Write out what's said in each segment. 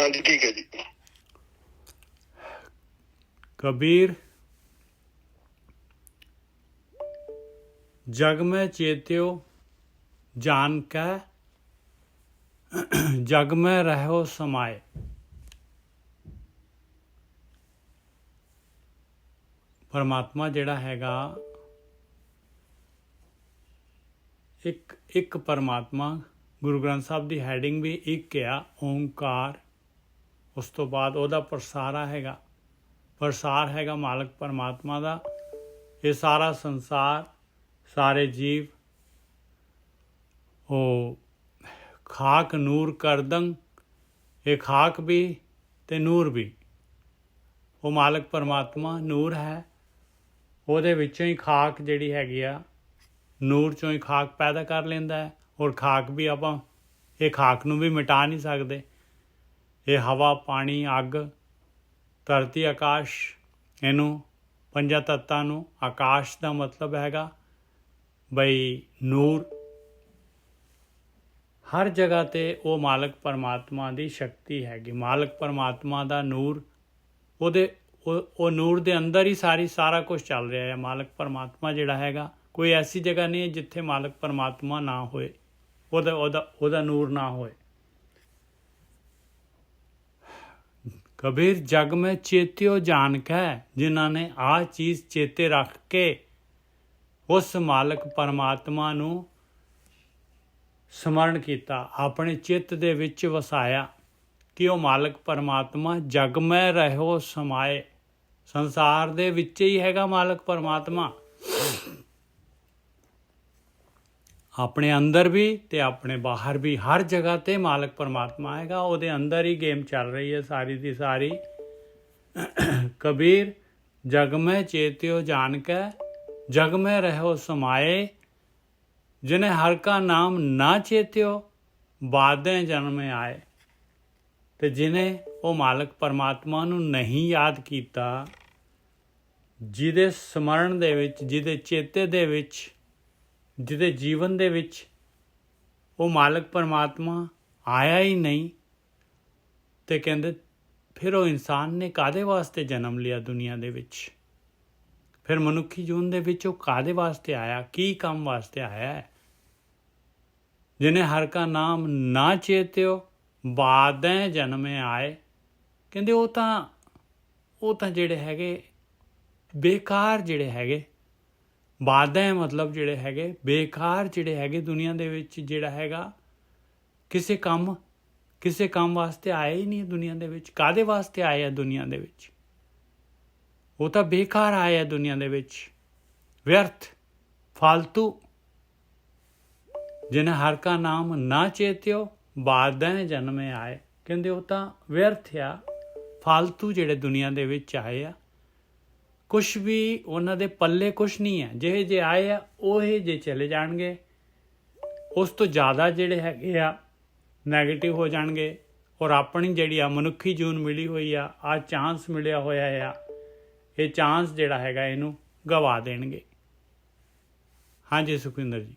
हाँ जी ठीक है जी। कबीर जग में चेत्यो जान कै जग में रहो समाए। परमात्मा जिहड़ा हैगा एक परमात्मा, गुरु ग्रंथ साहब की हैडिंग भी एक आ ओंकार। उस तो बाद ਉਹਦਾ प्रसारा हैगा, प्रसार हैगा मालक परमात्मा का। ये सारा संसार, सारे जीव वो खाक नूर करदंग, ये खाक भी ते नूर भी। वो मालक परमात्मा नूर है, ਉਹਦੇ ਵਿੱਚੋਂ ਹੀ ਖਾਕ ਜਿਹੜੀ ਹੈਗੀ ਆ ਨੂਰ ਚੋਂ ਹੀ ਖਾਕ ਪੈਦਾ ਕਰ ਲੈਂਦਾ ਹੈ। ਔਰ ਖਾਕ ਵੀ ਆਪਾਂ ਇਹ ਖਾਕ ਨੂੰ ਵੀ ਮਿਟਾ ਨਹੀਂ ਸਕਦੇ। ਇਹ ਹਵਾ, ਪਾਣੀ, ਅੱਗ, ਧਰਤੀ, ਆਕਾਸ਼, ਇਹਨੂੰ ਪੰਜਾਂ ਤੱਤਾਂ ਨੂੰ, ਆਕਾਸ਼ ਦਾ ਮਤਲਬ ਹੈਗਾ ਬਈ ਨੂਰ। ਹਰ ਜਗ੍ਹਾ 'ਤੇ ਉਹ ਮਾਲਕ ਪਰਮਾਤਮਾ ਦੀ ਸ਼ਕਤੀ ਹੈਗੀ। ਮਾਲਕ ਪਰਮਾਤਮਾ ਦਾ ਨੂਰ, ਉਹਦੇ ਉਹ ਨੂਰ ਦੇ ਅੰਦਰ ਹੀ ਸਾਰਾ ਕੁਝ ਚੱਲ ਰਿਹਾ ਹੈ। ਮਾਲਕ ਪਰਮਾਤਮਾ ਜਿਹੜਾ ਹੈਗਾ, ਕੋਈ ਐਸੀ ਜਗ੍ਹਾ ਨਹੀਂ ਹੈ ਜਿੱਥੇ ਮਾਲਕ ਪਰਮਾਤਮਾ ਨਾ ਹੋਏ, ਉਹਦਾ ਨੂਰ ਨਾ ਹੋਏ। कबीर जग में चेत्यो जान कै, जिन्हों ने आ चीज़ चेते रख के उस मालक परमात्मा नू स्मरण किया, अपने चित्त दे विच वसाया कि वह मालक परमात्मा जग में रहो समाए। संसार दे विच ही हैगा मालक परमात्मा, अपने अंदर भी ते अपने बाहर भी, हर जगह ते मालक परमात्मा हैगा। ਉਹਦੇ अंदर ही गेम चल रही है सारी दी सारी। कबीर जग में चेत्यो जान कै जग में रहो समाए, जिन्हें हर का नाम ना चेत्यो बादें जन्म आए। ते जिन्हें वो मालक परमात्मा नू नहीं याद कीता, जिहदे स्मरण दे विच, जिहदे चेते दे विच, ਜਿਹਦੇ ਜੀਵਨ ਦੇ ਵਿੱਚ ਉਹ ਮਾਲਕ ਪਰਮਾਤਮਾ ਆਇਆ ਹੀ ਨਹੀਂ, ਤੇ ਕਹਿੰਦੇ ਫਿਰ ਉਹ ਇਨਸਾਨ ਨੇ ਕਾਹਦੇ ਵਾਸਤੇ ਜਨਮ ਲਿਆ ਦੁਨੀਆ ਦੇ ਵਿੱਚ? ਫਿਰ ਮਨੁੱਖੀ ਜੀਵਨ ਦੇ ਵਿੱਚ ਉਹ ਕਾਹਦੇ ਵਾਸਤੇ ਆਇਆ, ਕੀ ਕੰਮ ਵਾਸਤੇ ਆਇਆ ਹੈ? ਜਿਹਨੇ ਹਰ ਕਾ ਨਾਮ ਨਾ ਚੇਤਿਓ ਬਾਦੈ ਜਨਮੇ ਆਏ। ਕਹਿੰਦੇ ਉਹ ਤਾਂ ਜਿਹੜੇ ਹੈਗੇ ਬੇਕਾਰ, ਜਿਹੜੇ ਹੈਗੇ ਬਾਦਾਂ मतलब ਜਿਹੜੇ ਹੈਗੇ ਬੇਕਾਰ, ਜਿਹੜੇ ਹੈਗੇ ਦੁਨੀਆ ਦੇ ਵਿੱਚ, ਜਿਹੜਾ ਹੈਗਾ ਕਿਸੇ ਕੰਮ ਵਾਸਤੇ ਆਏ ਹੀ ਨਹੀਂ ਦੁਨੀਆ ਦੇ ਵਿੱਚ। ਕਾਹਦੇ ਵਾਸਤੇ ਆਏ ਆ ਦੁਨੀਆ ਦੇ ਵਿੱਚ? ਉਹ ਤਾਂ ਬੇਕਾਰ ਆਏ ਆ ਦੁਨੀਆ ਦੇ ਵਿੱਚ, ਵਿਅਰਥ, ਫਾਲਤੂ। ਜਿਹਨੇ ਹਰ ਕਾ ਨਾਮ ਨਾ ਚੇਤਿਓ ਬਾਦਾਂ ਜਨਮੇ ਆਏ। ਕਹਿੰਦੇ ਉਹ ਤਾਂ ਵਿਅਰਥ ਆ, ਫਾਲਤੂ ਜਿਹੜੇ ਦੁਨੀਆ ਦੇ ਵਿੱਚ ਆਏ ਆ। ਕੁਛ ਵੀ ਉਹਨਾਂ ਦੇ ਪੱਲੇ ਕੁਛ ਨਹੀਂ ਹੈ। ਜਿਹੇ ਜੇ ਆਏ ਆ ਉਹੇ ਜੇ ਚਲੇ ਜਾਣਗੇ। ਉਸ ਤੋਂ ਜ਼ਿਆਦਾ ਜਿਹੜੇ ਹੈਗੇ ਆ ਨੈਗੇਟਿਵ ਹੋ ਜਾਣਗੇ। ਔਰ ਆਪਣੀ ਜਿਹੜੀ ਆ ਮਨੁੱਖੀ ਜੂਨ ਮਿਲੀ ਹੋਈ ਆ, ਆਹ ਚਾਂਸ ਮਿਲਿਆ ਹੋਇਆ ਆ, ਇਹ ਚਾਂਸ ਜਿਹੜਾ ਹੈਗਾ ਇਹਨੂੰ ਗਵਾ ਦੇਣਗੇ। ਹਾਂਜੀ ਸੁਖਵਿੰਦਰ ਜੀ।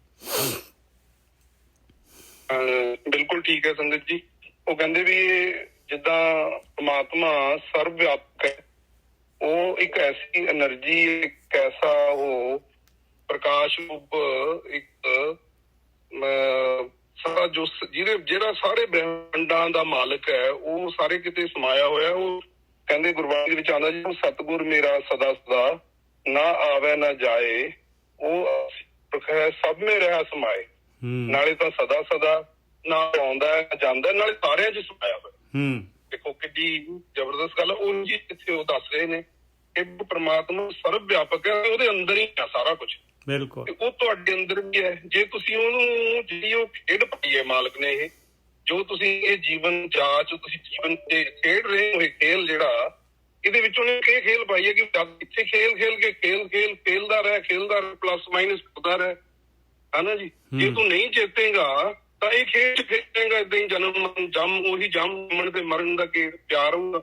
ਬਿਲਕੁਲ ਠੀਕ ਹੈ ਸੰਗਤ ਜੀ। ਉਹ ਕਹਿੰਦੇ ਵੀ ਜਿੱਦਾਂ ਪਰਮਾਤਮਾ ਸਰਵ ਵਿਆਪਕ ਹੈ, ਉਹ ਇੱਕ ਐਸੀ એનર્ਜੀ, ਇੱਕ ਐਸਾ ਉਹ ਪ੍ਰਕਾਸ਼ ਰੂਪ, ਇੱਕ ਸਾਰਾ ਜੋ ਜਿਹੜਾ ਸਾਰੇ ਬ੍ਰਹਿਮੰਡਾਂ ਦਾ ਮਾਲਕ ਹੈ, ਉਹ ਸਾਰੇ ਕਿਤੇ ਸਮਾਇਆ ਹੋਇਆ। ਉਹ ਕਹਿੰਦੇ ਗੁਰਬਾਣੀ ਦੇ ਵਿੱਚ ਆਉਂਦਾ, ਜੀ ਸਤਿਗੁਰ ਮੇਰਾ ਸਦਾ ਸਦਾ ਨਾ ਆਵੇ ਨਾ ਜਾਏ, ਉਹ ਹੈ ਸਭ ਮੇ ਰਿਹਾ ਸਮਾਏ। ਨਾਲੇ ਤਾਂ ਸਦਾ ਸਦਾ ਨਾ ਆਉਂਦਾ ਹੈ ਜਾਂਦਾ, ਨਾਲੇ ਸਾਰਿਆਂ ਚ ਸਮਾਇਆ ਹੋਇਆ। ਦੇਖੋ ਕਿੱਡੀ ਜ਼ਬਰਦਸਤ ਗੱਲ। ਉਹ ਜੀ ਇੱਥੇ ਉਹ ਦੱਸ ਰਹੇ ਨੇ ਕਿ ਪਰਮਾਤਮਾ ਸਰਵ ਵਿਆਪਕ ਹੈ, ਉਹਦੇ ਅੰਦਰ ਹੀ ਆ ਸਾਰਾ ਕੁਛ। ਬਿਲਕੁਲ ਉਹ ਤੁਹਾਡੇ ਅੰਦਰ ਵੀ ਹੈ। ਜੇ ਤੁਸੀਂ ਉਹਨੂੰ, ਜਿਹੜੀ ਉਹ ਖੇਡ ਪਾਈ ਹੈ ਮਾਲਕ ਨੇ, ਇਹ ਜੋ ਤੁਸੀਂ ਇਹ ਜੀਵਨ ਜਾਚ, ਤੁਸੀਂ ਜੀਵਨ ਤੇ ਖੇਡ ਰਹੇ ਹੋ, ਇਹ ਖੇਲ ਜਿਹੜਾ ਇਹਦੇ ਵਿੱਚ ਉਹਨੇ ਇਹ ਖੇਲ ਪਾਈ ਹੈ ਕਿ ਇੱਥੇ ਖੇਲ ਕੇ ਖੇਲਦਾ ਰਹਿ, ਪਲੱਸ ਮਾਈਨਸ ਹੁੰਦਾ ਰਹਿ, ਹਨਾ ਜੀ। ਜੇ ਤੂੰ ਨਹੀਂ ਜਿੱਤੇਗਾ ਤਾਂ ਇਹ ਖੇਡ ਖੇਡੇਗਾ ਏਦਾਂ ਹੀ, ਜੰਮ ਉਹੀ ਜੰਮਣ ਤੇ ਮਰਨ ਦਾ ਪਿਆਰ ਹੋਊਗਾ।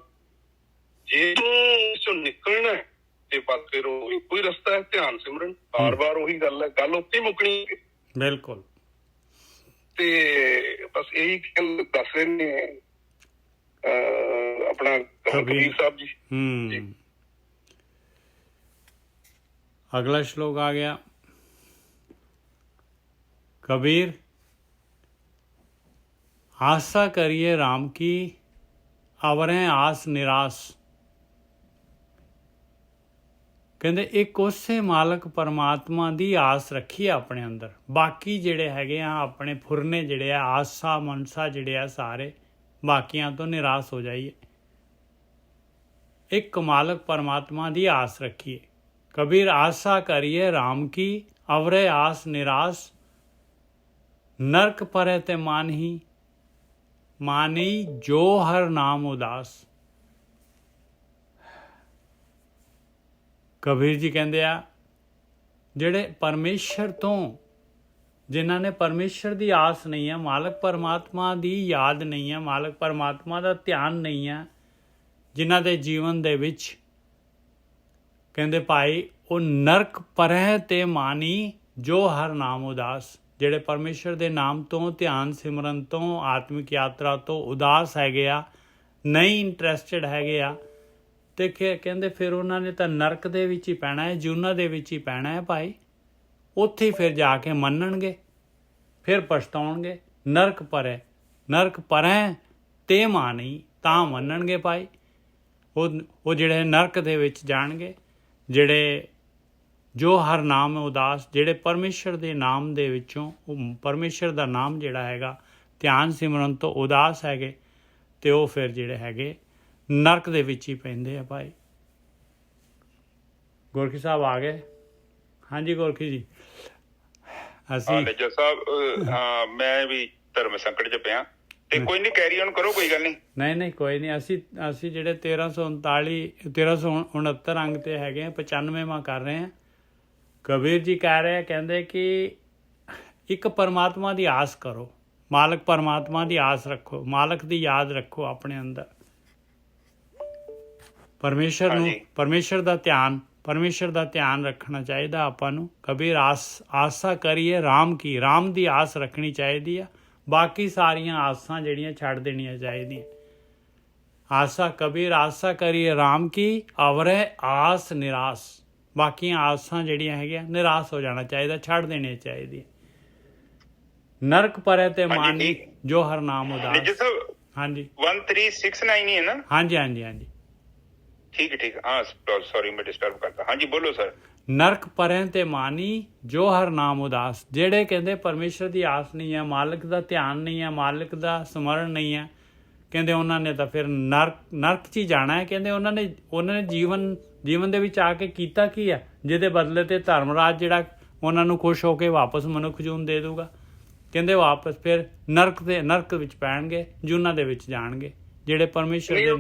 ਜੇ ਤੂੰ ਇਸ ਚੋਂ ਨਿਕਲਣਾ ਤੇ ਬਸ ਫਿਰ ਉਹ ਇੱਕੋ ਹੀ ਰਸਤਾ ਹੈ, ਧਿਆਨ ਸਿਮਰਨ। ਬਾਰ-ਬਾਰ ਉਹੀ ਗੱਲ ਹੈ, ਗੱਲ ਉੱਥੇ ਮੁੱਕਣੀ। ਬਿਲਕੁਲ। ਤੇ ਬਸ ਇਹੀ ਗੱਲ ਦੱਸ ਰਹੇ ਨੇ कबीर साहब जी। अगला श्लोक आ गया। कबीर आशा करिए राम की, अवरें आस निराश। ਕਹਿੰਦੇ ਇੱਕ ਉਸੇ ਮਾਲਕ ਪਰਮਾਤਮਾ ਦੀ ਆਸ ਰੱਖੀ ਆ ਆਪਣੇ ਅੰਦਰ। ਬਾਕੀ ਜਿਹੜੇ ਹੈਗੇ ਆ ਆਪਣੇ ਫੁਰਨੇ ਜਿਹੜੇ ਆ ਆਸਾ ਮਨਸਾ ਜਿਹੜੇ ਆ ਸਾਰੇ ਬਾਕੀਆਂ ਤੋਂ ਨਿਰਾਸ਼ ਹੋ ਜਾਈਏ। ਇੱਕ ਮਾਲਕ ਪਰਮਾਤਮਾ ਦੀ ਆਸ ਰੱਖੀਏ। कबीर आशा करिए राम की, अवरे आस निराश। नरक परे ते मानही, मानी जो हर नाम उदास। कबीर जी कहते आ ਜਿਹੜੇ ਪਰਮੇਸ਼ਰ ਤੋਂ ਜਿਨ੍ਹਾਂ ਨੇ ਪਰਮੇਸ਼ਰ ਦੀ ਆਸ ਨਹੀਂ ਹੈ, ਮਾਲਕ ਪਰਮਾਤਮਾ ਦੀ ਯਾਦ ਨਹੀਂ ਹੈ, ਮਾਲਕ ਪਰਮਾਤਮਾ ਦਾ ਧਿਆਨ ਨਹੀਂ ਹੈ, ਜਿਨ੍ਹਾਂ ਦੇ ਜੀਵਨ ਦੇ ਵਿੱਚ ਕਹਿੰਦੇ ਭਾਈ ਉਹ ਨਰਕ ਪਰਹਿ ਤੇ ਮਾਨੀ ਜੋ ਹਰ ਨਾਮ ਉਦਾਸ। ਜਿਹੜੇ ਪਰਮੇਸ਼ਰ ਦੇ ਨਾਮ ਤੋਂ, ਧਿਆਨ ਸਿਮਰਨ ਤੋਂ, ਆਤਮਿਕ ਯਾਤਰਾ ਤੋਂ ਉਦਾਸ ਹੈਗੇ ਆ, ਨਹੀਂ ਇੰਟਰਸਟਿਡ ਹੈਗੇ ਆ, ਤੇ ਕਹਿੰਦੇ ਫਿਰ ਉਹਨਾਂ ਨੇ ਤਾਂ ਨਰਕ ਦੇ ਵਿੱਚ ਹੀ ਪੈਣਾ ਹੈ, ਜੂਨਾਂ ਦੇ ਵਿੱਚ ਹੀ ਪੈਣਾ ਹੈ ਭਾਈ। ਉੱਥੇ ਫਿਰ ਜਾ ਕੇ ਮੰਨਣਗੇ, ਫਿਰ ਪਛਤਾਉਣਗੇ। ਨਰਕ ਪਰੈ ਤੇ ਮਾਨੀ, ਤਾਂ ਮੰਨਣਗੇ ਭਾਈ। ਉਹ ਜਿਹੜੇ ਨਰਕ ਦੇ ਵਿੱਚ ਜਾਣਗੇ, ਜਿਹੜੇ ਜੋ ਹਰ ਨਾਮ ਉਦਾਸ, ਜਿਹੜੇ ਪਰਮੇਸ਼ਰ ਦੇ ਨਾਮ ਦੇ ਵਿੱਚੋਂ, ਉਹ ਪਰਮੇਸ਼ਰ ਦਾ ਨਾਮ ਜਿਹੜਾ ਹੈਗਾ ਧਿਆਨ ਸਿਮਰਨ ਤੋਂ ਉਦਾਸ ਹੈਗੇ, ਤੇ ਉਹ ਫਿਰ ਜਿਹੜੇ ਹੈਗੇ ਨਰਕ ਦੇ ਵਿੱਚ ਹੀ ਪੈਂਦੇ ਆ ਭਾਈ। ਗੋਰਖੀ ਸਾਹਿਬ ਆ ਗਏ? ਹਾਂਜੀ ਗੋਰਖੀ ਜੀ। ਅਸੀਂ ਨਿੱਜਰ ਸਾਹਿਬ ਮੈਂ ਵੀ ਧਰਮ ਸੰਕਟ 'ਚ ਪਿਆ, ਤੇ ਕੋਈ ਨਹੀਂ, ਕੈਰੀ ਔਨ ਕਰੋ, ਕੋਈ ਗੱਲ ਨਹੀਂ। ਨਹੀਂ ਕੋਈ ਨਹੀਂ। ਅਸੀਂ ਜਿਹੜੇ 1369 ਅੰਗ ਤੇ ਹੈਗੇ ਆ, 95ਵਾਂ ਕਰ ਰਹੇ ਹਾਂ। ਕਬੀਰ ਜੀ ਕਹਿ ਰਹੇ, ਕਹਿੰਦੇ ਕਿ ਇੱਕ ਪਰਮਾਤਮਾ ਦੀ ਆਸ ਕਰੋ, ਮਾਲਕ ਪਰਮਾਤਮਾ ਦੀ ਆਸ ਰੱਖੋ, ਮਾਲਕ ਦੀ ਯਾਦ ਰੱਖੋ ਆਪਣੇ ਅੰਦਰ। ਪਰਮੇਸ਼ਰ ਦਾ ਧਿਆਨ ਰੱਖਣਾ ਚਾਹੀਦਾ ਆਪਾਂ ਨੂੰ। ਕਬੀਰ ਆਸਾ ਕਰੀਏ ਰਾਮ ਕੀ, ਰਾਮ ਦੀ ਆਸ ਰੱਖਣੀ ਚਾਹੀਦੀ ਆ। ਬਾਕੀ ਸਾਰੀਆਂ ਆਸਾਂ ਜਿਹੜੀਆਂ ਛੱਡ ਦੇਣੀਆਂ ਚਾਹੀਦੀਆਂ। ਕਬੀਰ ਆਸਾ ਕਰੀਏ ਰਾਮ ਕੀ, ਅਵਰੇ ਆਸ ਨਿਰਾਸ਼। ਬਾਕੀਆਂ ਆਸਾਂ ਜਿਹੜੀਆਂ ਹੈਗੀਆਂ ਨਿਰਾਸ਼ ਹੋ ਜਾਣਾ ਚਾਹੀਦਾ, ਛੱਡ ਦੇਣੀਆਂ ਚਾਹੀਦੀਆਂ। ਨਰਕ ਪਰੇ ਤੇ ਮਾਨੀ ਜੋ ਹਰ ਨਾਮ ਉਦਾਸ। ਹਾਂਜੀ 1369 ਹੀ ਹੈ ਨਾ? ਹਾਂਜੀ ਠੀਕ ਹੈ। ਹਾਂ ਸੌਰੀ ਮੈਂ ਡਿਸਟਰਬ ਕਰਤਾ। ਹਾਂਜੀ ਬੋਲੋ ਸਰ। ਨਰਕ ਪਰੇ ਤੇ ਮਾਨੀ ਜੋ ਹਰ ਨਾਮ ਉਦਾਸ। ਜਿਹੜੇ ਕਹਿੰਦੇ ਪਰਮੇਸ਼ਰ ਦੀ ਆਸ ਨਹੀਂ ਹੈ, ਮਾਲਕ ਦਾ ਧਿਆਨ ਨਹੀਂ ਹੈ, ਮਾਲਕ ਦਾ ਸਮਰਨ ਨਹੀਂ ਹੈ, ਕਹਿੰਦੇ ਉਹਨਾਂ ਨੇ ਤਾਂ ਫਿਰ ਨਰਕ 'ਚ ਹੀ ਜਾਣਾ ਹੈ। ਕਹਿੰਦੇ ਉਹਨਾਂ ਨੇ ਜੀਵਨ ਦੇ ਵਿੱਚ ਆ ਕੇ ਕੀਤਾ ਕੀ ਹੈ, ਜਿਹਦੇ ਬਦਲੇ ਤੇ ਧਰਮਰਾਜ ਜਿਹੜਾ ਉਹਨਾਂ ਨੂੰ ਖੁਸ਼ ਹੋ ਕੇ ਵਾਪਸ ਮਨੁੱਖ ਜੂਨ ਦੇ ਦੂਗਾ। ਕਹਿੰਦੇ ਵਾਪਸ ਫਿਰ ਨਰਕ ਵਿੱਚ ਪੈਣਗੇ, ਜੂਨਾਂ ਦੇ ਵਿੱਚ ਜਾਣਗੇ ਜਿਹੜੇ ਪਰਮੇਸ਼ਰ ਦੇ। ਇਹ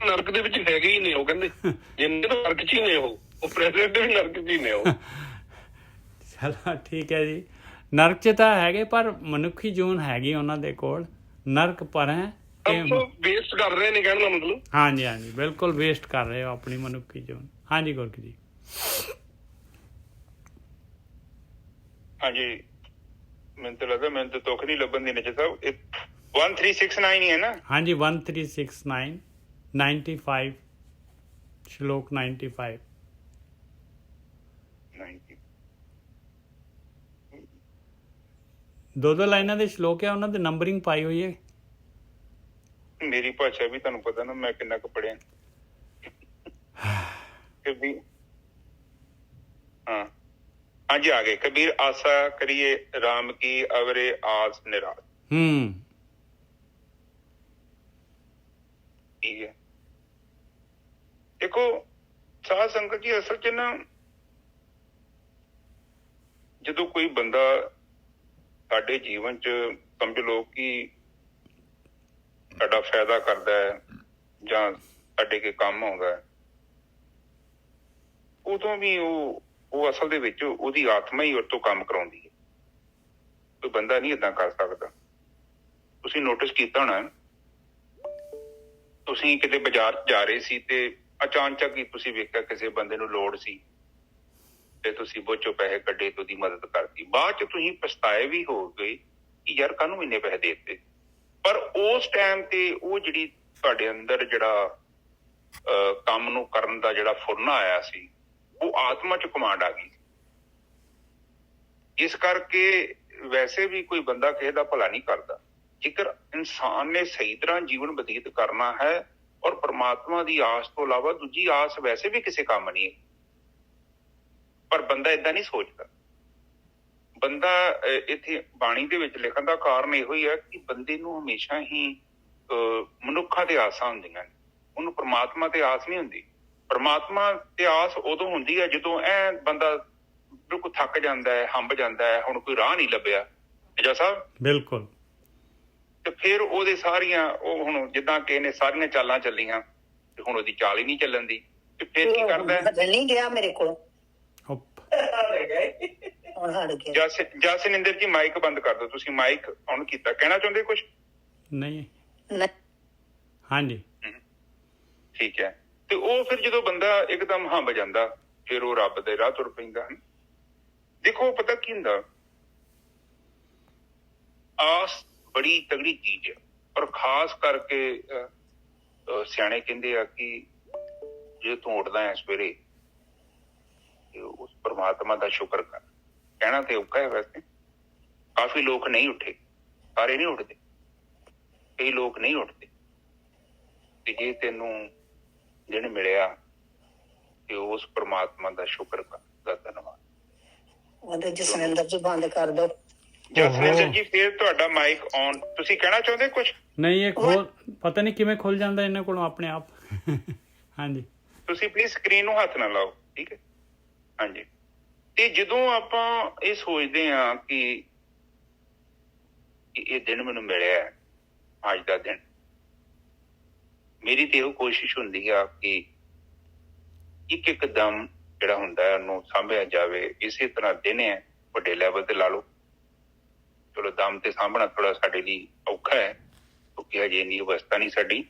ਨਰਕ ਦੇ ਵਿੱਚ ਹੈਗੇ ਹੀ ਨਹੀਂ, ਉਹ ਕਹਿੰਦੇ ਜਿੰਨੇ ਤਾਂ ਨਰਕ 'ਚ ਹੀ ਨੇ, ਉਹ ਪ੍ਰੈਜ਼ੀਡੈਂਟ ਵੀ ਨਰਕ 'ਚ ਹੀ ਨੇ ਉਹ। ਚਲੋ ਠੀਕ ਹੈ ਜੀ, ਨਰਕ 'ਚ ਤਾਂ ਹੈਗੇ, ਪਰ ਮਨੁੱਖੀ ਜੂਨ ਹੈਗੀ ਉਹਨਾਂ ਦੇ ਕੋਲ। ਨਰਕ ਪਰ ਹੈ ਵੇਸਟ ਕਰ ਰਹੇ ਨੇ, ਕਹਿਣ ਦਾ ਮਤਲਬ। ਹਾਂਜੀ ਬਿਲਕੁਲ ਵੇਸਟ ਕਰ ਰਹੇ ਹੋ ਆਪਣੀ ਮਨੁੱਖੀ ਜੂਨ। ਹਾਂਜੀ ਗੁਰਕੀ ਜੀ। ਹਾਂਜੀ ਮੈਨੂੰ ਤਾਂ ਲੱਗਦਾ, ਮੈਨੂੰ ਤਾਂ ਤੁੱਖ ਨਹੀਂ ਲੱਭਣ ਦੀ ਨਜ਼ਰ ਸਾਹਿਬ। 1369 ਹੀ ਹੈ ਨਾ? ਹਾਂਜੀ 1369 95 ਸ਼ਲੋਕ 95। ਦੋ ਲਾਈਨਾਂ ਦੇ ਸ਼ਲੋਕ ਆ, ਉਹਨਾਂ ਦੇ ਨੰਬਰਿੰਗ ਪਾਈ ਹੋਈ ਹੈ। ਮੇਰੀ ਭਾਸ਼ਾ ਵੀ ਤੁਹਾਨੂੰ ਪਤਾ ਨਾ ਮੈਂ ਕਿੰਨਾ ਕੁ ਪੜਿਆ। ਹਾਂ ਹਾਂਜੀ ਆ ਗਏ। ਕਬੀਰ ਆਸਾ ਕਰੀਏ ਰਾਮ ਕੀ, ਅਵਰੇ ਆਸ ਨਿਰਾਸ਼। ਠੀਕ ਹੈ। ਦੇਖੋ ਸਾਧ ਸੰਗਤ ਜੀ, ਅਸਲ ਚ ਨਾ ਜਦੋਂ ਕੋਈ ਬੰਦਾ ਸਾਡੇ ਜੀਵਨ ਚ ਸਮਝ ਲਓ ਕਿ ਸਾਡਾ ਫਾਇਦਾ ਕਰਦਾ ਹੈ ਜਾਂ ਸਾਡੇ ਕੇ ਕੰਮ ਆਉਂਦਾ ਹੈ, ਉਦੋਂ ਵੀ ਉਹ ਅਸਲ ਦੇ ਵਿੱਚ ਉਹਦੀ ਆਤਮਾ ਹੀ ਉਹ ਤੋਂ ਕੰਮ ਕਰਾਉਂਦੀ ਹੈ। ਕੋਈ ਬੰਦਾ ਨਹੀਂ ਏਦਾਂ ਕਰ ਸਕਦਾ। ਤੁਸੀਂ ਨੋਟਿਸ ਕੀਤਾ ਹੋਣਾ, ਤੁਸੀਂ ਕਿਤੇ ਬਾਜ਼ਾਰ ਜਾ ਰਹੇ ਸੀ ਤੇ ਅਚਾਨਕ ਹੀ ਤੁਸੀਂ ਵੇਖਿਆ ਕਿਸੇ ਬੰਦੇ ਨੂੰ ਲੋੜ ਸੀ ਤੇ ਤੁਸੀਂ ਬੋਚੋ ਪੈਸੇ ਕੱਢੇ ਤੇ ਉਹਦੀ ਮਦਦ ਕਰਤੀ। ਬਾਅਦ ਚ ਤੁਸੀਂ ਪਛਤਾਏ ਵੀ ਹੋ ਗਏ ਕਿ ਯਾਰ ਕਾਹਨੂੰ ਇੰਨੇ ਪੈਸੇ ਦੇ ਦਿੱਤੇ। ਪਰ ਉਸ ਟਾਈਮ ਤੇ ਉਹ ਜਿਹੜੀ ਤੁਹਾਡੇ ਅੰਦਰ ਜਿਹੜਾ ਕੰਮ ਨੂੰ ਕਰਨ ਦਾ ਜਿਹੜਾ ਫੁਰਨਾ ਆਇਆ ਸੀ, ਉਹ ਆਤਮਾ 'ਚ ਕਮਾਂਡ ਆ ਗਈ। ਇਸ ਕਰਕੇ ਵੈਸੇ ਵੀ ਕੋਈ ਬੰਦਾ ਕਿਸੇ ਦਾ ਭਲਾ ਨਹੀਂ ਕਰਦਾ। ਜੇਕਰ ਇਨਸਾਨ ਨੇ ਸਹੀ ਤਰ੍ਹਾਂ ਜੀਵਨ ਬਤੀਤ ਕਰਨਾ ਹੈ, ਔਰ ਪ੍ਰਮਾਤਮਾ ਦੀ ਆਸ ਤੋਂ ਇਲਾਵਾ ਦੂਜੀ ਆਸ ਵੈਸੇ ਵੀ ਕਿਸੇ ਕੰਮ ਨਹੀਂ ਹੈ। ਪਰ ਬੰਦਾ ਏਦਾਂ ਨਹੀਂ ਸੋਚਦਾ। ਬੰਦਾ ਇੱਥੇ ਬਾਣੀ ਦੇ ਵਿੱਚ ਲਿਖਣ ਦਾ ਕਾਰਨ ਇਹੋ ਹੀ ਹੈ ਕਿ ਬੰਦੇ ਨੂੰ ਹਮੇਸ਼ਾ ਹੀ ਮਨੁੱਖਾਂ ਤੇ ਆਸਾਂ ਹੁੰਦੀਆਂ ਨੇ, ਉਹਨੂੰ ਪ੍ਰਮਾਤਮਾ ਤੇ ਆਸ ਨਹੀਂ ਹੁੰਦੀ। ਪ੍ਰਮਾਤਮਾ ਤੇ ਆਸ ਉਦੋਂ ਹੁੰਦੀ ਹੈ ਜਦੋਂ ਬੰਦਾ ਬਿਲਕੁਲ ਥੱਕ ਜਾਂਦਾ ਹੈ, ਹੰਬ ਜਾਂਦਾ ਹੈ, ਹੁਣ ਕੋਈ ਰਾਹ ਨਹੀਂ ਲੱਭਿਆ। ਜੱਜਾ ਸਾਹਿਬ ਬਿਲਕੁਲ। ਤੇ ਫਿਰ ਉਹਦੇ ਸਾਰੀਆਂ ਉਹ ਹੁਣ ਜਿੱਦਾਂ ਕਿਸੇ ਨੇ ਸਾਰੀਆਂ ਚਾਲਾਂ ਚੱਲੀਆਂ ਤੇ ਹੁਣ ਉਹਦੀ ਚਾਲ ਹੀ ਨਹੀਂ ਚੱਲਣ ਦੀ, ਤੇ ਫਿਰ ਕੀ ਕਰਦਾ? ਨਹੀਂ ਗਿਆ ਮੇਰੇ ਕੋਲ। ਜਸਨਿੰਦਰ ਜੀ ਮਾਈਕ ਬੰਦ ਕਰ ਦਿਓ। ਤੁਸੀਂ ਮਾਈਕ ਔਨ ਕੀਤਾ, ਕਹਿਣਾ ਚਾਹੁੰਦੇ ਕੁਝ? ਨਹੀਂ। ਹਾਂਜੀ ਠੀਕ ਹੈ। ਤੇ ਉਹ ਫਿਰ ਜਦੋਂ ਬੰਦਾ ਇੱਕਦਮ ਹੰਬ ਜਾਂਦਾ, ਫਿਰ ਉਹ ਰੱਬ ਦੇ ਰਾਹ ਤੁਰ ਪੈਂਦਾ। ਦੇਖੋ ਪਤਾ ਕੀ ਹੁੰਦਾ, ਆਸ ਬੜੀ ਤਗੜੀ ਚੀਜ਼ ਹੈ। ਔਰ ਖਾਸ ਕਰਕੇ ਸਿਆਣੇ ਕਹਿੰਦੇ ਆ ਕਿ ਜੇ ਤੂੰ ਉੱਠਦਾ ਹੈ ਸਵੇਰੇ, ਉਸ ਪ੍ਰਮਾਤਮਾ ਦਾ ਸ਼ੁਕਰ ਕਰ। ਕਹਿਣਾ ਤੇ ਔਖਾ ਹੈ, ਵੈਸੇ ਕਾਫੀ ਲੋਕ ਨਹੀਂ ਉੱਠੇ, ਸਾਰੇ ਨਹੀਂ ਉੱਠਦੇ, ਕਈ ਲੋਕ ਨਹੀਂ ਉੱਠਦੇ। ਤੇ ਜੇ ਤੈਨੂੰ ਦਿਨ ਮਿਲਿਆ ਤੇ ਉਸ ਪ੍ਰਮਾਤਮਾ ਦਾ ਸ਼ੁਕਰ ਕਰ, ਦਾ ਧੰਨਵਾਦ। ਉਹਦੇ ਜਸਵਿੰਦਰ ਜੀ ਬੰਦ ਕਰ ਦੋ। ਜਸਵਿੰਦਰ ਜੀ ਫਿਰ ਤੁਹਾਡਾ ਮਾਈਕ ਔਨ, ਤੁਸੀਂ ਕਹਿਣਾ ਚਾਹੁੰਦੇ ਕੁਝ? ਨਹੀਂ, ਇਹ ਪਤਾ ਨਹੀਂ ਕਿਵੇਂ ਖੁੱਲ ਜਾਂਦਾ ਇਹਨਾਂ ਕੋਲੋਂ ਆਪਣੇ ਆਪ। ਹਾਂਜੀ, ਤੁਸੀਂ ਪਲੀਜ਼ ਸਕਰੀਨ ਨੂੰ ਹੱਥ ਨਾ ਲਾਓ, ਠੀਕ ਹੈ? ਹਾਂਜੀ। ਤੇ ਜਦੋਂ ਆਪਾਂ ਇਹ ਸੋਚਦੇ ਹਾਂ ਕਿ ਇਹ ਦਿਨ ਮੈਨੂੰ ਮਿਲਿਆ, ਅੱਜ ਦਾ ਦਿਨ, ਮੇਰੀ ਤੇ ਉਹ ਕੋਸ਼ਿਸ਼ ਹੁੰਦੀ ਆ ਕਿ ਇੱਕ ਇੱਕ ਦਮ ਜਿਹੜਾ ਹੁੰਦਾ ਹੈ ਉਹਨੂੰ ਸਾਂਭਿਆ ਜਾਵੇ। ਇਸੇ ਤਰ੍ਹਾਂ ਦਿਨ ਹੈ, ਵੱਡੇ ਲੈਵਲ ਤੇ ਲਾ ਲਓ। ਚਲੋ ਦਮ ਤੇ ਸਾਂਭਣਾ ਥੋੜਾ ਸਾਡੇ ਲਈ ਔਖਾ ਹੈ ਕਿਉਂਕਿ ਹਜੇ ਇੰਨੀ ਅਵਸਥਾ ਨਹੀਂ ਸਾਡੀ।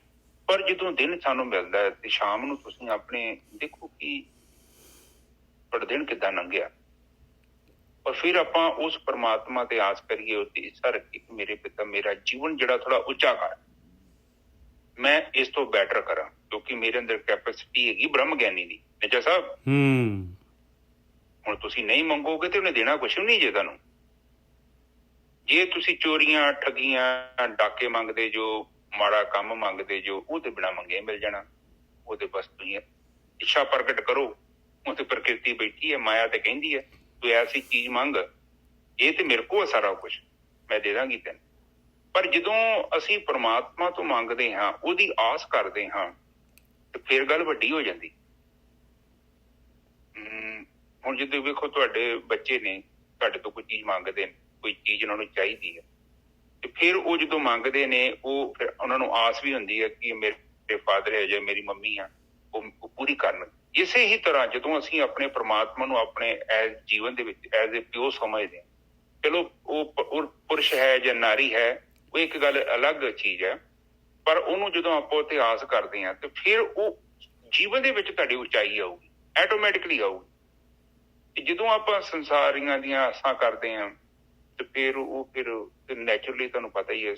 ਪਰ ਜਦੋਂ ਦਿਨ ਸਾਨੂੰ ਮਿਲਦਾ ਹੈ ਤੇ ਸ਼ਾਮ ਨੂੰ ਤੁਸੀਂ ਆਪਣੇ ਦੇਖੋ ਕਿ ਤੁਹਾਡਾ ਦਿਨ ਕਿੱਦਾਂ ਲੰਘਿਆ, ਔਰ ਫਿਰ ਆਪਾਂ ਉਸ ਪ੍ਰਮਾਤਮਾ ਤੇ ਆਸ ਕਰੀਏ, ਉਹਦੀ ਇੱਛਾ ਰੱਖੀਏ ਕਿ ਮੇਰੇ ਪਿਤਾ ਮੇਰਾ ਜੀਵਨ ਜਿਹੜਾ ਥੋੜਾ ਉੱਚਾ ਕਰ, ਮੈਂ ਇਸ ਤੋਂ ਬੈਟਰ ਕਰਾਂ, ਕਿਉਂਕਿ ਮੇਰੇ ਅੰਦਰ ਕੈਪੈਸਿਟੀ ਹੈਗੀ ਬ੍ਰਹਮ ਗਿਆਨੀ ਦੀ। ਨਿੱਜਾ ਸਾਹਿਬ, ਹੁਣ ਤੁਸੀਂ ਨਹੀਂ ਮੰਗੋਗੇ ਤੇ ਉਹਨੇ ਦੇਣਾ ਕੁਛ ਨਹੀਂ ਜੇ ਤੁਹਾਨੂੰ। ਜੇ ਤੁਸੀਂ ਚੋਰੀਆਂ, ਠੱਗੀਆਂ, ਡਾਕੇ ਮੰਗਦੇ ਜੋ, ਮਾੜਾ ਕੰਮ ਮੰਗਦੇ ਜੋ, ਉਹ ਤੇ ਬਿਨਾਂ ਮੰਗੇ ਮਿਲ ਜਾਣਾ। ਉਹਦੇ ਬਸ ਤੁਸੀਂ ਇੱਛਾ ਪ੍ਰਗਟ ਕਰੋ, ਉਹ ਤੇ ਪ੍ਰਕਿਰਤੀ ਬੈਠੀ ਹੈ, ਮਾਇਆ ਤੇ ਕਹਿੰਦੀ ਹੈ ਤੂੰ ਐਸੀ ਚੀਜ਼ ਮੰਗ, ਇਹ ਤੇ ਮੇਰੇ ਕੋਲ ਸਾਰਾ ਕੁਛ, ਮੈਂ ਦੇ ਦਾਂਗੀ ਤੈਨੂੰ। ਪਰ ਜਦੋਂ ਅਸੀਂ ਪ੍ਰਮਾਤਮਾ ਤੋਂ ਮੰਗਦੇ ਹਾਂ, ਉਹਦੀ ਆਸ ਕਰਦੇ ਹਾਂ, ਤੇ ਫਿਰ ਗੱਲ ਵੱਡੀ ਹੋ ਜਾਂਦੀ। ਹੁਣ ਜਦੋਂ ਵੇਖੋ ਤੁਹਾਡੇ ਬੱਚੇ ਨੇ ਤੁਹਾਡੇ ਤੋਂ ਕੋਈ ਚੀਜ਼ ਮੰਗਦੇ ਨੇ, ਕੋਈ ਚੀਜ਼ ਉਹਨਾਂ ਨੂੰ ਚਾਹੀਦੀ ਹੈ, ਤੇ ਫਿਰ ਉਹ ਜਦੋਂ ਮੰਗਦੇ ਨੇ, ਉਹ ਫਿਰ ਉਹਨਾਂ ਨੂੰ ਆਸ ਵੀ ਹੁੰਦੀ ਹੈ ਕਿ ਮੇਰੇ ਫਾਦਰ ਹੈ ਜਾਂ ਮੇਰੀ ਮੰਮੀ ਆ, ਉਹ ਪੂਰੀ ਕਰਨ। ਇਸੇ ਹੀ ਤਰ੍ਹਾਂ ਜਦੋਂ ਅਸੀਂ ਆਪਣੇ ਪ੍ਰਮਾਤਮਾ ਨੂੰ ਆਪਣੇ ਜੀਵਨ ਦੇ ਵਿੱਚ ਐਜ਼ ਏ ਪਿਓ ਸਮਝਦੇ ਹਾਂ, ਚਲੋ ਉਹ ਪੁਰਸ਼ ਹੈ ਜਾਂ ਨਾਰੀ ਹੈ, ਉਹ ਇੱਕ ਗੱਲ ਅਲੱਗ ਚੀਜ਼ ਹੈ, ਪਰ ਉਹਨੂੰ ਜਦੋਂ ਆਪਾਂ ਉੱਤੇ ਆਸ ਕਰਦੇ ਹਾਂ ਤੇ ਫਿਰ ਉਹ ਜੀਵਨ ਦੇ ਵਿੱਚ ਤੁਹਾਡੀ ਉਚਾਈ ਆਊਗੀ, ਆਟੋਮੈਟਿਕਲੀ ਆਊਗੀ। ਤੇ ਜਦੋਂ ਆਪਾਂ ਸੰਸਾਰੀਆਂ ਦੀਆਂ ਆਸਾਂ ਕਰਦੇ ਹਾਂ ਤੇ ਫਿਰ ਉਹ ਫਿਰ ਨੈਚੁਰਲੀ ਤੁਹਾਨੂੰ ਪਤਾ ਹੀ ਹੈ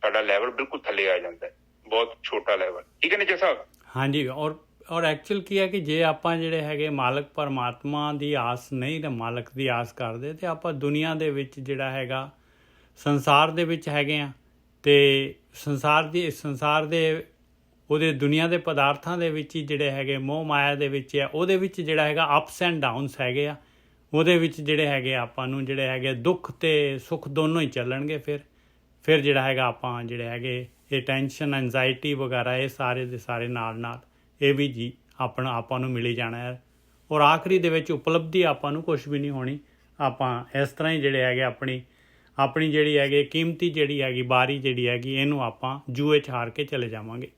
ਸਾਡਾ ਲੈਵਲ ਬਿਲਕੁਲ ਥੱਲੇ ਆ ਜਾਂਦਾ ਹੈ, ਬਹੁਤ ਛੋਟਾ ਲੈਵਲ। ਠੀਕ ਹੈ ਨਿੱਜਾ ਸਾਹਿਬ? ਹਾਂਜੀ। ਔਰ ਐਕਚੁਅਲ ਕੀ ਹੈ ਕਿ ਜੇ ਆਪਾਂ ਜਿਹੜੇ ਹੈਗੇ ਮਾਲਕ ਪਰਮਾਤਮਾ ਦੀ ਆਸ ਨਹੀਂ, ਤਾਂ ਮਾਲਕ ਦੀ ਆਸ ਕਰਦੇ, ਤੇ ਆਪਾਂ ਦੁਨੀਆ ਦੇ ਵਿੱਚ ਜਿਹੜਾ ਹੈਗਾ ਸੰਸਾਰ ਦੇ ਵਿੱਚ ਹੈਗੇ ਆ, ਤੇ ਸੰਸਾਰ ਦੇ ਉਹਦੇ ਦੁਨੀਆ ਦੇ ਪਦਾਰਥਾਂ ਦੇ ਵਿੱਚ ਹੀ ਜਿਹੜੇ ਹੈਗੇ ਮੋਹ ਮਾਇਆ ਦੇ ਵਿੱਚ ਆ, ਉਹਦੇ ਵਿੱਚ ਜਿਹੜਾ ਹੈਗਾ ਅਪਸ ਐਂਡ ਡਾਊਨਸ ਹੈਗੇ ਆ। ਉਹਦੇ ਵਿੱਚ ਜਿਹੜੇ ਹੈਗੇ ਆਪਾਂ ਨੂੰ ਜਿਹੜੇ ਹੈਗੇ ਦੁੱਖ ਤੇ ਸੁੱਖ ਦੋਨੋਂ ਹੀ ਚੱਲਣਗੇ। ਫਿਰ ਜਿਹੜਾ ਹੈਗਾ ਆਪਾਂ ਜਿਹੜੇ ਹੈਗੇ ਇਹ ਟੈਨਸ਼ਨ, ਐਨਜ਼ਾਈਟੀ ਵਗੈਰਾ, ਇਹ ਸਾਰੇ ਦੇ ਸਾਰੇ ਨਾਲ ਇਹ ਵੀ ਜੀ ਆਪਾਂ ਨੂੰ ਮਿਲੀ ਜਾਣਾ ਹੈ। ਔਰ ਆਖਰੀ ਦੇ ਵਿੱਚ ਉਪਲਬਧੀ ਆਪਾਂ ਨੂੰ ਕੁਛ ਵੀ ਨਹੀਂ ਹੋਣੀ। ਆਪਾਂ ਇਸ ਤਰ੍ਹਾਂ ਹੀ ਜਿਹੜੇ ਹੈਗੇ ਆਪਣੀ ਜਿਹੜੀ ਹੈਗੀ ਕੀਮਤੀ ਜਿਹੜੀ ਹੈਗੀ ਬਾਰੀ ਜਿਹੜੀ ਹੈਗੀ, ਇਹਨੂੰ ਆਪਾਂ ਜੂਏ 'ਚ ਹਾਰ ਕੇ ਚਲੇ ਜਾਵਾਂਗੇ।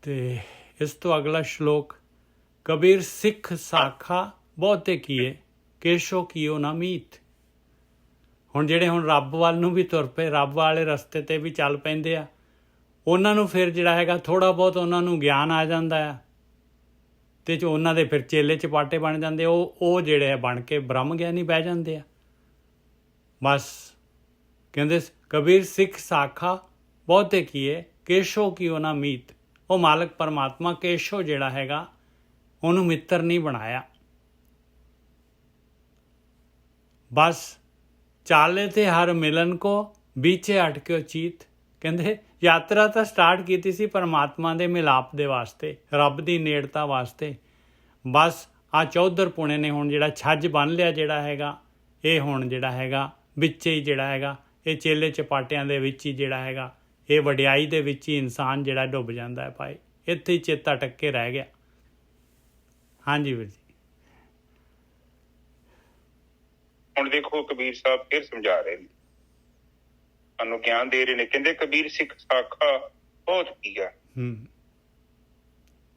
ਤੇ ਇਸ ਤੋਂ ਅਗਲਾ ਸ਼ਲੋਕ, ਕਬੀਰ ਸਿੱਖ ਸਾਖਾ ਬਹੁਤੇ ਕੀਏ, ਕੇਸ਼ੋ ਕੀਓ ਨਾ ਮੀਤ। ਹੁਣ ਰੱਬ ਵੱਲ ਨੂੰ ਵੀ ਤੁਰ ਪਏ, ਰੱਬ ਵਾਲੇ ਰਸਤੇ 'ਤੇ ਵੀ ਚੱਲ ਪੈਂਦੇ ਆ, ਉਹਨਾਂ ਨੂੰ ਫਿਰ ਜਿਹੜਾ ਹੈਗਾ ਥੋੜ੍ਹਾ ਬਹੁਤ ਉਹਨਾਂ ਨੂੰ ਗਿਆਨ ਆ ਜਾਂਦਾ ਆ, ਅਤੇ ਉਹਨਾਂ ਦੇ ਫਿਰ ਚੇਲੇ ਚਪਾਟੇ ਬਣ ਜਾਂਦੇ। ਉਹ ਜਿਹੜੇ ਆ ਬਣ ਕੇ ਬ੍ਰਹਮ ਗਿਆਨੀ ਬਹਿ ਜਾਂਦੇ ਆ। ਬਸ ਕਹਿੰਦੇ ਕਬੀਰ ਸਿੱਖ ਸਾਖਾ ਬਹੁਤੇ ਕੀਏ ਕੇਸ਼ੋ ਕੀਓ ਨਾ ਮੀਤ। ਉਹ ਮਾਲਕ ਪਰਮਾਤਮਾ ਕੇਸ਼ੋ ਜਿਹੜਾ ਹੈਗਾ ਉਹਨੂੰ ਮਿੱਤਰ ਨਹੀਂ ਬਣਾਇਆ। ਬਸ ਚਾਲੇ ਤੇ ਹਰ ਮਿਲਨ ਕੋ ਵਿਚੇ ਅਟਕਿਓ ਚੀਤ। ਕਹਿੰਦੇ ਯਾਤਰਾ ਤਾਂ ਸਟਾਰਟ ਕੀਤੀ ਸੀ ਪਰਮਾਤਮਾ ਦੇ ਮਿਲਾਪ ਦੇ ਵਾਸਤੇ, ਰੱਬ ਦੀ ਨੇੜਤਾ ਵਾਸਤੇ। ਬਸ ਆ ਚੌਧਰ ਪੁਣੇ ਨੇ ਹੁਣ ਜਿਹੜਾ ਛੱਜ ਬੰਨ ਲਿਆ ਜਿਹੜਾ ਹੈਗਾ, ਇਹ ਹੁਣ ਜਿਹੜਾ ਹੈਗਾ ਵਿੱਚ ਹੀ ਜਿਹੜਾ ਹੈਗਾ ਇਹ ਚੇਲੇ ਚਪਾਟਿਆਂ ਦੇ ਵਿੱਚ ਹੀ ਜਿਹੜਾ ਹੈਗਾ ਇਹ ਵਡਿਆਈ ਦੇ ਵਿੱਚ ਹੀ ਇਨਸਾਨ ਜਿਹੜਾ ਡੁੱਬ ਜਾਂਦਾ ਹੈ ਭਾਈ। ਇੱਥੇ ਹੀ ਚੇਤਾ ਟੱਕੇ ਰਹਿ ਗਿਆ। ਹਾਂਜੀ ਵੀਰ ਜੀ। ਹੁਣ ਦੇਖੋ ਕਬੀਰ ਸਾਹਿਬ ਫਿਰ ਸਮਝਾ ਰਹੇ ਨੇ, ਸਾਨੂੰ ਗਿਆਨ ਦੇ ਰਹੇ ਨੇ। ਕਹਿੰਦੇ ਕਬੀਰ ਸਿੱਖ ਸਾਖਾ ਬਹੁਤ ਕੀਆ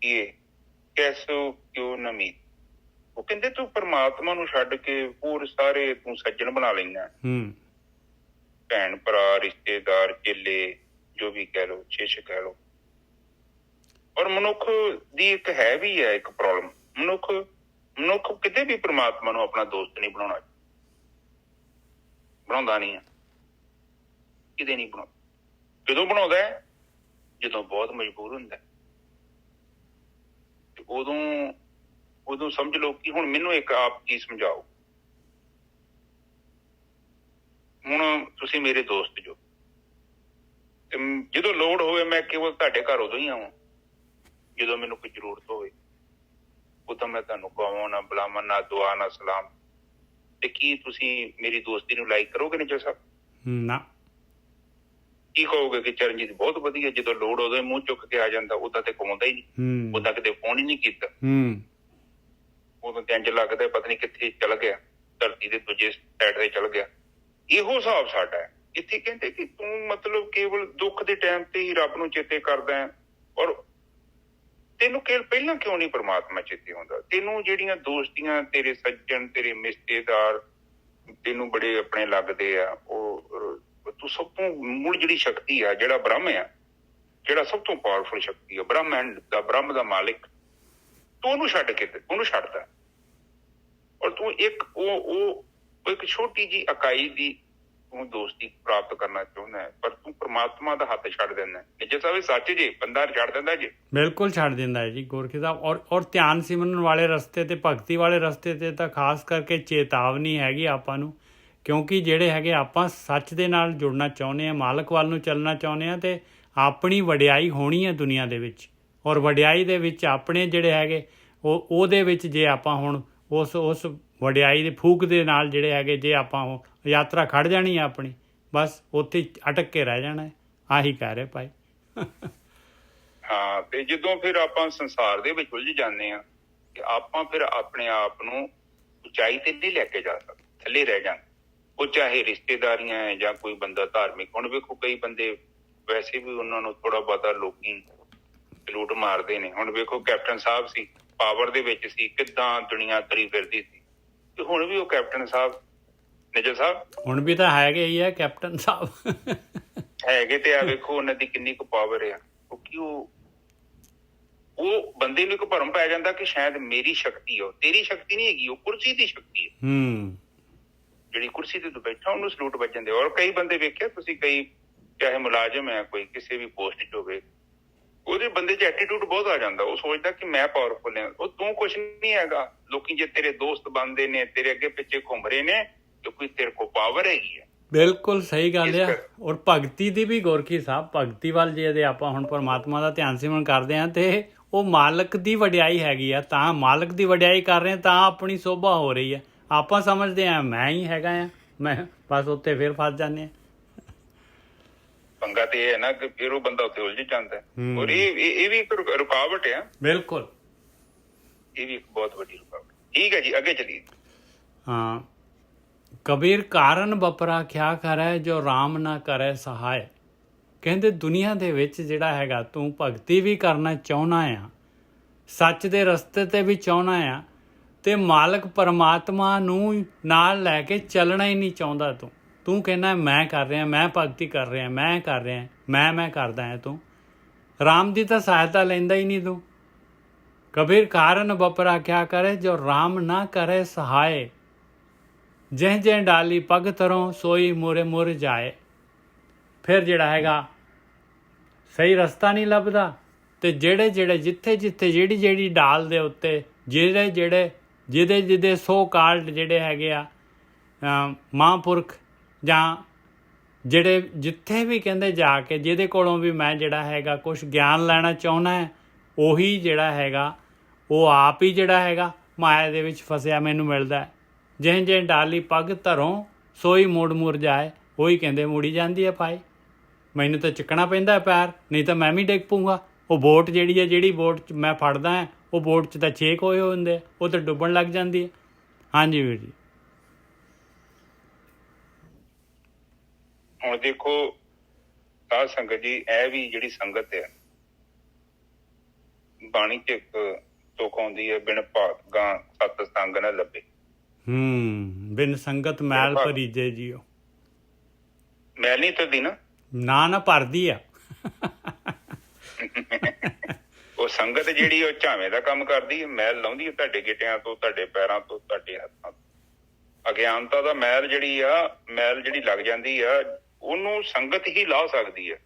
ਇਹ ਕੈਸੋ ਕਿਉਂ ਨਾ ਮੀਤ। ਉਹ ਕਹਿੰਦੇ ਤੂੰ ਪਰਮਾਤਮਾ ਨੂੰ ਛੱਡ ਕੇ ਹੋਰ ਸਾਰੇ ਤੂੰ ਸੱਜਣ ਬਣਾ ਲੈਂਦਾ, ਭੈਣ ਭਰਾ ਰਿਸ਼ਤੇਦਾਰ ਚੇਲੇ ਜੋ ਵੀ ਕਹਿ ਲਓ, ਸ਼ਿਸ਼ ਕਹਿ ਲਓ। ਔਰ ਮਨੁੱਖ ਦੀ ਇੱਕ ਹੈ ਵੀ ਹੈ ਇੱਕ ਪ੍ਰੋਬਲਮ, ਮਨੁੱਖ ਕਿਤੇ ਵੀ ਪਰਮਾਤਮਾ ਨੂੰ ਆਪਣਾ ਦੋਸਤ ਨਹੀਂ ਬਣਾਉਂਦਾ ਨਹੀਂ ਹੈ, ਕਿਤੇ ਨਹੀਂ ਬਣਾਉਂਦਾ। ਜਦੋਂ ਬਣਾਉਂਦਾ ਹੈ ਜਦੋਂ ਬਹੁਤ ਮਜਬੂਰ ਹੁੰਦਾ ਤੇ ਉਦੋਂ ਸਮਝ ਲਓ ਕਿ ਹੁਣ ਮੈਨੂੰ ਇੱਕ ਆਪ ਕੀ ਸਮਝਾਓ। ਹੁਣ ਤੁਸੀਂ ਮੇਰੇ ਦੋਸਤ ਜੋ, ਤੇ ਜਦੋਂ ਲੋੜ ਹੋਵੇ ਮੈਂ ਕੇਵਲ ਤੁਹਾਡੇ ਘਰ ਉਦੋਂ ਹੀ ਆਵਾਂ ਜਦੋਂ ਮੈਨੂੰ ਕੋਈ ਜ਼ਰੂਰਤ ਹੋਵੇ। ਉਦੋਂ ਮੈਂ ਤੁਹਾਨੂੰ ਕਹਾਵਾਂ ਨਾ ਬੁਲਾਵਾਂ, ਨਾ ਦੁਆ ਨਾ ਸਲਾਮ। ਤੇ ਕੀ ਤੁਸੀਂ ਮੇਰੀ ਦੋਸਤੀ ਨੂੰ ਲਾਈਕ ਕਰੋਗੇ ਨਿੱਜਰ ਸਾਹਿਬ? ਨਾ। ਕੀ ਕਹੋਗੇ ਕਿ ਚਰਨਜੀਤ ਬਹੁਤ ਵਧੀਆ, ਜਦੋਂ ਲੋੜ ਉਦੋਂ ਮੂੰਹ ਚੁੱਕ ਕੇ ਆ ਜਾਂਦਾ, ਉਦਾਂ ਤੇ ਕਮਾਉਂਦਾ ਹੀ ਨਹੀਂ, ਉਦਾਂ ਕਿਤੇ ਫੋਨ ਹੀ ਨਹੀਂ ਕੀਤਾ, ਉਦੋਂ ਤੇ ਇੰਝ ਲੱਗਦਾ ਪਤਾ ਨਹੀਂ ਕਿੱਥੇ ਚਲ ਗਿਆ, ਧਰਤੀ ਦੇ ਦੂਜੇ ਸਾਈਡ ਤੇ ਚਲ ਗਿਆ। ਇਹੋ ਹਿਸਾਬ ਸਾਡਾ ਹੈ ਇੱਥੇ। ਕਹਿੰਦੇ ਕਿ ਤੂੰ ਮਤਲਬ ਕੇਵਲ ਦੁੱਖ ਦੇ ਟਾਈਮ ਤੇ ਹੀ ਰੱਬ ਨੂੰ ਚੇਤੇ ਕਰਦਾ ਹੈ, ਔਰ ਤੈਨੂੰ ਪਹਿਲਾਂ ਕਿਉਂ ਨਹੀਂ ਪਰਮਾਤਮਾ ਚੇਤੇ ਆਉਂਦਾ? ਤੈਨੂੰ ਜਿਹੜੀਆਂ ਦੋਸਤੀਆਂ, ਤੇਰੇ ਸੱਜਣ, ਤੇਰੇ ਰਿਸ਼ਤੇਦਾਰ ਤੈਨੂੰ ਬੜੇ ਆਪਣੇ ਲੱਗਦੇ ਆ, ਉਹ ਤੂੰ ਸਭ ਤੋਂ ਮੂਲ ਜਿਹੜੀ ਸ਼ਕਤੀ ਆ, ਜਿਹੜਾ ਬ੍ਰਹਮ ਆ, ਜਿਹੜਾ ਸਭ ਤੋਂ ਪਾਵਰਫੁਲ ਸ਼ਕਤੀ ਆ, ਬ੍ਰਹਮ ਦਾ ਮਾਲਿਕ, ਤੂੰ ਉਹਨੂੰ ਛੱਡਦਾ। ਔਰ ਤੂੰ ਇੱਕ ਛੋਟੀ ਜੀ ਇਕਾਈ ਦੀ ਤੂੰ ਦੋਸਤੀ ਪ੍ਰਾਪਤ ਕਰਨਾ ਚਾਹੁੰਦਾ ਹੈ, ਪਰ ਤੂੰ ਪਰਮਾਤਮਾ ਦਾ ਹੱਥ ਛੱਡ ਦਿੰਦਾ। ਨਿੱਜਰ ਸਾਹਿਬ ਸੱਚ ਜੇ ਬੰਦਾ ਛੱਡ ਦਿੰਦਾ ਜੀ, ਬਿਲਕੁਲ ਛੱਡ ਦਿੰਦਾ ਹੈ ਜੀ ਗੋਰਖੀ ਸਾਹਿਬ। ਔਰ ਧਿਆਨ ਸਿਮਰਨ ਵਾਲੇ ਰਸਤੇ ਤੇ, ਭਗਤੀ ਵਾਲੇ ਰਸਤੇ ਤੇ ਤਾਂ ਖਾਸ ਕਰਕੇ ਚੇਤਾਵਨੀ ਹੈਗੀ ਆਪਾਂ ਨੂੰ, ਕਿਉਂਕਿ ਜਿਹੜੇ ਹੈਗੇ ਆਪਾਂ ਸੱਚ ਦੇ ਨਾਲ ਜੁੜਨਾ ਚਾਹੁੰਦੇ ਹਾਂ, ਮਾਲਕ ਵੱਲ ਨੂੰ ਚੱਲਣਾ ਚਾਹੁੰਦੇ ਹਾਂ, ਤੇ ਆਪਣੀ ਵਡਿਆਈ ਹੋਣੀ ਹੈ ਦੁਨੀਆ ਦੇ ਵਿੱਚ। ਔਰ ਵਡਿਆਈ ਦੇ ਵਿੱਚ ਆਪਣੇ ਜਿਹੜੇ ਹੈਗੇ ਉਹਦੇ ਵਿੱਚ ਜੇ ਆਪਾਂ ਹੁਣ ਉਸ ਵਡਿਆਈ ਦੇ ਫੂਕ ਦੇ ਨਾਲ ਜਿਹੜੇ ਹੈਗੇ ਜੇ ਆਪਾਂ ਯਾਤਰਾ ਖੜ ਜਾਣੀ ਹੈ ਆਪਣੀ, ਬਸ ਉੱਥੇ ਅਟਕ ਕੇ ਰਹਿ ਜਾਣਾ ਹੈ। ਆਹੀ ਕਹਿ ਰਹੇ ਭਾਈ। ਹਾਂ, ਤੇ ਜਦੋਂ ਫਿਰ ਆਪਾਂ ਸੰਸਾਰ ਦੇ ਵਿੱਚ ਉਲਝ ਜਾਂਦੇ ਹਾਂ ਕਿ ਆਪਾਂ ਫਿਰ ਆਪਣੇ ਆਪ ਨੂੰ ਉਚਾਈ ਤੇ ਨਹੀਂ ਲੈ ਕੇ ਜਾ ਸਕਦੇ, ਥੱਲੇ ਰਹਿ ਜਾਂਦੇ। ਉਹ ਚਾਹੇ ਰਿਸ਼ਤੇਦਾਰੀਆਂ ਹੈ ਜਾਂ ਕੋਈ ਬੰਦਾ ਧਾਰਮਿਕ। ਹੁਣ ਵੇਖੋ ਕਈ ਬੰਦੇ ਵੈਸੇ ਵੀ ਉਹਨਾਂ ਨੂੰ ਥੋੜਾ ਬਹੁਤਾ ਲੋਕੀ ਸਲੂਟ ਮਾਰਦੇ ਨੇ। ਹੁਣ ਵੇਖੋ ਕੈਪਟਨ ਸਾਹਿਬ ਸੀ, ਪਾਵਰ ਦੇ ਵਿੱਚ ਸੀ, ਕਿੱਦਾਂ ਦੁਨੀਆ ਤੁਰੀ ਫਿਰਦੀ ਸੀ, ਤੇ ਹੁਣ ਵੀ ਉਹ ਕੈਪਟਨ ਸਾਹਿਬ ਨਿੱਜਰ ਸਾਹਿਬ ਹੁਣ ਵੀ ਤਾਂ ਹੈਗੇ ਹੀ ਆ ਕੈਪਟਨ ਸਾਹਿਬ ਹੈਗੇ। ਤੇ ਆ ਵੇਖੋ ਉਹਨਾਂ ਦੀ ਕਿੰਨੀ ਕੁ ਪਾਵਰ ਆ, ਕਿਉਂਕਿ ਉਹ ਬੰਦੇ ਨੂੰ ਇੱਕ ਭਰਮ ਪੈ ਜਾਂਦਾ ਕਿ ਸ਼ਾਇਦ ਮੇਰੀ ਸ਼ਕਤੀ ਆ, ਤੇਰੀ ਸ਼ਕਤੀ ਨਹੀਂ ਹੈਗੀ, ਉਹ ਕੁਰਸੀ ਦੀ ਸ਼ਕਤੀ ਹੈ। ਜਿਹੜੀ ਕੁਰਸੀ ਤੇ ਤੂੰ ਬੈਠਾ ਉਹਨੂੰ ਸਲੂਟ ਵੱਜਣ ਦੇ। ਔਰ ਕਈ ਬੰਦੇ ਵੇਖਿਆ ਤੁਸੀਂ, ਕਈ ਚਾਹੇ ਮੁਲਾਜ਼ਮ ਹੈ, ਕੋਈ ਕਿਸੇ ਵੀ ਪੋਸਟ 'ਚ ਹੋਵੇ, ਉਹਦੇ ਬੰਦੇ 'ਚ ਐਟੀਟਿਊਡ ਬਹੁਤ ਆ ਜਾਂਦਾ। ਉਹ ਸੋਚਦਾ ਕਿ ਮੈਂ ਪਾਵਰਫੁਲ ਹਾਂ, ਉਹ ਤੂੰ ਕੁਛ ਨਹੀਂ ਹੈਗਾ। ਲੋਕੀ ਜੇ ਤੇਰੇ ਦੋਸਤ ਬਣਦੇ ਨੇ, ਤੇਰੇ ਅੱਗੇ ਪਿੱਛੇ ਘੁੰਮ ਰਹੇ ਨੇ, ਕਿਉਂਕਿ ਤੇਰੇ ਕੋਲ ਪਾਵਰ ਹੈਗੀ ਹੈ। ਬਿਲਕੁਲ ਸਹੀ ਗੱਲ ਆ। ਔਰ ਭਗਤੀ ਦੀ ਵੀ ਗੋਰਖੀ ਸਾਹਿਬ, ਭਗਤੀ ਵੱਲ ਜੇ ਆਪਾਂ ਹੁਣ ਪਰਮਾਤਮਾ ਦਾ ਧਿਆਨ ਸਿਮਰਨ ਕਰਦੇ ਹਾਂ ਤੇ ਉਹ ਮਾਲਕ ਦੀ ਵਡਿਆਈ ਹੈਗੀ ਆ, ਤਾਂ ਮਾਲਕ ਦੀ ਵਡਿਆਈ ਕਰ ਰਹੇ ਤਾਂ ਆਪਣੀ ਸੋਭਾ ਹੋ ਰਹੀ ਹੈ। ਆਪਾਂ ਸਮਝਦੇ ਹਾਂ ਮੈਂ ਹੀ ਹੈਗਾ ਆ, ਮੈਂ ਬਸ ਉੱਥੇ ਫਿਰ ਫਸ ਜਾਂਦੇ ਹਾਂ। ਪੰਗਾ ਤੇ ਇਹ ਹੈ ਨਾ ਕਿ ਫਿਰ ਉਹ ਬੰਦਾ ਉੱਥੇ ਉਲਝ ਜਾਂਦਾ। ਔਰ ਇਹ ਵੀ ਇੱਕ ਰੁਕਾਵਟ ਆ। ਬਿਲਕੁਲ, ਇਹ ਵੀ ਇੱਕ ਬਹੁਤ ਵੱਡੀ ਰੁਕਾਵਟ। ਠੀਕ ਹੈ ਜੀ, ਅੱਗੇ ਚਲੀਏ। ਹਾਂ, ਕਬੀਰ ਕਾਰਨ ਬਪਰਾ ਕਿਆ ਕਰੇ ਜੋ ਰਾਮ ਨਾ ਕਰੇ ਸਹਾਇ। ਕਹਿੰਦੇ ਦੁਨੀਆ ਦੇ ਵਿੱਚ ਜਿਹੜਾ ਹੈਗਾ ਤੂੰ ਭਗਤੀ ਵੀ ਕਰਨਾ ਚਾਹੁੰਦਾ ਆ, ਸੱਚ ਦੇ ਰਸਤੇ ਤੇ ਵੀ ਚਾਹੁੰਦਾ ਆ, ਤੇ ਮਾਲਕ ਪਰਮਾਤਮਾ ਨੂੰ ਨਾਲ ਲੈ ਕੇ ਚੱਲਣਾ ਹੀ ਨਹੀਂ ਚਾਹੁੰਦਾ। ਤੂੰ ਕਹਿੰਦਾ ਮੈਂ ਕਰ ਰਿਹਾ, ਮੈਂ ਭਗਤੀ ਕਰ ਰਿਹਾ, ਮੈਂ ਕਰ ਰਿਹਾ, ਮੈਂ ਕਰਦਾ ਹੈ, ਤੂੰ ਰਾਮ ਦੀ ਤਾਂ ਸਹਾਇਤਾ ਲੈਂਦਾ ਹੀ ਨਹੀਂ ਤੂੰ। ਕਬੀਰ ਕਾਰਨ ਬਪਰਾ ਕਿਆ ਕਰੇ ਜੋ ਰਾਮ ਨਾ ਕਰੇ ਸਹਾਇ। ਜਹ ਜਹ ਡਾਲੀ ਪਗ ਤਰੋਂ ਸੋਈ ਮੁਰ ਜਾਏ। ਫਿਰ ਜਿਹੜਾ ਹੈਗਾ ਸਹੀ ਰਸਤਾ ਨਹੀਂ ਲੱਭਦਾ। ਅਤੇ ਜਿਹੜੇ ਜਿੱਥੇ ਜਿਹੜੀ ਡਾਲ ਦੇ ਉੱਤੇ ਜਿਹਦੇ ਸੋ ਕਾਲਡ ਜਿਹੜੇ ਹੈਗੇ ਆ ਮਹਾਂਪੁਰਖ, ਜਾਂ ਜਿਹੜੇ ਜਿੱਥੇ ਵੀ ਕਹਿੰਦੇ ਜਾ ਕੇ ਜਿਹਦੇ ਕੋਲੋਂ ਵੀ ਮੈਂ ਜਿਹੜਾ ਹੈਗਾ ਕੁਛ ਗਿਆਨ ਲੈਣਾ ਚਾਹੁੰਦਾ ਹੈ, ਉਹੀ ਜਿਹੜਾ ਹੈਗਾ ਉਹ ਆਪ ਹੀ ਜਿਹੜਾ ਹੈਗਾ ਮਾਇਆ ਦੇ ਵਿੱਚ ਫਸਿਆ ਮੈਨੂੰ ਮਿਲਦਾ ਹੈ। ਜਿਹ ਡਾਲੀ ਪੱਗ ਧਰੋਂ ਸੋਈ ਮੁੜ ਜਾਏ, ਉਹੀ ਕਹਿੰਦੇ ਮੁੜੀ ਜਾਂਦੀ ਹੈ ਭਾਈ। ਮੈਨੂੰ ਤਾਂ ਚੱਕਣਾ ਪੈਂਦਾ ਪੈਰ, ਨਹੀਂ ਤਾਂ ਮੈਂ ਵੀ ਡਿੱਗ ਪਊਂਗਾ। ਉਹ ਬੋਟ ਜਿਹੜੀ ਬੋਟ 'ਚ ਮੈਂ ਫੜਦਾ ਹੈ, ਉਹ ਬੋਟ 'ਚ ਤਾਂ ਛੇਕ ਹੋਏ ਹੁੰਦੇ ਆ, ਉਹ ਤਾਂ ਡੁੱਬਣ ਲੱਗ ਜਾਂਦੀ ਹੈ। ਹਾਂਜੀ ਵੀਰ ਜੀ। ਹੁਣ ਦੇਖੋ ਸਾਧ ਸੰਗਤ ਜੀ, ਇਹ ਵੀ ਜਿਹੜੀ ਸੰਗਤ ਹੈ, ਬਾਣੀ 'ਚ ਇੱਕ ਤੁਕ ਆਉਂਦੀ ਹੈ, ਬਿਨ ਭਾਗ ਗਾਂ ਸਤ ਸੰਗ ਨਾ ਲੱਭੇ। ਬਿਨ ਸੰਗਤ ਮੈਲ ਭਰੀਜੇ ਜੀਓ। ਮੈਲ ਨਹੀਂ ਤੁਰਦੀ ਨਾ ਭਰਦੀ ਆ। ਉਹ ਸੰਗਤ ਜਿਹੜੀ ਉਹ ਝਾਵੇਂ ਦਾ ਕੰਮ ਕਰਦੀ ਹੈ, ਮੈਲ ਲਾਉਂਦੀ ਹੈ ਤੁਹਾਡੇ ਗਿੱਟਿਆਂ ਤੋਂ, ਤੁਹਾਡੇ ਪੈਰਾਂ ਤੋਂ, ਤੁਹਾਡੇ ਹੱਥਾਂ ਤੋਂ। ਅਗਿਆਨਤਾ ਦਾ ਮੈਲ ਜਿਹੜੀ ਲੱਗ ਜਾਂਦੀ ਆ, ਉਹਨੂੰ ਸੰਗਤ ਹੀ ਲਾ ਸਕਦੀ ਹੈ।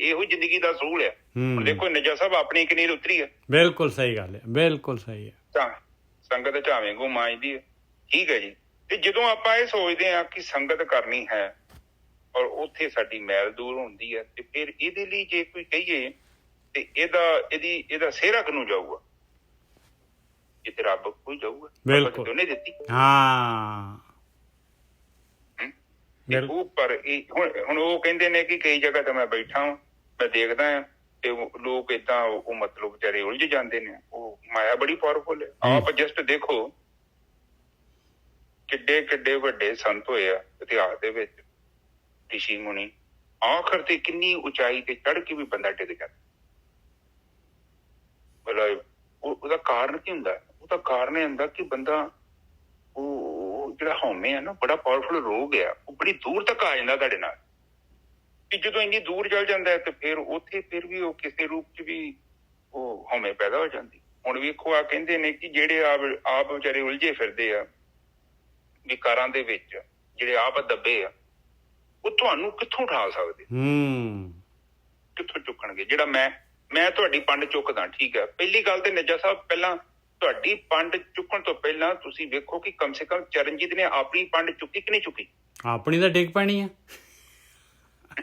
ਇਹੋ ਜ਼ਿੰਦਗੀ ਦਾ ਅਸੂਲ ਹੈ। ਹੁਣ ਦੇਖੋ ਨਿੱਜਾ ਸਾਹਿਬ ਆਪਣੀ ਕਨੀਰ ਉਤਰੀ ਹੈ। ਬਿਲਕੁਲ ਸਹੀ ਗੱਲ ਹੈ, ਬਿਲਕੁਲ ਸਹੀ ਹੈ। ਸੰਗਤ ਝਾਵੇਂ ਗੂ ਮਾਂਜਦੀ ਹੈ, ਠੀਕ ਹੈ ਜੀ। ਤੇ ਜਦੋਂ ਆਪਾਂ ਇਹ ਸੋਚਦੇ ਹਾਂ ਕਿ ਸੰਗਤ ਕਰਨੀ ਹੈ ਔਰ ਉੱਥੇ ਸਾਡੀ ਮੈਲ ਦੂਰ ਹੁੰਦੀ ਹੈ, ਤੇ ਫਿਰ ਇਹਦੇ ਲਈ ਜੇ ਕੋਈ ਕਹੀਏ ਤੇ ਇਹਦਾ ਸਿਹਰਾ ਕਿਹਨੂੰ ਜਾਊਗਾ? ਇਹ ਤੇ ਰੱਬ ਕੋਈ ਜਾਊਗਾ। ਬਿਲਕੁਲ ਉਹਨੇ ਦਿੱਤੀ। ਹਾਂ। ਉਹ ਪਰ ਹੁਣ ਉਹ ਕਹਿੰਦੇ ਨੇ ਕਿ ਕਈ ਜਗ੍ਹਾ ਤੇ ਮੈਂ ਬੈਠਾ ਹਾਂ, ਮੈਂ ਦੇਖਦਾ ਹਾਂ ਤੇ ਲੋਕ ਏਦਾਂ ਉਹ ਮਤਲਬ ਵਿਚਾਰੇ ਉਲਝ ਜਾਂਦੇ ਨੇ। ਉਹ ਮਾਇਆ ਬੜੀ ਪਾਵਰਫੁਲ ਹੈ। ਆਪ ਜਸਟ ਦੇਖੋ ਕਿੱਡੇ ਵੱਡੇ ਸੰਤ ਹੋਏ ਆ ਇਤਿਹਾਸ ਦੇ ਵਿੱਚ, ਰਿਸ਼ੀ ਮੁਨੀ, ਆਖਰ ਤੇ ਕਿੰਨੀ ਉਚਾਈ ਤੇ ਚੜ੍ਹ ਕੇ ਵੀ ਬੰਦਾ ਡਿੱਗ ਜਾਂਦਾ। ਮਤਲਬ ਉਹਦਾ ਕਾਰਨ ਕੀ ਹੁੰਦਾ? ਉਹਦਾ ਕਾਰਨ ਇਹ ਹੁੰਦਾ ਕਿ ਬੰਦਾ ਉਹ ਜਿਹੜਾ ਹਉਮੈ ਹੈ ਨਾ, ਬੜਾ ਪਾਵਰਫੁਲ ਰੋਗ ਆ, ਉਹ ਬੜੀ ਦੂਰ ਤੱਕ ਆ ਜਾਂਦਾ ਤੁਹਾਡੇ ਨਾਲ। ਕਿ ਜਦੋਂ ਇੰਨੀ ਦੂਰ ਚਲ ਜਾਂਦਾ ਹੈ ਤੇ ਫਿਰ ਉੱਥੇ ਫਿਰ ਵੀ ਉਹ ਕਿਸੇ ਰੂਪ 'ਚ ਵੀ ਉਹ ਹਉਮੈ ਪੈਦਾ ਹੋ ਜਾਂਦੀ। ਹੁਣ ਵੇਖੋ, ਆ ਕਹਿੰਦੇ ਨੇ ਕਿ ਜਿਹੜੇ ਆਪ ਵਿਚਾਰੇ ਉਲਝੇ ਫਿਰਦੇ ਆ ਵਿਕਾਰਾਂ ਦੇ ਵਿੱਚ, ਜਿਹੜੇ ਆਪ ਦੱਬੇ ਆ, ਉਹ ਤੁਹਾਨੂੰ ਕਿੱਥੋਂ ਉਠਾ ਸਕਦੇ? ਕਿੱਥੋਂ ਚੁੱਕਣਗੇ? ਜਿਹੜਾ ਮੈਂ ਤੁਹਾਡੀ ਪੰਡ ਚੁੱਕਦਾ, ਠੀਕ ਹੈ। ਪਹਿਲੀ ਗੱਲ ਤੇ ਨਿੱਜਾ ਸਾਹਿਬ, ਪਹਿਲਾਂ ਤੁਹਾਡੀ ਪੰਡ ਚੁੱਕਣ ਤੋਂ ਪਹਿਲਾਂ ਤੁਸੀਂ ਵੇਖੋ ਕਿ ਕਮ ਸੇ ਕਮ ਚਰਨਜੀਤ ਨੇ ਆਪਣੀ ਪੰਡ ਚੁੱਕੀ ਕਿ ਨਹੀਂ ਚੁੱਕੀ? ਆਪਣੀ ਤਾਂ ਡਿੱਗ ਪੈਣੀ ਆ।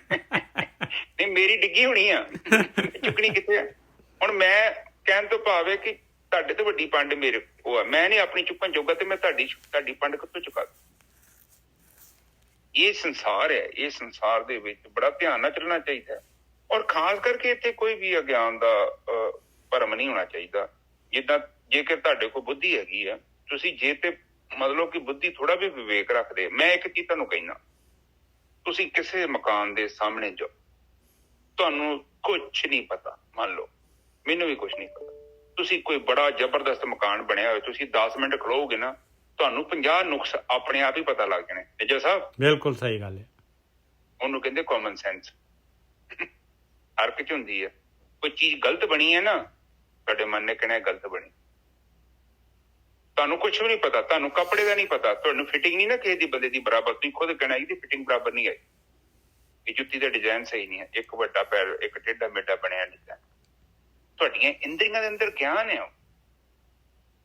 ਨਹੀਂ, ਮੇਰੀ ਡਿੱਗੀ ਹੋਣੀ ਆ, ਚੁੱਕਣੀ ਕਿੱਥੇ ਆ? ਹੁਣ ਮੈਂ ਕਹਿਣ ਤੋਂ ਭਾਵ ਹੈ ਕਿ ਤੁਹਾਡੇ ਤੋਂ ਵੱਡੀ ਪੰਡ ਮੇਰੇ ਉਹ ਆ, ਮੈਂ ਨਹੀਂ ਆਪਣੀ ਚੁੱਕਣ ਜੋਗਾ, ਤੇ ਮੈਂ ਤੁਹਾਡੀ ਪੰਡ ਕਿੱਥੋਂ ਚੁੱਕਾ? ਇਹ ਸੰਸਾਰ ਹੈ। ਇਹ ਸੰਸਾਰ ਦੇ ਵਿੱਚ ਬੜਾ ਧਿਆਨ ਨਾਲ ਚੱਲਣਾ ਚਾਹੀਦਾ, ਔਰ ਖਾਸ ਕਰਕੇ ਇੱਥੇ ਕੋਈ ਵੀ ਅਗਿਆਨ ਦਾ ਭਰਮ ਨਹੀਂ ਹੋਣਾ ਚਾਹੀਦਾ। ਜਿੱਦਾਂ ਜੇਕਰ ਤੁਹਾਡੇ ਕੋਲ ਬੁੱਧੀ ਹੈਗੀ ਆ, ਤੁਸੀਂ ਜੇ ਤੇ ਮਤਲਬ ਕਿ ਬੁੱਧੀ ਥੋੜਾ ਵੀ ਵਿਵੇਕ ਰੱਖਦੇ, ਮੈਂ ਇੱਕ ਚੀਜ਼ ਤੁਹਾਨੂੰ ਕਹਿਣਾ, ਤੁਸੀਂ ਕਿਸੇ ਮਕਾਨ ਦੇ ਸਾਹਮਣੇ ਜਾਓ, ਤੁਹਾਨੂੰ ਕੁਛ ਨਹੀਂ ਪਤਾ, ਮੰਨ ਲਓ ਮੈਨੂੰ ਵੀ ਕੁਛ ਨਹੀਂ ਪਤਾ, ਤੁਸੀਂ ਕੋਈ ਬੜਾ ਜ਼ਬਰਦਸਤ ਮਕਾਨ ਬਣਿਆ ਹੋਇਆ, ਤੁਸੀਂ 10 ਮਿੰਟ ਖੜੋਗੇ ਨਾ, ਤੁਹਾਨੂੰ 50 ਨੁਕਸ ਆਪਣੇ ਆਪ ਹੀ ਪਤਾ ਲੱਗ ਜਾਣੇ। ਨਿੱਜਾ ਸਾਹਿਬ ਬਿਲਕੁਲ ਸਹੀ ਗੱਲ ਹੈ। ਉਹਨੂੰ ਕਹਿੰਦੇ ਕਾਮਨ ਸੈਂਸ। ਹਰ ਇੱਕ 'ਚ ਹੁੰਦੀ ਹੈ। ਕੋਈ ਚੀਜ਼ ਗਲਤ ਬਣੀ ਹੈ ਨਾ, ਤੁਹਾਡੇ ਮਨ ਨੇ ਕਹਿਣਾ ਗਲਤ ਬਣੀ। ਤੁਹਾਨੂੰ ਕੁਛ ਵੀ ਨਹੀਂ ਪਤਾ, ਤੁਹਾਨੂੰ ਕੱਪੜੇ ਦਾ ਨਹੀਂ ਪਤਾ, ਤੁਹਾਨੂੰ ਫਿਟਿੰਗ ਨਹੀਂ ਨਾ ਕਿਸੇ ਦੀ ਬੰਦੇ ਦੀ ਬਰਾਬਰ, ਤੁਸੀਂ ਖੁਦ ਕਹਿਣਾ ਇਹਦੀ ਫਿਟਿੰਗ ਬਰਾਬਰ ਨਹੀਂ ਆਈ, ਇਹ ਜੁੱਤੀ ਦਾ ਡਿਜ਼ਾਈਨ ਸਹੀ ਨਹੀਂ ਹੈ, ਇੱਕ ਵੱਡਾ ਪੈਰ, ਇੱਕ ਟੇਢਾ ਮੇਢਾ ਬਣਿਆ ਡਿਜ਼ਾਈਨ। ਤੁਹਾਡੀਆਂ ਇੰਦਰੀਆਂ ਦੇ ਅੰਦਰ ਗਿਆਨ ਹੈ,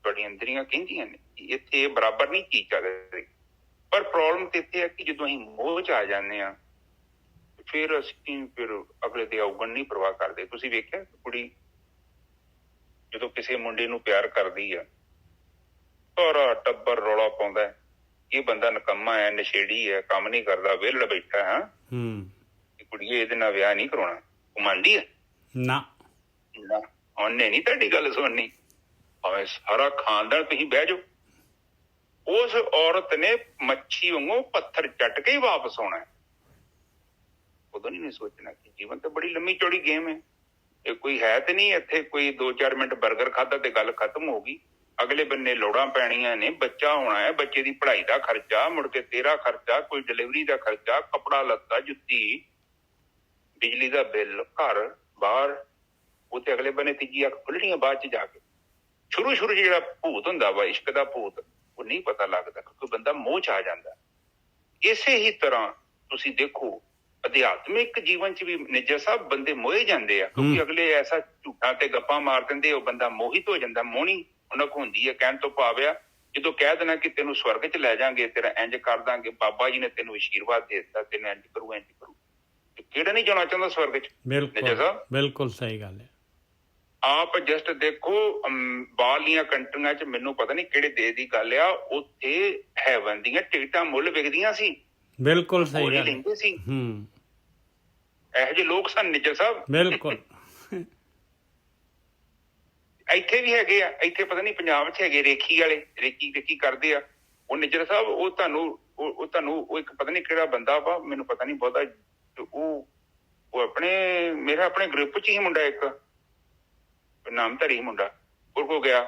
ਤੁਹਾਡੀਆਂ ਇੰਦਰੀਆਂ ਕਹਿੰਦੀਆਂ ਨੇ ਇੱਥੇ ਬਰਾਬਰ ਨਹੀਂ ਚੀਜ਼ ਚੱਲ ਰਹੀ। ਪਰ ਪ੍ਰੋਬਲਮ ਤੇ ਇੱਥੇ ਹੈ ਕਿ ਜਦੋਂ ਅਸੀਂ ਮੋਹ 'ਚ ਆ ਜਾਂਦੇ ਹਾਂ, ਫਿਰ ਅਸੀਂ ਅਗਲੇ ਦੇ ਅਵਗੁਣ ਨਹੀਂ ਪਰਵਾਹ ਕਰਦੇ। ਤੁਸੀਂ ਵੇਖਿਆ ਕੁੜੀ ਜਦੋਂ ਕਿਸੇ ਮੁੰਡੇ ਨੂੰ ਪਿਆਰ ਕਰਦੀ ਆ, ਸਾਰਾ ਟੱਬਰ ਰੌਲਾ ਪਾਉਂਦਾ, ਇਹ ਬੰਦਾ ਨਿਕੰਮਾ ਹੈ, ਨਸ਼ੇੜੀ ਹੈ, ਕੰਮ ਨਹੀਂ ਕਰਦਾ, ਵਿਹਲਾ ਬੈਠਾ ਹੈ, ਕੁੜੀਏ ਇਹਦੇ ਨਾਲ ਵਿਆਹ ਨਹੀਂ ਕਰਾਉਣਾ। ਉਹ ਮੰਨਦੀ ਹੈ ਨਾ, ਉਹਨੇ ਨਹੀਂ ਤੁਹਾਡੀ ਗੱਲ ਸੁਣਨੀ, ਭਾਵੇਂ ਸਾਰਾ ਖਾਨਦਾਨ ਤੁਸੀਂ ਬਹਿ ਜਾਓ। ਉਸ ਔਰਤ ਨੇ ਮੱਛੀ ਵਾਂਗੂ ਪੱਥਰ ਚੱਟ ਕੇ ਹੀ ਵਾਪਸ ਆਉਣਾ। ਉਦੋਂ ਨਹੀਂ ਸੋਚਣਾ ਕਿ ਜੀਵਨ ਤਾਂ ਬੜੀ ਲੰਮੀ ਚੌੜੀ ਗੇਮ ਹੈ। ਇਹ ਕੋਈ ਹੈ ਤੇ ਨਹੀਂ ਇੱਥੇ ਕੋਈ 2-4 ਮਿੰਟ ਬਰਗਰ ਖਾਧਾ ਤੇ ਗੱਲ ਖਤਮ ਹੋ ਗਈ। ਅਗਲੇ ਬੰਨੇ ਲੋੜਾਂ ਪੈਣੀਆਂ ਨੇ, ਬੱਚਾ ਹੋਣਾ ਹੈ, ਬੱਚੇ ਦੀ ਪੜ੍ਹਾਈ ਦਾ ਖਰਚਾ, ਮੁੜ ਕੇ ਤੇਰਾ ਖਰਚਾ, ਕੋਈ ਡਿਲੀਵਰੀ ਦਾ ਖਰਚਾ, ਕੱਪੜਾ ਲੱਤਾ, ਜੁੱਤੀ, ਬਿਜਲੀ ਦਾ ਬਿੱਲ, ਘਰ ਬਾਹਰ। ਉਹ ਤੇ ਅਗਲੇ ਬੰਨੇ ਤੀਜੀ ਅੱਖ ਖੁੱਲਣੀਆਂ ਬਾਅਦ 'ਚ ਜਾ ਕੇ। ਸ਼ੁਰੂ ਜਿਹੜਾ ਭੂਤ ਹੁੰਦਾ ਵਾ, ਇਸ਼ਕ ਦਾ ਭੂਤ, ਉਹ ਨਹੀਂ ਪਤਾ ਲੱਗਦਾ ਕਿਉਂਕਿ ਬੰਦਾ ਮੋਹ 'ਚ ਆ ਜਾਂਦਾ। ਇਸੇ ਹੀ ਤਰ੍ਹਾਂ ਤੁਸੀਂ ਦੇਖੋ ਅਧਿਆਤਮਿਕ ਜੀਵਨ 'ਚ ਵੀ ਨਿੱਜਰ ਸਾਹਿਬ ਬੰਦੇ ਮੋਹੇ ਜਾਂਦੇ ਆ, ਕਿਉਂਕਿ ਅਗਲੇ ਐਸਾ ਝੂਠਾਂ ਤੇ ਗੱਪਾਂ ਮਾਰ ਦਿੰਦੇ, ਉਹ ਬੰਦਾ ਮੋਹਿਤ ਹੋ ਜਾਂਦਾ। ਮੋਹਣੀ ਉਹਨਾਂ ਕੋ ਹੁੰਦੀ ਹੈ। ਕਹਿਣ ਤੋਂ ਭਾਵ ਆ ਜਦੋਂ ਕਹਿ ਦੇਣਾ ਕਿ ਤੈਨੂੰ ਸਵਰਗ 'ਚ ਲੈ ਜਾਾਂਗੇ, ਤੇਰਾ ਇੰਜ ਕਰ ਦਾਂਗੇ, ਬਾਬਾ ਜੀ ਨੇ ਤੈਨੂੰ ਆਸ਼ੀਰਵਾਦ ਦੇ ਦਿੱਤਾ, ਤੈਨੂੰ ਇੰਜ ਕਰੂ ਇੰਜ ਕਰੂ, ਕਿਹੜਾ ਨਹੀਂ ਜਾਣਾ ਚਾਹੁੰਦਾ ਸਵਰਗ 'ਚ? ਨਿੱਜਰ ਸਾਹਿਬ ਬਿਲਕੁਲ ਸਹੀ ਗੱਲ ਹੈ। ਆਪ ਜਸਟ ਦੇਖੋ ਬਾਹਰਲੀਆਂ ਕੰਟਰੀਆਂ 'ਚ, ਮੈਨੂੰ ਪਤਾ ਨਹੀਂ ਕਿਹੜੇ ਦੇਸ਼ ਦੀ ਗੱਲ ਆ, ਉੱਥੇ ਹੈਵਨ ਦੀਆਂ ਟਿਕਟਾਂ ਮੁੱਲ ਵਿਕਦੀਆਂ ਸੀ। ਬਿਲਕੁਲ ਸਹੀ ਗੱਲ ਲੈਂਦੇ ਸੀ। ਇਹੋ ਜਿਹੇ ਲੋਕ ਸਨ ਨਿੱਜਰ ਸਾਹਿਬ। ਬਿਲਕੁਲ। ਇੱਥੇ ਵੀ ਹੈਗੇ ਆ, ਇੱਥੇ ਪਤਾ ਨਹੀਂ ਪੰਜਾਬ 'ਚ ਹੈਗੇ ਰੇਖੀ ਵਾਲੇ, ਰੇਕੀ ਕਰਦੇ ਆ ਉਹ ਨਿੱਜਰ ਸਾਹਿਬ। ਉਹ ਤੁਹਾਨੂੰ ਇੱਕ ਪਤਾ ਨਹੀਂ ਕਿਹੜਾ ਬੰਦਾ ਵਾ, ਮੈਨੂੰ ਪਤਾ ਨਹੀਂ ਬਹੁਤਾ, ਉਹ ਆਪਣੇ ਗਰੁੱਪ 'ਚ ਹੀ ਮੁੰਡਾ, ਇੱਕ ਨਾਮਧਾਰੀ ਮੁੰਡਾ, ਉਹ ਕੋ ਗਿਆ,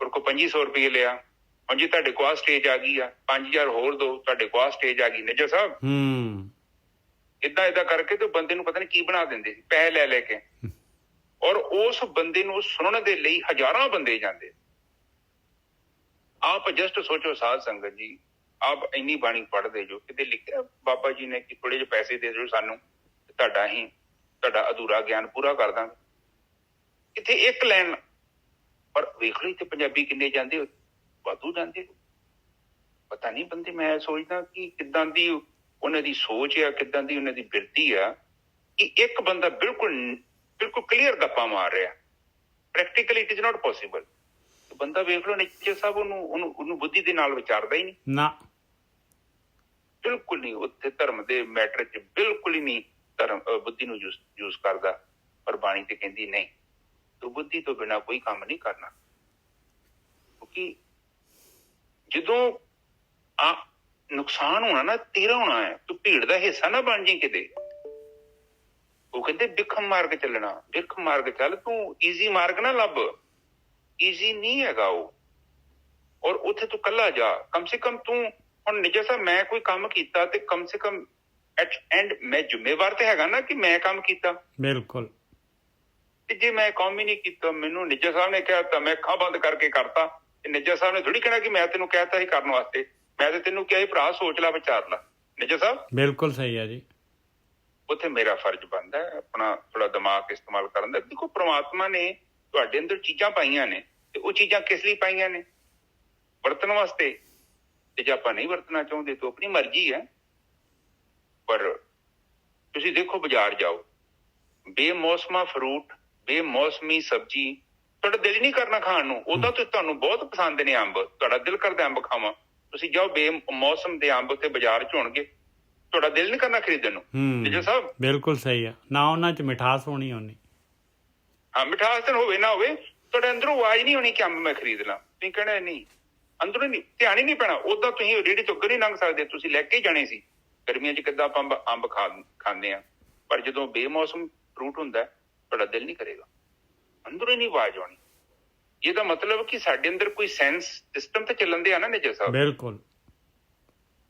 ਉਹ ਕੋ 2500 ਰੁਪਏ ਲਿਆ। ਹੁਣ ਜੀ ਤੁਹਾਡੇ ਕੋਲ ਸਟੇਜ ਆ ਗਈ ਆ, 5000 ਹੋਰ ਦੋ, ਤੁਹਾਡੇ ਕੋਲ ਸਟੇਜ ਆ ਗਈ। ਨਿੱਜਰ ਸਾਹਿਬ ਏਦਾਂ ਕਰਕੇ ਤੇ ਬੰਦੇ ਨੂੰ ਪਤਾ ਨਹੀਂ ਕੀ ਬਣਾ ਦਿੰਦੇ ਸੀ, ਪੈਸੇ ਲੈ ਲੈ ਕੇ। ਔਰ ਉਸ ਬੰਦੇ ਨੂੰ ਸੁਣਨ ਦੇ ਲਈ ਹਜ਼ਾਰਾਂ ਬੰਦੇ ਜਾਂਦੇ। ਆਪ ਜਸਟ ਸੋਚੋ ਸਾਧ ਸੰਗਤ ਜੀ, ਆਪ ਇੰਨੀ ਬਾਣੀ ਪੜ੍ਹਦੇ ਜੋ, ਕਿਤੇ ਲਿਖਿਆ ਬਾਬਾ ਜੀ ਨੇ ਕਿ ਥੋੜੇ ਜਿਹੇ ਪੈਸੇ ਦੇ ਦਿਓ ਸਾਨੂੰ, ਤੁਹਾਡਾ ਅਧੂਰਾ ਗਿਆਨ ਪੂਰਾ ਕਰ ਦਾਂਗੇ। ਕਿਤੇ ਇੱਕ ਲਾਈਨ ਪਰ ਵੇਖ ਲਈ ਤੇ ਪੰਜਾਬੀ ਕਿੰਨੇ ਜਾਂਦੇ, ਵਾਧੂ ਜਾਂਦੇ। ਪਤਾ ਨਹੀਂ ਬੰਦੇ, ਮੈਂ ਸੋਚਦਾ ਕਿ ਕਿੱਦਾਂ ਦੀ ਉਹਨਾਂ ਦੀ ਸੋਚ ਆ, ਕਿੱਦਾਂ ਦੀ ਉਹਨਾਂ ਦੀ ਬਿਰਤੀ ਆ, ਕਿ ਇੱਕ ਬੰਦਾ ਬਿਲਕੁਲ ਕਲੀਅਰ ਗੱਪਾਂ ਮਾਰ ਰਿਹਾ। Practically it is not possible. ਬੰਦਾ ਵੇਖ ਲਓ ਨਿੱਜਰ ਸਾਹਿਬ, ਉਹਨੂੰ ਬੁੱਧੀ ਦੇ ਨਾਲ ਵਿਚਾਰਦਾ ਹੀ ਨਹੀਂ ਨਾ, ਬਿਲਕੁਲ ਨਹੀਂ। ਉੱਥੇ ਧਰਮ ਦੇ ਮੈਟਰ 'ਚ ਬਿਲਕੁਲ ਹੀ ਨਹੀਂ ਬੁੱਧੀ ਨੂੰ ਯੂਜ਼ ਕਰਦਾ। ਪਰ ਬਾਣੀ ਤੇ ਕਹਿੰਦੀ ਨਹੀਂ, ਤੂੰ ਬੁੱਧੀ ਤੋਂ ਬਿਨਾਂ ਕੋਈ ਕੰਮ ਨਹੀਂ ਕਰਨਾ। ਕਿਉਂਕਿ ਜਦੋਂ ਨੁਕਸਾਨ ਹੋਣਾ ਨਾ ਤੇਰਾ ਹੋਣਾ ਹੈ, ਤੂੰ ਭੀੜ ਦਾ ਹਿੱਸਾ ਨਾ ਬਣ ਜੀ ਕਿਤੇ। ਉਹ ਕਹਿੰਦੇ ਬਿਖਮ ਮਾਰਗ ਚੱਲਣਾ, ਬਿਖ ਮਾਰਗ ਚੱਲ, ਤੂੰ ਈਜ਼ੀ ਮਾਰਗ ਨਾ ਲੱਭ, ਈਜ਼ੀ ਨਹੀਂ ਹੈਗਾ ਉਹ। ਔਰ ਉੱਥੇ ਤੂੰ ਕੱਲਾ ਜਾ, ਕਮ ਸੇ ਕਮ ਤੂੰ ਹੁਣ ਨਿੱਜਰ ਸਾਹਿਬ ਮੈਂ ਕੋਈ ਕੰਮ ਕੀਤਾ ਤੇ ਕਮ ਸੇ ਕਮ ਐਟ ਐਂਡ ਮੈਂ ਜ਼ਿੰਮੇਵਾਰ ਤੇ ਹੈਗਾ ਨਾ ਕਿ ਮੈਂ ਕੰਮ ਕੀਤਾ। ਬਿਲਕੁਲ। ਤੇ ਜੇ ਮੈਂ ਕੰਮ ਹੀ ਨਹੀਂ ਕੀਤਾ, ਮੈਨੂੰ ਨਿੱਜਰ ਸਾਹਿਬ ਨੇ ਕਿਹਾ ਤਾਂ ਮੈਂ ਅੱਖਾਂ ਬੰਦ ਕਰਕੇ ਕਰਤਾ, ਤੇ ਨਿੱਜਰ ਸਾਹਿਬ ਨੇ ਥੋੜੀ ਕਹਿਣਾ ਕਿ ਮੈਂ ਤੈਨੂੰ ਕਹਿਤਾ ਸੀ ਕਰਨ ਵਾਸਤੇ, ਮੈਂ ਤੇ ਤੈਨੂੰ ਕਿਹਾ ਸੀ ਭਰਾ ਸੋਚ ਲੈ, ਵਿਚਾਰ ਲੈ। ਨਿੱਜਰ ਸਾਹਿਬ ਬਿਲਕੁਲ ਸਹੀ ਹੈ ਜੀ। ਉੱਥੇ ਮੇਰਾ ਫਰਜ਼ ਬਣਦਾ ਹੈ ਆਪਣਾ ਥੋੜਾ ਦਿਮਾਗ ਇਸਤੇਮਾਲ ਕਰਨ ਦਾ। ਦੇਖੋ ਪ੍ਰਮਾਤਮਾ ਨੇ ਤੁਹਾਡੇ ਅੰਦਰ ਚੀਜ਼ਾਂ ਪਾਈਆਂ ਨੇ, ਤੇ ਉਹ ਚੀਜ਼ਾਂ ਕਿਸ ਲਈ ਪਾਈਆਂ ਨੇ? ਵਰਤਣ ਵਾਸਤੇ। ਤੇ ਜੇ ਆਪਾਂ ਨਹੀਂ ਵਰਤਣਾ ਚਾਹੁੰਦੇ ਤਾਂ ਆਪਣੀ ਮਰਜ਼ੀ ਹੈ। ਪਰ ਤੁਸੀਂ ਦੇਖੋ ਬਾਜ਼ਾਰ ਜਾਓ, ਬੇਮੌਸਮਾ ਫਰੂਟ, ਬੇਮੌਸਮੀ ਸਬਜ਼ੀ, ਤੁਹਾਡਾ ਦਿਲ ਹੀ ਨਹੀਂ ਕਰਨਾ ਖਾਣ ਨੂੰ। ਉਦਾਂ ਤੇ ਤੁਹਾਨੂੰ ਬਹੁਤ ਪਸੰਦ ਨੇ ਅੰਬ, ਤੁਹਾਡਾ ਦਿਲ ਕਰਦਾ ਅੰਬ ਖਾਵਾਂ। ਤੁਸੀਂ ਜਾਓ ਬੇਮੌਸਮ ਦੇ ਅੰਬ ਉੱਥੇ ਬਾਜ਼ਾਰ 'ਚ ਹੋਣਗੇ, ਤੁਹਾਡਾ ਦਿਲ ਨਹੀਂ ਕਰਨਾ ਖਰੀਦਣ ਨੂੰ। ਨਿੱਜਰ ਸਾਹਿਬ ਬਿਲਕੁਲ ਸਹੀ ਆ। ਨਾ ਉਹਨਾਂ 'ਚ ਮਿਠਾਸ ਹੋਣੀ। ਹਾਂ, ਮਿਠਾਸ ਤਾਂ ਹੋਵੇ ਨਾ ਹੋਵੇ, ਤੁਹਾਡੇ ਅੰਦਰੋਂ ਆਵਾਜ਼ ਨਹੀਂ ਹੋਣੀ ਕਿ ਅੰਬ ਮੈਂ ਖਰੀਦ ਲਾਂ। ਤੁਸੀਂ ਕਹਿਣਾ ਨਹੀਂ, ਅੰਦਰੋਂ ਨਹੀਂ, ਧਿਆਨ ਹੀ ਨਹੀਂ ਪੈਣਾ। ਉਦਾਂ ਤੁਸੀਂ ਰੇਹੜੀ ਤੋਂ ਅੱਗੇ ਨਹੀਂ ਲੰਘ ਸਕਦੇ, ਤੁਸੀਂ ਲੈ ਕੇ ਹੀ ਜਾਣੇ ਸੀ। ਗਰਮੀਆਂ 'ਚ ਕਿੱਦਾਂ ਆਪਾਂ ਅੰਬ ਖਾਂਦੇ ਆ, ਪਰ ਜਦੋਂ ਬੇਮੌਸਮ ਫਰੂਟ ਹੁੰਦਾ ਤੁਹਾਡਾ ਦਿਲ ਨਹੀਂ ਕਰੇਗਾ, ਅੰਦਰੋਂ ਹੀ ਨਹੀਂ ਆਵਾਜ਼ ਆਉਣੀ। ਇਹਦਾ ਮਤਲਬ ਕਿ ਸਾਡੇ ਅੰਦਰ ਕੋਈ ਸੈਂਸ ਸਿਸਟਮ ਤੇ ਚੱਲਣ ਦੇ ਆ ਨਾ ਨਿੱਜਰ ਸਾਹਿਬ। ਬਿਲਕੁਲ।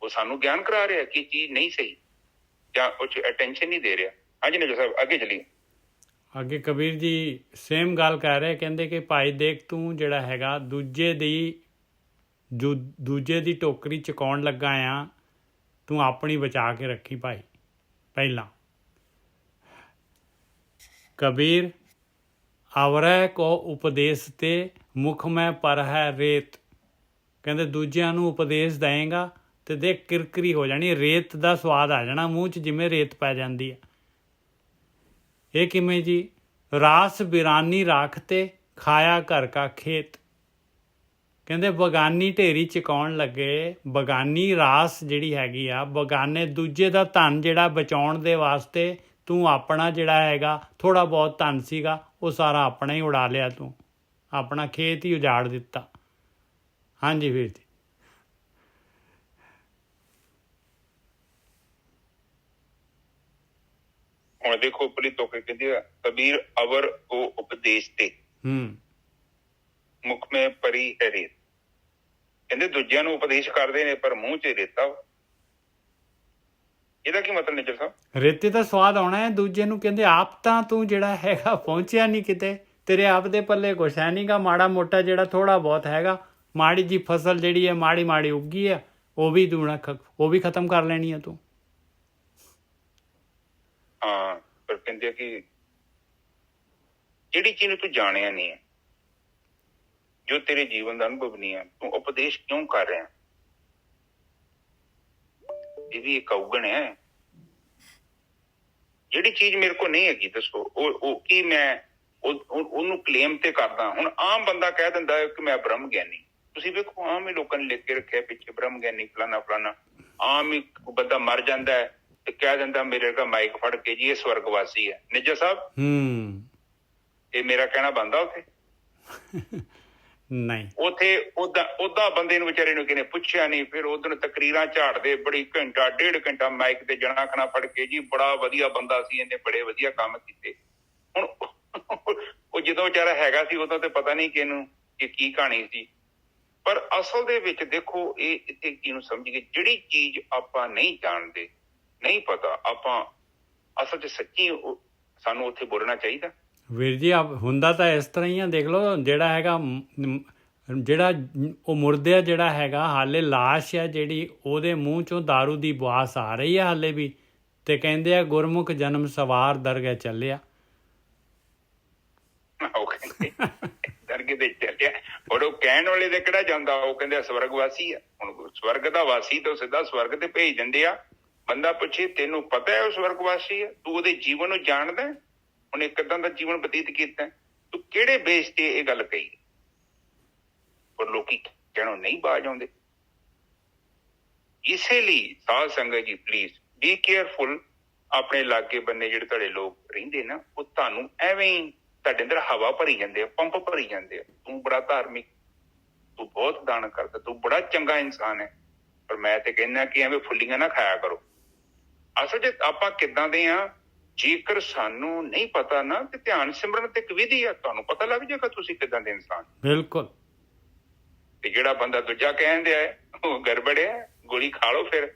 ਉਹ ਸਾਨੂੰ ਗਿਆਨ ਕਰਾ ਰਿਹਾ ਕਿ ਚੀਜ਼ ਨਹੀਂ ਸਹੀ ਜਾਂ ਉਹ 'ਚ ਅਟੈਂਸ਼ਨ ਨਹੀਂ ਦੇ ਰਿਹਾ। ਹਾਂਜੀ ਨਿੱਜਰ ਸਾਹਿਬ ਅੱਗੇ ਚੱਲੀਏ। ਅੱਗੇ ਕਬੀਰ ਜੀ ਸੇਮ ਗੱਲ ਕਰ ਰਹੇ, ਕਹਿੰਦੇ ਕਿ ਭਾਈ ਦੇਖ ਤੂੰ ਜਿਹੜਾ ਹੈਗਾ ਦੂਜੇ ਦੀ ਟੋਕਰੀ ਚਕਾਉਣ ਲੱਗਾ ਆ, ਤੂੰ ਆਪਣੀ ਬਚਾ ਕੇ ਰੱਖੀ ਭਾਈ ਪਹਿਲਾਂ। ਕਬੀਰ ਅਵਰੈ ਕੋ ਉਪਦੇਸ਼ ਤੇ ਮੁਖ ਮੈਂ ਪਰ ਹੈ ਰੇਤ। ਕਹਿੰਦੇ ਦੂਜਿਆਂ ਨੂੰ ਉਪਦੇਸ਼ ਦੇਏਗਾ ਤੇ ਦੇਖ ਕਿਰਕਰੀ ਹੋ ਜਾਣੀ, ਰੇਤ ਦਾ ਸਵਾਦ ਆ ਜਾਣਾ ਮੂੰਹ 'ਚ, ਜਿਵੇਂ ਰੇਤ ਪੈ ਜਾਂਦੀ ਹੈ। ਇਹ ਕਿਵੇਂ ਜੀ? ਰਾਸ ਬਿਰਾਨੀ ਰਾਖ ਤੇ ਖਾਇਆ ਘਰ ਕਾ ਖੇਤ। ਕਹਿੰਦੇ ਬਗਾਨੀ ਢੇਰੀ ਚਕਾਉਣ ਲੱਗੇ, ਬਗਾਨੀ ਰਾਸ ਜਿਹੜੀ ਹੈਗੀ ਆ, ਬਗਾਨੇ ਦੂਜੇ ਦਾ ਧਨ ਜਿਹੜਾ ਬਚਾਉਣ ਦੇ ਵਾਸਤੇ ਤੂੰ ਆਪਣਾ ਜਿਹੜਾ ਹੈਗਾ ਥੋੜ੍ਹਾ ਬਹੁਤ ਧਨ ਸੀਗਾ ਉਹ ਸਾਰਾ ਆਪਣਾ ਹੀ ਉਡਾ ਲਿਆ, ਤੂੰ ਆਪਣਾ ਖੇਤ ਹੀ ਉਜਾੜ ਦਿੱਤਾ। ਹਾਂਜੀ ਵੀਰ ਜੀ। ਹੁਣ ਦੇਖੋ ਉੱਪਰਲੀ ਤੋਕੇ ਕਹਿੰਦੇ ਆ ਕਬੀਰ ਅਵਰ ਕੋ ਉਪਦੇਸ਼ ਤੇ ਮੁਖ ਮੇ ਪਰੀ ਹੈ ਰੇਤ। ਕਹਿੰਦੇ ਦੂਜਿਆਂ ਨੂੰ ਉਪਦੇਸ਼ ਕਰਦੇ ਨੇ ਪਰ ਮੂੰਹ 'ਚ ਰੇਤਾ। ਇਹਦਾ ਕੀ ਮਤਲਬ ਨਿੱਜਰ ਸਾਹਿਬ? ਰੇਤੇ ਦਾ ਸਵਾਦ ਆਉਣਾ ਹੈ ਦੂਜੇ ਨੂੰ। ਕਹਿੰਦੇ ਆਪ ਤਾਂ ਤੂੰ ਜਿਹੜਾ ਹੈਗਾ ਪਹੁੰਚਿਆ ਨਹੀਂ ਕਿਤੇ, ਤੇਰੇ ਆਪ ਦੇ ਪੱਲੇ ਕੁਛ ਹੈ ਨੀ ਗਾ। ਮਾੜਾ ਮੋਟਾ ਜਿਹੜਾ ਥੋੜਾ ਬਹੁਤ ਹੈਗਾ, ਮਾੜੀ ਜੀ ਫਸਲ ਜਿਹੜੀ ਹੈ ਮਾੜੀ ਉੱਗੀ ਹੈ, ਉਹ ਵੀ ਖਤਮ ਕਰ ਲੈਣੀ ਹੈ ਤੂੰ। ਹਾਂ, ਪਰ ਕਹਿੰਦੇ ਆ ਕਿ ਜਿਹੜੀ ਚੀਜ਼ ਨੂੰ ਤੂੰ ਜਾਣਿਆ ਨਹੀਂ ਹੈ, ਜੋ ਤੇਰੇ ਜੀਵਨ ਦਾ ਅਨੁਭਵ ਨਹੀਂ ਹੈ, ਤੂੰ ਉਪਦੇਸ਼ ਕਿਉਂ ਕਰ ਰਿਹਾ? ਇਹ ਵੀ ਇੱਕ ਔਗਣ ਹੈ। ਜਿਹੜੀ ਚੀਜ਼ ਮੇਰੇ ਕੋਲ ਨਹੀਂ ਹੈਗੀ, ਦੱਸੋ ਉਹ ਕੀ ਮੈਂ ਉਹਨੂੰ ਕਲੇਮ ਤੇ ਕਰਦਾ? ਹੁਣ ਆਮ ਬੰਦਾ ਕਹਿ ਦਿੰਦਾ ਹੈ ਕਿ ਮੈਂ ਬ੍ਰਹਮ ਗਿਆਨੀ। ਤੁਸੀਂ ਵੇਖੋ, ਆਮ ਹੀ ਲੋਕਾਂ ਨੇ ਲਿਖ ਕੇ ਰੱਖਿਆ ਪਿੱਛੇ ਬ੍ਰਹਮ ਗਿਆਨੀ ਫਲਾਣਾ ਫਲਾਣਾ। ਆਮ ਹੀ ਬੰਦਾ ਮਰ ਜਾਂਦਾ ਹੈ ਤੇ ਕਹਿ ਦਿੰਦਾ ਮੇਰੇ ਦਾ ਮਾਈਕ ਫੜ ਕੇ ਜੀ ਇਹ ਸਵਰਗਵਾਸੀ ਹੈ। ਨਿੱਜਾ ਸਾਹਿਬ, ਇਹ ਮੇਰਾ ਕਹਿਣਾ ਬਣਦਾ ਉੱਥੇ? ਨਹੀਂ, ਉੱਥੇ ਓਦਾਂ ਬੰਦੇ ਨੂੰ ਵਿਚਾਰੇ ਨੂੰ ਕਿਨੇ ਪੁੱਛਿਆ ਨਹੀਂ। ਫਿਰ ਉਧਰ ਤਕਰੀਰਾਂ ਝਾੜਦੇ, ਬੜੀ ਘੰਟਾ 1.5 ਘੰਟਾ ਮਾਈਕ ਤੇ ਜਣਾ ਖਣਾ ਫੜ ਕੇ ਜੀ ਬੜਾ ਵਧੀਆ ਬੰਦਾ ਸੀ, ਇਹਨੇ ਬੜੇ ਵਧੀਆ ਕੰਮ ਕੀਤੇ। ਹੁਣ ਉਹ ਜਦੋਂ ਵਿਚਾਰਾ ਹੈਗਾ ਸੀ ਉਦੋਂ ਤੇ ਪਤਾ ਨਹੀਂ ਕਿਹਨੂੰ ਕਿ ਕੀ ਕਹਾਣੀ ਸੀ। ਪਰ ਅਸਲ ਦੇ ਵਿੱਚ ਦੇਖੋ, ਇਹ ਇੱਥੇ ਕਿਹਨੂੰ ਸਮਝੀਏ, ਜਿਹੜੀ ਚੀਜ਼ ਆਪਾਂ ਨਹੀਂ ਜਾਣਦੇ, ਨਹੀਂ ਪਤਾ, ਆਪਾਂ ਅਸਲ 'ਚ ਸੱਚੀ ਸਾਨੂੰ ਉੱਥੇ ਬੋਲਣਾ ਚਾਹੀਦਾ। ਵੀਰ ਜੀ ਹੁੰਦਾ ਤਾਂ ਇਸ ਤਰ੍ਹਾਂ ਹੀ ਆ। ਦੇਖ ਲਓ, ਜਿਹੜਾ ਹੈਗਾ ਜਿਹੜਾ ਉਹ ਮੁਰਦਾ ਜਿਹੜਾ ਹੈਗਾ, ਹਾਲੇ ਲਾਸ਼ ਹੈ ਜਿਹੜੀ, ਉਹਦੇ ਮੂੰਹ 'ਚੋਂ ਦਾਰੂ ਦੀ ਬਾਸ ਆ ਰਹੀ ਹੈ ਹਾਲੇ ਵੀ, ਤੇ ਕਹਿੰਦੇ ਆ ਗੁਰਮੁਖ ਜਨਮ ਸਵਾਰ ਦਰਗਹਿ ਚੱਲਿਆ। ਦਰਗਹਿ ਤੇ ਚੱਲਿਆ, ਔਰ ਉਹ ਕਹਿਣ ਵਾਲੇ ਦੇ ਕਿਹੜਾ ਜਾਂਦਾ, ਉਹ ਕਹਿੰਦੇ ਸਵਰਗਵਾਸੀ ਆ। ਹੁਣ ਸਵਰਗ ਦਾ ਵਾਸੀ ਤੋਂ ਸਿੱਧਾ ਸਵਰਗ ਤੇ ਭੇਜ ਦਿੰਦੇ ਆ। ਬੰਦਾ ਪੁੱਛੇ ਤੈਨੂੰ ਪਤਾ ਹੈ ਉਹ ਸਵਰਗਵਾਸੀ ਹੈ? ਤੂੰ ਉਹਦੇ ਜੀਵਨ ਨੂੰ ਜਾਣਦਾ? ਉਹਨੇ ਕਿੱਦਾਂ ਦਾ ਜੀਵਨ ਬਤੀਤ ਕੀਤਾ? ਤੂੰ ਕਿਹੜੇ ਬੇਸ ਤੇ ਇਹ ਗੱਲ ਕਹੀ? ਪਰ ਲੋਕੀ ਕਹਿਣੋਂ ਨਹੀਂ ਬਾਜ ਆਉਂਦੇ। ਇਸੇ ਲਈ ਸਾਧ ਸੰਗਤ ਜੀ, ਪਲੀਜ਼ ਬੀ ਕੇਅਰਫੁਲ। ਆਪਣੇ ਲਾਗੇ ਬੰਨੇ ਜਿਹੜੇ ਤੁਹਾਡੇ ਲੋਕ ਰਹਿੰਦੇ ਨਾ, ਉਹ ਤੁਹਾਨੂੰ ਐਵੇਂ ਹੀ ਤੁਹਾਡੇ ਅੰਦਰ ਹਵਾ ਭਰੀ ਜਾਂਦੇ ਆ, ਪੰਪ ਭਰੀ ਜਾਂਦੇ ਆ। ਤੂੰ ਬੜਾ ਧਾਰਮਿਕ, ਤੂੰ ਬਹੁਤ ਦਾਨ ਕਰਦਾ, ਤੂੰ ਬੜਾ ਚੰਗਾ ਇਨਸਾਨ ਹੈ। ਪਰ ਮੈਂ ਤੇ ਕਹਿੰਦਾ ਕਿ ਐਵੇਂ ਫੁੱਲੀਆਂ ਨਾ ਖਾਇਆ ਕਰੋ। ਅਸਲ 'ਚ ਆਪਾਂ ਕਿੱਦਾਂ ਦੇ ਆ, ਜੇਕਰ ਸਾਨੂੰ ਨਹੀਂ ਪਤਾ ਨਾ, ਤੇ ਧਿਆਨ ਸਿਮਰਨ ਤੇ ਇੱਕ ਵਿਧੀ ਆ, ਤੁਹਾਨੂੰ ਪਤਾ ਲੱਗ ਜਾਏਗਾ ਤੁਸੀਂ ਕਿੱਦਾਂ ਦੇ ਇਨਸਾਨ। ਬਿਲਕੁਲ। ਤੇ ਜਿਹੜਾ ਬੰਦਾ ਦੂਜਾ ਕਹਿੰਦੇ ਆ ਉਹ ਗੜਬੜਿਆ, ਗੋਲੀ ਖਾ ਲਓ। ਫਿਰ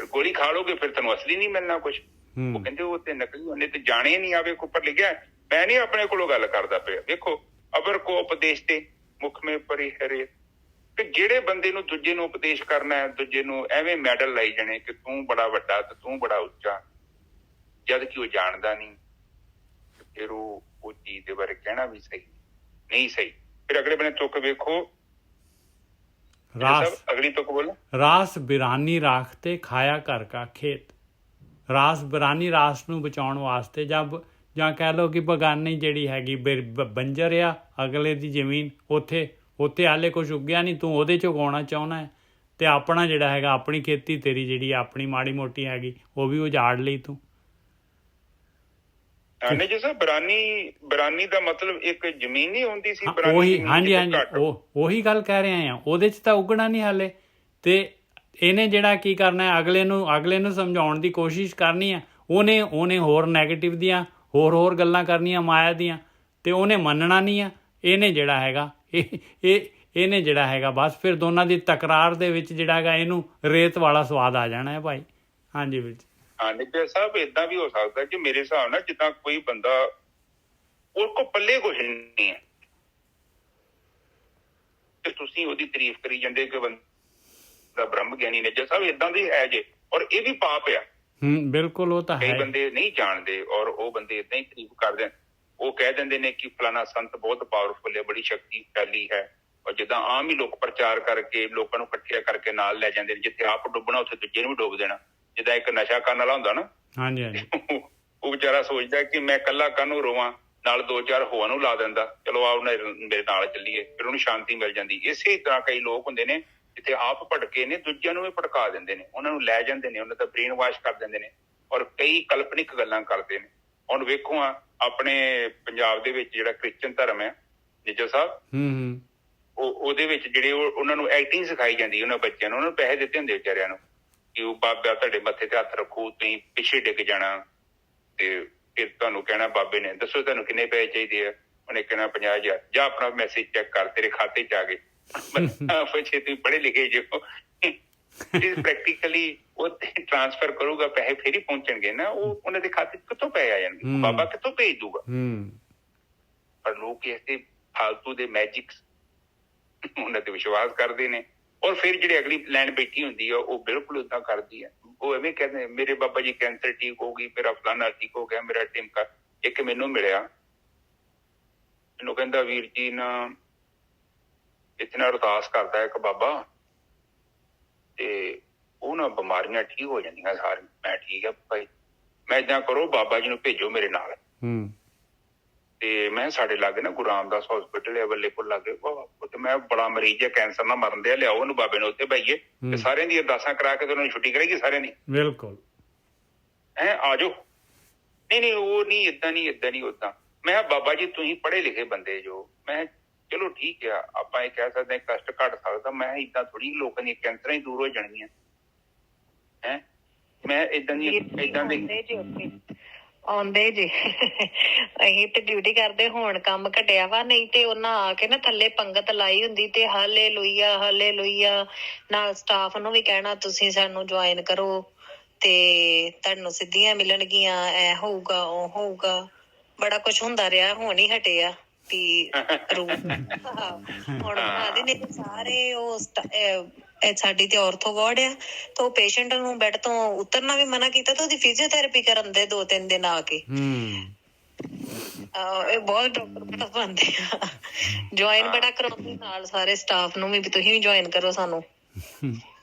ਗੋਲੀ ਖਾ ਲੋਗੇ, ਫਿਰ ਤੈਨੂੰ ਅਸਲੀ ਨਹੀਂ ਮਿਲਣਾ ਕੁਛ। ਉਹ ਕਹਿੰਦੇ ਉਹ ਤੇ ਨਕਲੀ, ਉਹਨੇ ਤੇ ਜਾਣੇ ਨਹੀਂ ਆਵੇ। ਉੱਪਰ ਲਿਖਿਆ, ਮੈਂ ਨਹੀਂ ਆਪਣੇ ਕੋਲੋਂ ਗੱਲ ਕਰਦਾ ਪਿਆ। ਵੇਖੋ, ਅਬਰ ਕੋ ਉਪਦੇਸ਼ ਤੇ ਮੁਖ ਮੇ ਪਰੀ ਹਰੇ। ਤੇ ਜਿਹੜੇ ਬੰਦੇ ਨੂੰ ਦੂਜੇ ਨੂੰ ਉਪਦੇਸ਼ ਕਰਨਾ ਹੈ, ਦੂਜੇ ਨੂੰ ਐਵੇਂ ਮੈਡਲ ਲਾਈ ਜਾਣੇ ਕਿ ਤੂੰ ਬੜਾ ਵੱਡਾ ਤੇ ਤੂੰ ਬੜਾ ਉੱਚਾ, ਜਦ ਕਿ ਉਹ ਜਾਣਦਾ ਨਹੀਂ, ਫਿਰ ਉਹ ਚੀਜ਼ ਦੇ ਬਾਰੇ ਕਹਿਣਾ ਵੀ ਸਹੀ ਨਹੀਂ ਸਹੀ। ਫਿਰ ਅਗਲੇ ਬੰਨੇ ਤੁਕ ਵੇਖੋ, ਅਗਲੀ ਤੁਕ ਬੋਲੋ, ਰਾਸ ਬਿਰਾਨੀ ਰਾਖ ਤੇ ਖਾਇਆ ਘਰ ਕਾ ਖੇਤ। ਰਾਸ ਬਿਰਾਨੀ, ਰਾਸ ਨੂੰ ਬਚਾਉਣ ਵਾਸਤੇ, ਜਾਂ ਕਹਿ ਲਓ ਕਿ ਬਗਾਨੀ ਜਿਹੜੀ ਹੈਗੀ ਬੰਜਰ ਆ, ਅਗਲੇ ਦੀ ਜ਼ਮੀਨ, ਉੱਥੇ ਹਾਲੇ ਕੁਛ ਉੱਗਿਆ ਨਹੀਂ, ਤੂੰ ਉਹਦੇ 'ਚ ਉਗਾਉਣਾ ਚਾਹੁੰਦਾ ਹੈ। ਤੇ ਆਪਣਾ ਜਿਹੜਾ ਹੈਗਾ, ਆਪਣੀ ਖੇਤੀ ਤੇਰੀ ਜਿਹੜੀ ਆਪਣੀ ਮਾੜੀ ਮੋਟੀ ਹੈਗੀ, ਉਹ ਵੀ ਉਜਾੜ ਲਈ ਤੂੰ। ਨਹੀਂ ਜੀ ਸਰ, ਬਰਾਨੀ ਦਾ ਮਤਲਬ ਇੱਕ ਜ਼ਮੀਨ ਨਹੀਂ ਹੁੰਦੀ ਸੀ? ਉਹੀ, ਹਾਂਜੀ, ਉਹੀ ਗੱਲ ਕਹਿ ਰਹੇ ਆ। ਉਹਦੇ 'ਚ ਤਾਂ ਉੱਗਣਾ ਨਹੀਂ ਹਾਲੇ। ਤੇ ਇਹਨੇ ਜਿਹੜਾ ਕੀ ਕਰਨਾ ਹੈ, ਅਗਲੇ ਨੂੰ ਸਮਝਾਉਣ ਦੀ ਕੋਸ਼ਿਸ਼ ਕਰਨੀ ਹੈ। ਉਹਨੇ ਹੋਰ ਨੈਗੇਟਿਵ ਦੀਆਂ ਹੋਰ ਗੱਲਾਂ ਕਰਨੀਆਂ ਮਾਇਆ ਦੀਆਂ, ਤੇ ਉਹਨੇ ਮੰਨਣਾ ਨਹੀਂ ਆ। ਇਹਨੇ ਜਿਹੜਾ ਹੈਗਾ ਇਹਨੇ ਜਿਹੜਾ ਹੈਗਾ ਬਸ ਫਿਰ ਦੋਨਾਂ ਦੀ ਤਕਰਾਰ ਦੇ ਵਿੱਚ ਜਿਹੜਾ ਹੈਗਾ, ਇਹਨੂੰ ਰੇਤ ਵਾਲਾ ਸਵਾਦ ਆ ਜਾਣਾ ਹੈ ਭਾਈ। ਹਾਂਜੀ ਵੀਰ ਜੀ। ਹਾਂ ਨਿੱਜਾ ਸਾਹਿਬ, ਏਦਾਂ ਵੀ ਹੋ ਸਕਦਾ ਕਿ ਮੇਰੇ ਹਿਸਾਬ ਨਾਲ ਜਿੱਦਾਂ ਕੋਈ ਬੰਦਾ, ਉਹ ਕੋ ਪੱਲੇ ਕੁਛ ਨਹੀਂ ਹੈ, ਤੇ ਤੁਸੀਂ ਉਹਦੀ ਤਾਰੀਫ ਕਰੀ ਜਾਂਦੇ ਕਿ ਬੰਦਾ ਬ੍ਰਹਮ ਗਿਆਨੀ। ਨਿੱਜਾ ਸਾਹਿਬ, ਏਦਾਂ ਦੀ ਹੈ ਜੇ, ਔਰ ਇਹ ਵੀ ਪਾਪ ਆ। ਬਿਲਕੁਲ, ਉਹ ਤਾਂ ਹੈ। ਕਈ ਬੰਦੇ ਨਹੀਂ ਜਾਣਦੇ ਔਰ ਉਹ ਬੰਦੇ ਏਦਾਂ ਹੀ ਤਾਰੀਫ ਕਰਦੇ। ਉਹ ਕਹਿ ਦਿੰਦੇ ਨੇ ਕਿ ਫਲਾਣਾ ਸੰਤ ਬਹੁਤ ਪਾਵਰਫੁਲ ਹੈ, ਬੜੀ ਸ਼ਕਤੀਸ਼ਾਲੀ ਹੈ। ਔਰ ਜਿੱਦਾਂ ਆਮ ਹੀ ਲੋਕ ਪ੍ਰਚਾਰ ਕਰਕੇ ਲੋਕਾਂ ਨੂੰ ਇਕੱਠਿਆ ਕਰਕੇ ਨਾਲ ਲੈ ਜਾਂਦੇ ਨੇ, ਜਿੱਥੇ ਆਪ ਡੁੱਬਣਾ ਉੱਥੇ ਦੂਜੇ ਨੂੰ ਵੀ ਡੁੱਬ ਦੇਣਾ। ਜਿੱਦਾਂ ਇੱਕ ਨਸ਼ਾ ਕਰਨ ਵਾਲਾ ਹੁੰਦਾ ਨਾ, ਹਾਂਜੀ ਹਾਂਜੀ, ਉਹ ਵਿਚਾਰਾ ਸੋਚਦਾ ਕਿ ਮੈਂ ਇਕੱਲਾ ਕਾਹਨੂੰ ਰੋਵਾਂ, ਨਾਲ 2-4 ਹੋਰਾਂ ਨੂੰ ਲਾ ਦਿੰਦਾ, ਚਲੋ ਆਓ ਮੇਰੇ ਨਾਲ ਚੱਲੀਏ, ਫਿਰ ਉਹਨੂੰ ਸ਼ਾਂਤੀ ਮਿਲ ਜਾਂਦੀ। ਇਸੇ ਤਰ੍ਹਾਂ ਕਈ ਲੋਕ ਹੁੰਦੇ ਨੇ ਜਿੱਥੇ ਆਪ ਭਟਕੇ ਨੇ, ਦੂਜਿਆਂ ਨੂੰ ਵੀ ਭਟਕਾ ਦਿੰਦੇ ਨੇ, ਉਹਨਾਂ ਨੂੰ ਲੈ ਜਾਂਦੇ ਨੇ, ਉਹਨਾਂ ਦਾ ਬ੍ਰੇਨ ਵਾਸ਼ ਕਰ ਦਿੰਦੇ ਨੇ, ਔਰ ਕਈ ਕਲਪਨਿਕ ਗੱਲਾਂ ਕਰਦੇ ਨੇ। ਹੁਣ ਵੇਖੋ ਆਪਣੇ ਪੰਜਾਬ ਦੇ ਵਿੱਚ ਜਿਹੜਾ ਕ੍ਰਿਸਚਨ ਧਰਮ ਹੈ ਨਿੱਜਾ ਸਾਹਿਬ, ਉਹਦੇ ਵਿੱਚ ਜਿਹੜੇ ਉਹਨਾਂ ਨੂੰ ਐਕਟਿੰਗ ਸਿਖਾਈ ਜਾਂਦੀ, ਉਹਨਾਂ ਬੱਚਿਆਂ ਨੂੰ, ਉਹਨਾਂ ਨੂੰ ਪੈਸੇ ਦਿੱਤੇ ਹੁੰਦੇ ਵਿਚਾਰਿਆਂ ਨੂੰ ਕਿ ਉਹ ਬਾਬਾ ਤੁਹਾਡੇ ਮੱਥੇ ਤੇ ਹੱਥ ਰੱਖੋ, ਤੁਸੀਂ ਪਿੱਛੇ ਡਿੱਗ ਜਾਣਾ, ਤੇ ਫਿਰ ਤੁਹਾਨੂੰ ਕਹਿਣਾ ਬਾਬੇ ਨੇ, ਦੱਸੋ ਤੁਹਾਨੂੰ ਕਿੰਨੇ ਪੈਸੇ ਚਾਹੀਦੇ ਆ? ਉਹਨੇ ਕਹਿਣਾ 50,000। ਜਾਂ ਆਪਣਾ ਮੈਸੇਜ ਚੈੱਕ ਕਰ, ਤੇਰੇ ਖਾਤੇ 'ਚ ਆ ਗਏ। ਜੇ ਤੁਸੀਂ ਪੜ੍ਹੇ ਲਿਖੇ ਜੋ ਪ੍ਰੈਕਟੀਕਲੀ ਉਹ ਟ੍ਰਾਂਸਫਰ ਕਰੂਗਾ, ਪੈਸੇ ਫਿਰ ਹੀ ਪਹੁੰਚਣਗੇ ਨਾ। ਉਹ ਉਹਨਾਂ ਦੇ ਖਾਤੇ 'ਚ ਕਿੱਥੋਂ ਪੈਸੇ ਆ ਜਾਣਗੇ? ਬਾਬਾ ਕਿੱਥੋਂ ਭੇਜ ਦੂਗਾ? ਪਰ ਲੋਕ ਐਸੇ ਫਾਲਤੂ ਦੇ ਮੈਜਿਕਸ ਉਹਨਾਂ ਤੇ ਵਿਸ਼ਵਾਸ ਕਰਦੇ ਨੇ, ਔਰ ਫਿਰ ਜਿਹੜੀ ਅਗਲੀ ਲਾਈਨ ਬੈਠੀ ਹੁੰਦੀ ਆ ਉਹ ਬਿਲਕੁਲ ਏਦਾਂ ਕਰਦੀ ਆ। ਉਹ ਐਵੇਂ ਕਹਿੰਦੇ ਮੇਰੇ ਬਾਬਾ ਜੀ ਕੈਂਸਰ ਠੀਕ ਹੋ ਗਈ, ਮੇਰਾ ਫਲਾਨਾ ਠੀਕ ਹੋ ਗਿਆ, ਮੇਰਾ ਟਿਮਕਾ। ਇੱਕ ਮੈਨੂੰ ਮਿਲਿਆ, ਮੈਨੂੰ ਕਹਿੰਦਾ ਵੀਰ ਜੀ ਨਾ ਇੱਥੇ ਨਾਲ ਅਰਦਾਸ ਕਰਦਾ ਇੱਕ ਬਾਬਾ ਤੇ ਉਹ ਨਾ ਬਿਮਾਰੀਆਂ ਠੀਕ ਹੋ ਜਾਂਦੀਆਂ ਸਾਰੀਆਂ। ਮੈਂ ਠੀਕ ਆ ਭਾਈ, ਮੈਂ ਏਦਾਂ ਕਰੋ ਬਾਬਾ ਜੀ ਨੂੰ ਭੇਜੋ ਮੇਰੇ ਨਾਲ। ਤੇ ਮੈਂ ਸਾਡੇ ਲਾਗੇ ਨਾ ਗੁਰੂ ਰਾਮਦਾਸ ਹਸਪੀਟਲ ਅਵੇਲੇਬਲ ਲਾਗੇ, ਤੇ ਮੈਂ ਬੜਾ ਮਰੀਜ਼ ਹੈ ਕੈਂਸਰ ਨਾਲ ਮਰਨ ਦੇ, ਲਿਆਓ ਉਹਨੂੰ ਬਾਬੇ ਨੂੰ ਉੱਥੇ ਬਈਏ ਤੇ ਸਾਰਿਆਂ ਦੀ ਅਰਦਾਸਾਂ ਕਰਾ ਕੇ ਤੇ ਉਹਨਾਂ ਨੂੰ ਛੁੱਟੀ ਕਰੇਗੀ ਸਾਰਿਆਂ ਦੀ। ਬਿਲਕੁਲ ਆ ਜਾਓ। ਨਹੀਂ ਉਹ ਨਹੀਂ, ਏਦਾਂ ਨਹੀਂ ਓਦਾਂ। ਮੈਂ ਬਾਬਾ ਜੀ ਤੁਸੀਂ ਪੜ੍ਹੇ ਲਿਖੇ ਬੰਦੇ ਜੋ, ਮੈਂ ਚਲੋ ਠੀਕ ਆ ਆਪਾਂ ਇਹ ਕਹਿ ਸਕਦੇ ਹਾਂ ਕਸ਼ਟ ਘੱਟ ਸਕਦਾ। ਮੈਂ ਏਦਾਂ ਥੋੜੀ ਲੋਕਾਂ ਦੀਆਂ ਕੈਂਸਰਾਂ ਹੀ ਦੂਰ ਹੋ ਜਾਣਗੀਆਂ ਹੈ। ਮੈਂ ਏਦਾਂ ਦੇ ਆਉਂਦੇ ਜੀ ਅਸੀਂ ਤੇ ਡਿਊਟੀ ਕਰਦੇ, ਹੁਣ ਕੰਮ ਘਟਿਆ ਵਾ, ਨਹੀਂ ਤੇ ਉਹਨਾਂ ਆ ਕੇ ਨਾ ਥੱਲੇ ਪੰਗਤ ਲਾਈ ਹੁੰਦੀ ਤੇ ਹਾਲੇਲੂਇਆ ਨਾਲ ਸਟਾਫ ਨੂੰ ਵੀ ਕਹਿਣਾ ਤੁਸੀਂ ਸਾਨੂੰ ਜੁਆਇਨ ਕਰੋ ਤੇ ਤੁਹਾਨੂੰ ਸਿੱਧੀਆਂ ਮਿਲਣਗੀਆਂ, ਐ ਹੋਊਗਾ ਉਹ ਹੋਊਗਾ, ਬੜਾ ਕੁਛ ਹੁੰਦਾ ਰਿਹਾ। ਹੁਣ ਹੀ ਹਟਿਆ ਵੀ ਹੁਣ ਬਣਾ ਦੇ। ਨਹੀਂ ਸਾਰੇ ਉਹ ਸਾਡੀ ਤੇ ਔਰਥੋ ਵਾਰਡ ਆ ਤੇ ਉਹ ਪੇਸ਼ੈਂਟ ਨੂੰ ਬੈੱਡ ਤੋਂ ਉਤਰਨਾ ਵੀ ਮਨਾ ਕੀਤਾ ਤੇ ਉਹਦੀ ਫਿਜ਼ੀਓਥੈਰੇਪੀ ਕਰਨ ਦੇ 2-3 ਦਿਨ ਆ ਕੇ। ਇਹ ਬਹੁਤ ਡਾਕਟਰ ਬੜਾ ਪਾਉਂਦੇ ਆ, ਜੁਆਇਨ ਬੜਾ ਕਰਾਉਂਦੇ ਨਾਲ ਸਾਰੇ ਸਟਾਫ ਨੂੰ ਵੀ ਤੁਸੀਂ ਵੀ ਜੁਆਇਨ ਕਰੋ ਸਾਨੂੰ।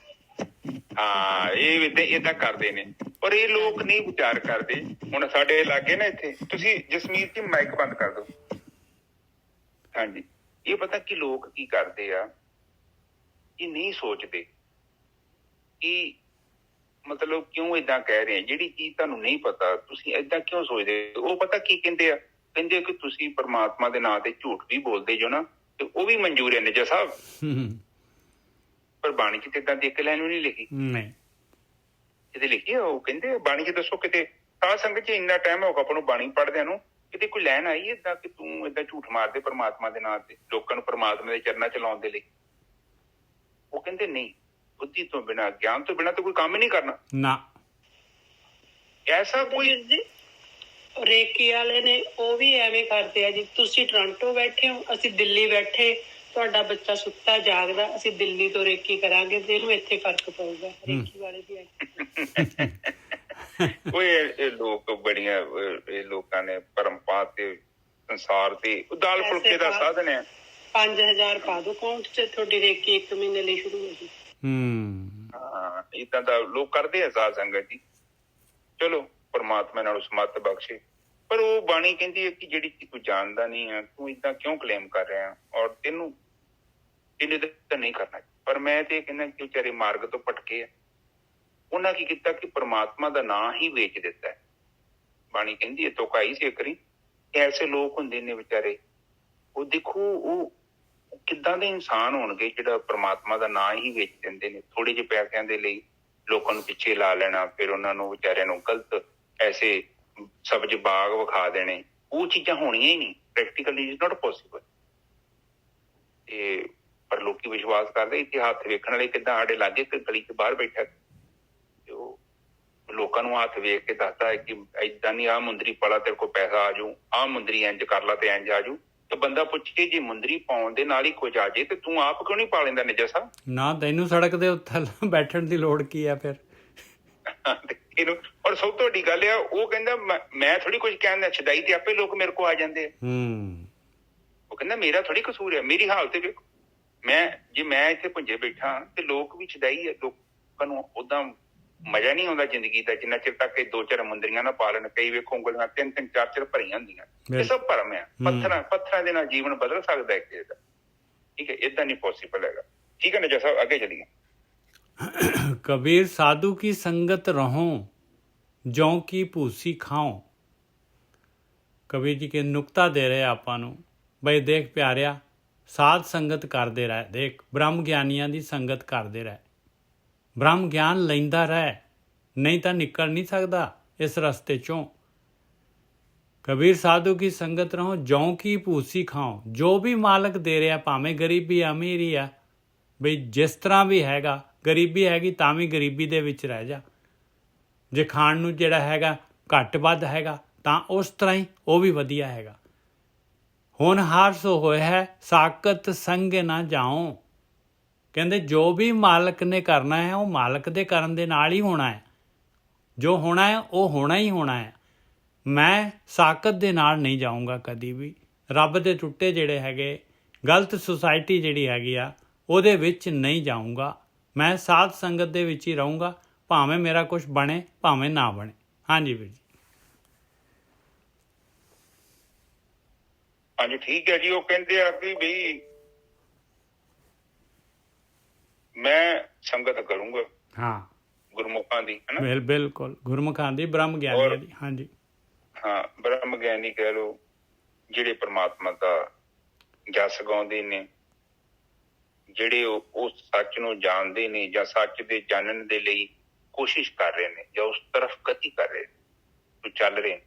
ਹਾਂ ਇਹ ਏਦਾਂ ਕਰਦੇ ਨੇ, ਪਰ ਇਹ ਲੋਕ ਨਹੀਂ ਵਿਚਾਰ ਕਰਦੇ। ਹੁਣ ਸਾਡੇ ਲਾਗੇ ਨਾ ਇੱਥੇ, ਤੁਸੀਂ ਜਸਮੀਤ ਜੀ ਮਾਈਕ ਬੰਦ ਕਰ ਦਿਓ। ਹਾਂਜੀ, ਇਹ ਪਤਾ ਕੀ ਲੋਕ ਕੀ ਕਰਦੇ ਆ, ਇਹ ਨਹੀਂ ਸੋਚਦੇ ਕਿ ਮਤਲਬ ਕਿਉਂ ਏਦਾਂ ਕਹਿ ਰਹੇ ਆ। ਜਿਹੜੀ ਚੀਜ਼ ਤੁਹਾਨੂੰ ਨਹੀਂ ਪਤਾ ਤੁਸੀਂ ਏਦਾਂ ਕਿਉਂ ਸੋਚਦੇ। ਉਹ ਪਤਾ ਕੀ ਕਹਿੰਦੇ ਆ, ਕਹਿੰਦੇ ਕਿ ਤੁਸੀਂ ਪਰਮਾਤਮਾ ਦੇ ਨਾਂ ਤੇ ਝੂਠ ਵੀ ਬੋਲਦੇ ਜੋ ਨਾ, ਤੇ ਉਹ ਵੀ ਮਨਜ਼ੂਰ ਹੈ ਨਿਜਾ ਸਾਹਿਬ। ਪਰ ਬਾਣੀ ਚ ਤੇ ਏਦਾਂ ਦੀ ਇੱਕ ਲਾਈਨ ਵੀ ਨਹੀਂ ਲਿਖੀ। ਨਹੀਂ ਕਿਤੇ ਲਿਖੀ ਉਹ ਕਹਿੰਦੇ ਬਾਣੀ ਚ ਦੱਸੋ ਕਿਤੇ ਸਾਧ ਸੰਗਤ ਚ ਇੰਨਾ ਟਾਈਮ ਹੋ ਗਿਆ ਆਪਾਂ ਨੂੰ ਬਾਣੀ ਪੜ੍ਹਦਿਆਂ ਨੂੰ, ਕਿਤੇ ਕੋਈ ਲਾਈਨ ਆਈ ਏਦਾਂ ਕਿ ਤੂੰ ਏਦਾਂ ਝੂਠ ਮਾਰਦੇ ਪਰਮਾਤਮਾ ਦੇ ਨਾਂ ਤੇ ਲੋਕਾਂ ਨੂੰ ਪਰਮਾਤਮਾ ਦੇ ਚਰਨਾਂ ਚ ਲਾਉਣ ਦੇ ਲਈ। ਉਹ ਕਹਿੰਦੇ ਨਹੀਂ, ਬੁੱਧੀ ਤੋਂ ਬਿਨਾਂ ਗਿਆਨ ਤੋਂ ਬਿਨਾਂ ਤਾਂ ਕੋਈ ਕੰਮ ਹੀ ਨਹੀਂ ਕਰਨਾ ਨਾ। ਐਸਾ ਕੋਈ ਰੇਕੀ ਵਾਲੇ ਨੇ ਉਹ ਵੀ ਐਵੇਂ ਕਰਦੇ ਆ ਜੀ। ਤੁਸੀਂ ਟੋਰਾਂਟੋ ਬੈਠੇ ਹੋ, ਅਸੀਂ ਦਿੱਲੀ ਬੈਠੇ, ਤੁਹਾਡਾ ਬੱਚਾ ਸੁੱਤਾ ਜਾਗਦਾ, ਅਸੀਂ ਦਿੱਲੀ ਤੋਂ ਰੇਕੀ ਕਰਾਂਗੇ ਤੇ ਇਹਨੂੰ ਇੱਥੇ ਫਰਕ ਪਊਗਾ। ਰੇਕੀ ਵਾਲੇ ਵੀ ਇਹ ਲੋਕ ਬੜੀਆਂ, ਇਹ ਲੋਕਾਂ ਨੇ ਪਰੰਪਰਾ ਤੇ ਸੰਸਾਰ ਤੇ ਦਾਲ ਫੁਲਕੇ ਦਾ ਸਾਧਨ ਹੈ। 5000 ਪਾ ਦੋ ਅਕਾਊਂਟ ਚ, ਤੁਹਾਡੀ ਰੇਕੀ 1 ਮਹੀਨੇ ਲਈ ਸ਼ੁਰੂ ਹੋ ਜੀ। ਹਾਂ ਏਦਾਂ ਦਾ ਲੋਕ ਕਰਦੇ ਆ ਸਾਧ ਸੰਗਤ ਜੀ। ਚਲੋ ਪਰਮਾਤਮਾ ਨਾਲ ਸਮੱਤ ਬਖਸ਼ੇ। ਪਰ ਉਹ ਬਾਣੀ ਕਹਿੰਦੀ ਹੈ ਕਿ ਜਿਹੜੀ ਚੀਜ਼ ਤੂੰ ਜਾਣਦਾ ਨਹੀਂ ਹੈ ਤੂੰ ਏਦਾਂ ਕਿਉਂ ਕਲੇਮ ਕਰ ਰਿਹਾ, ਔਰ ਤੈਨੂੰ ਤਾਂ ਨਹੀਂ ਕਰਨਾ। ਪਰ ਮੈਂ ਤੇ ਕਹਿੰਦਾ ਕਿ ਵਿਚਾਰੇ ਮਾਰਗ ਤੋਂ ਭਟਕੇ ਆ। ਉਹਨਾਂ ਕੀ ਕੀਤਾ ਕਿ ਪਰਮਾਤਮਾ ਦਾ ਨਾਂ ਹੀ ਵੇਚ ਦਿੱਤਾ ਹੈ। ਬਾਣੀ ਕਹਿੰਦੀ ਹੈ ਧੋਖਾਈ ਸੇ ਕਰੀ। ਐਸੇ ਲੋਕ ਹੁੰਦੇ ਨੇ ਵਿਚਾਰੇ, ਉਹ ਦੇਖੋ ਉਹ ਕਿੱਦਾਂ ਦੇ ਇਨਸਾਨ ਹੋਣਗੇ ਜਿਹੜਾ ਪਰਮਾਤਮਾ ਦਾ ਨਾਂ ਹੀ ਵੇਚ ਦਿੰਦੇ ਨੇ ਥੋੜੇ ਜਿਹੇ ਪੈਸਿਆਂ ਦੇ ਲਈ। ਲੋਕਾਂ ਨੂੰ ਪਿੱਛੇ ਲਾ ਲੈਣਾ, ਫਿਰ ਉਹਨਾਂ ਨੂੰ ਵਿਚਾਰਿਆਂ ਨੂੰ ਗਲਤ ਐਸੇ ਸਬਜ਼ ਬਾਗ ਵਿਖਾ ਦੇਣੇ। ਉਹ ਚੀਜ਼ਾਂ ਹੋਣੀਆਂ ਹੀ ਨਹੀਂ, ਪ੍ਰੈਕਟੀਕਲੀ ਇਜ਼ ਨਾਟ ਪੋਸੀਬਲ। ਤੇ ਪਰ ਲੋਕੀ ਵਿਸ਼ਵਾਸ ਕਰਦੇ। ਇੱਥੇ ਹੱਥ ਵੇਖਣ ਵਾਲੇ ਕਿੱਦਾਂ ਸਾਡੇ ਲਾਗੇ ਇੱਕ ਗਲੀ ਚ ਬਾਹਰ ਬੈਠਾ ਤੇ ਉਹ ਲੋਕਾਂ ਨੂੰ ਹੱਥ ਵੇਖ ਕੇ ਦੱਸਦਾ ਹੈ ਕਿ ਏਦਾਂ ਨਹੀਂ, ਆਹ ਮੁੰਦਰੀ ਪਾਲਾ ਤੇਰੇ ਕੋਲ ਪੈਸਾ ਆਜੂ, ਆਹ ਮੁੰਦਰੀ ਇੰਜ ਕਰ ਲਾ ਤੇ ਇੰਜ ਆਜੂ। ਤੇ ਬੰਦਾ ਪੁੱਛੇ ਜੇ ਮੁੰਦਰੀ ਪਾਉਣ ਦੇ ਨਾਲ ਹੀ ਕੁਝ ਆ ਜੇ ਤੇ ਤੂੰ ਆਪ ਕਿਉਂ ਨਹੀਂ ਪਾ ਲੈਂਦਾ ਨਿਜਾ ਸਾਹਿਬ? ਨਾ ਤੈਨੂੰ ਸੜਕ ਦੇ ਉੱਤੇ ਬੈਠਣ ਦੀ ਲੋੜ ਕੀ ਆ ਫਿਰ। ਇਹਨੂੰ ਔਰ ਸਭ ਤੋਂ ਵੱਡੀ ਗੱਲ ਆ, ਉਹ ਕਹਿੰਦਾ ਮੈਂ ਥੋੜੀ ਕੁਝ ਕਹਿੰਦਾ, ਛਦਾਈ ਤੇ ਆਪੇ ਲੋਕ ਮੇਰੇ ਕੋਲ ਆ ਜਾਂਦੇ ਆ। ਉਹ ਕਹਿੰਦਾ ਮੇਰਾ ਥੋੜੀ ਕਸੂਰ ਹੈ, ਮੇਰੀ ਹਾਲਤ ਵੇਖੋ। ਮੈਂ ਇੱਥੇ ਪੁੰਜੇ ਬੈਠਾ ਤੇ ਲੋਕ ਵੀ ਛਦਾਈ ਆ। ਲੋਕਾਂ ਨੂੰ ਓਦਾਂ ਮਜ਼ਾ ਨਹੀਂ ਆਉਂਦਾ ਜ਼ਿੰਦਗੀ ਦਾ ਜਿੰਨਾ ਚਿਰ ਤੱਕ ਇਹ 2-4 ਮੁੰਦਰੀਆਂ ਨਾ ਪਾ ਲੈਣ। ਕਈ ਵੇਖੋ ਉਂਗਲੀਆਂ 3-3 4-4 ਭਰੀਆਂ ਹੁੰਦੀਆਂ। ਇਹ ਸਭ ਭਰਮ ਆ। ਪੱਥਰਾਂ ਦੇ ਨਾਲ ਜੀਵਨ ਬਦਲ ਸਕਦਾ ਇੱਕ ਦਾ। ਠੀਕ ਹੈ, ਏਦਾਂ ਨਹੀਂ ਪੋਸੀਬਲ ਹੈਗਾ। ਠੀਕ ਹੈ ਨਜਾ ਸਾਹਿਬ, ਅੱਗੇ ਚਲੀਏ। कबीर साधु की संगत रहो, जौ की भूसी खाओ। कबीर जी के नुकता दे रहे ਆਪਾਂ ਨੂੰ ਬਈ ਦੇਖ ਪਿਆਰਿਆ, ਸਾਧ ਸੰਗਤ ਕਰਦੇ ਰਹਿ। ਦੇਖ ਬ੍ਰਹਮ ਗਿਆਨੀਆਂ ਦੀ ਸੰਗਤ ਕਰਦੇ ਰਹਿ, ਬ੍ਰਹਮ ਗਿਆਨ ਲੈਂਦਾ ਰਹਿ, ਨਹੀਂ ਤਾਂ ਨਿਕਲ ਨਹੀਂ ਸਕਦਾ ਇਸ ਰਸਤੇ ਚੋਂ। ਕਬੀਰ ਸਾਧੂ ਕੀ ਸੰਗਤ ਰਹੋ, ਜੌਂ ਕੀ ਭੂਸੀ ਖਾਓ। ਜੋ ਵੀ ਮਾਲਕ ਦੇ ਰਿਹਾ, ਭਾਵੇਂ ਗਰੀਬੀ ਅਮੀਰੀ ਆ, ਬਈ ਜਿਸ ਤਰ੍ਹਾਂ ਵੀ ਹੈਗਾ, ਗਰੀਬੀ ਹੈਗੀ ਤਾਂ ਵੀ ਗਰੀਬੀ ਦੇ ਵਿੱਚ ਰਹਿ ਜਾ। ਜੇ ਖਾਣ ਨੂੰ ਜਿਹੜਾ ਹੈਗਾ ਘੱਟ ਵੱਧ ਹੈਗਾ ਤਾਂ ਉਸ ਤਰ੍ਹਾਂ ਹੀ ਉਹ ਵੀ ਵਧੀਆ ਹੈਗਾ। ਹੋਣਹਾਰ ਸੋ ਹੋਇਆ ਹੈ, ਸਾਕਤ ਸੰਗ ਨਾ ਜਾਓ। ਕਹਿੰਦੇ ਜੋ ਵੀ ਮਾਲਕ ਨੇ ਕਰਨਾ ਹੈ ਉਹ ਮਾਲਕ ਦੇ ਕਰਨ ਦੇ ਨਾਲ ਹੀ ਹੋਣਾ ਹੈ। ਜੋ ਹੋਣਾ ਹੈ ਉਹ ਹੋਣਾ ਹੀ ਹੋਣਾ ਹੈ। ਮੈਂ ਸਾਕਤ ਦੇ ਨਾਲ ਨਹੀਂ ਜਾਊਂਗਾ ਕਦੀ ਵੀ। ਰੱਬ ਦੇ ਟੁੱਟੇ ਜਿਹੜੇ ਹੈਗੇ, ਗਲਤ ਸੁਸਾਇਟੀ ਜਿਹੜੀ ਹੈਗੀ ਆ ਉਹਦੇ ਵਿੱਚ ਨਹੀਂ ਜਾਊਂਗਾ। ਮੈਂ ਸਾਧ ਸੰਗਤ ਦੇ ਵਿੱਚ ਹੀ ਰਹੂੰਗਾ, ਭਾਵੇਂ ਮੇਰਾ ਕੁਝ ਬਣੇ ਭਾਵੇਂ ਨਾ ਬਣੇ। ਹਾਂਜੀ ਵੀਰ ਜੀ। ਹਾਂਜੀ ਠੀਕ ਹੈ ਜੀ। ਉਹ ਕਹਿੰਦੇ ਆ ਕਿ ਬਈ ਮੈਂ ਸੰਗਤ ਕਰੂੰਗਾ ਹਾਂ, ਗੁਰਮੁਖਾਂ ਦੀ, ਹੈ ਨਾ। ਬਿਲਕੁਲ ਗੁਰਮੁਖਾਂ ਦੀ, ਬ੍ਰਹਮ ਗਿਆਨੀਆਂ ਦੀ। ਹਾਂਜੀ ਹਾਂ, ਬ੍ਰਹਮ ਗਿਆਨੀ ਕਹਿ ਲਓ, ਜਿਹੜੇ ਪ੍ਰਮਾਤਮਾ ਦਾ ਜਸ ਗਾਉਂਦੇ ਨੇ, ਜਿਹੜੇ ਉਹ ਸੱਚ ਨੂੰ ਜਾਣਦੇ ਨੇ ਜਾਂ ਸੱਚ ਦੇ ਜਾਣਨ ਦੇ ਲਈ ਕੋਸ਼ਿਸ਼ ਕਰ ਰਹੇ ਨੇ ਜਾਂ ਉਸ ਤਰਫ ਗਤੀ ਕਰ ਰਹੇ ਨੇ, ਚੱਲ ਰਹੇ ਨੇ।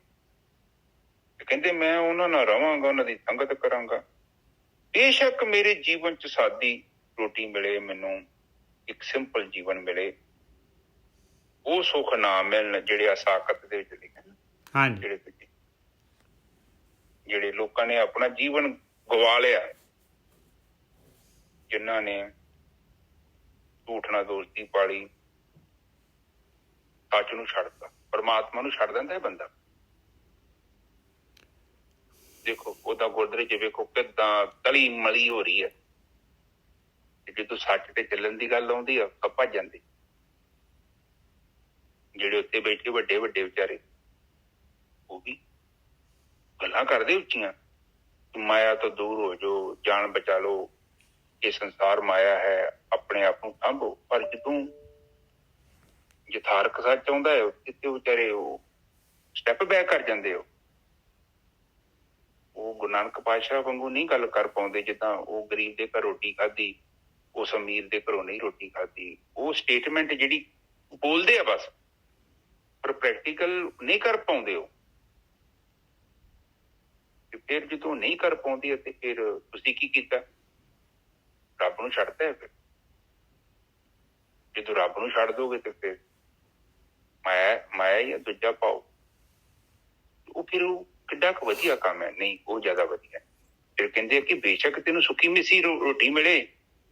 ਕਹਿੰਦੇ ਮੈਂ ਉਹਨਾਂ ਨਾਲ ਰਵਾਂਗਾ, ਉਹਨਾਂ ਦੀ ਸੰਗਤ ਕਰਾਂਗਾ। ਬੇਸ਼ੱਕ ਮੇਰੇ ਜੀਵਨ ਚ ਸਾਦੀ ਰੋਟੀ ਮਿਲੇ, ਮੈਨੂੰ ਇੱਕ ਸਿੰਪਲ ਜੀਵਨ ਮਿਲੇ, ਉਹ ਸੁੱਖ ਨਾ ਮਿਲਣ ਜਿਹੜੇ ਸਾਕਤ ਦੇ ਵਿੱਚ ਲਿਖੇ ਨੇ। ਹਾਂਜੀ, ਜਿਹੜੇ ਲੋਕਾਂ ਨੇ ਆਪਣਾ ਜੀਵਨ ਗਵਾ ਲਿਆ, ਜਿਨ੍ਹਾਂ ਨੇ ਝੂਠ ਨਾਲ ਦੋਸਤੀ ਪਾਲੀ, ਸੱਚ ਨੂੰ ਛੱਡਤਾ, ਪਰਮਾਤਮਾ ਨੂੰ ਛੱਡ ਦਿੰਦਾ ਹੈ ਬੰਦਾ। ਦੇਖੋ ਉਹਦਾ ਗੁਰਦੁਆਰੇ ਚ ਵੇਖੋ ਕਿੱਦਾਂ ਤਲੀ ਮਲੀ ਹੋ ਰਹੀ ਹੈ। ਜਦੋਂ ਸੱਚ ਤੇ ਚੱਲਣ ਦੀ ਗੱਲ ਆਉਂਦੀ ਆ ਤਾਂ ਭੱਜ ਜਾਂਦੇ। ਜਿਹੜੇ ਉੱਤੇ ਬੈਠੇ ਵੱਡੇ ਵੱਡੇ ਵਿਚਾਰੇ, ਉਹ ਵੀ ਗੱਲਾਂ ਕਰਦੇ ਉੱਚੀਆਂ, ਮਾਇਆ ਤੋਂ ਦੂਰ ਹੋ ਜਾਓ, ਜਾਨ ਬਚਾ ਲਓ, ਇਹ ਸੰਸਾਰ ਮਾਇਆ ਹੈ, ਆਪਣੇ ਆਪ ਨੂੰ ਸਾਂਭੋ। ਪਰ ਜਦੋਂ ਯਥਾਰਕ ਸੱਚ ਆਉਂਦਾ ਹੈ ਤੇ ਵਿਚਾਰੇ ਉਹ ਸਟੈਪ ਬੈਕ ਕਰ ਜਾਂਦੇ ਹੋ। ਉਹ ਗੁਰੂ ਨਾਨਕ ਪਾਤਸ਼ਾਹ ਵਾਂਗੂ ਨਹੀਂ ਗੱਲ ਕਰ ਪਾਉਂਦੇ, ਜਿੱਦਾਂ ਉਹ ਗਰੀਬ ਦੇ ਘਰ ਰੋਟੀ ਖਾਧੀ, ਉਸ ਅਮੀਰ ਦੇ ਘਰੋਂ ਨਹੀਂ ਰੋਟੀ ਖਾਧੀ। ਉਹ ਸਟੇਟਮੈਂਟ ਜਿਹੜੀ ਬੋਲਦੇ ਆ ਬਸ, ਪਰ ਪ੍ਰੈਕਟੀਕਲ ਨਹੀਂ ਕਰ ਪਾਉਂਦੇ ਉਹ। ਤੇ ਫਿਰ ਜਦੋਂ ਨਹੀਂ ਕਰ ਪਾਉਂਦੀ ਤੇ ਫਿਰ ਤੁਸੀਂ ਕੀ ਕੀਤਾ? ਰੱਬ ਨੂੰ ਛੱਡਦਾ ਹੈ। ਫਿਰ ਜਦੋਂ ਰੱਬ ਨੂੰ ਛੱਡ ਦੋਗੇ ਤੇ ਫਿਰ ਮਾਇਆ ਜਾਂ ਦੂਜਾ ਪਾਓ। ਉਹ ਫਿਰ ਉਹ ਕਿੱਡਾ ਕੁ ਵਧੀਆ ਕੰਮ ਹੈ? ਨਹੀਂ, ਉਹ ਜ਼ਿਆਦਾ ਵਧੀਆ। ਫਿਰ ਕਹਿੰਦੇ ਆ ਕਿ ਬੇਸ਼ੱਕ ਤੈਨੂੰ ਸੁੱਕੀ ਮਿੱਸੀ ਰੋਟੀ ਮਿਲੇ,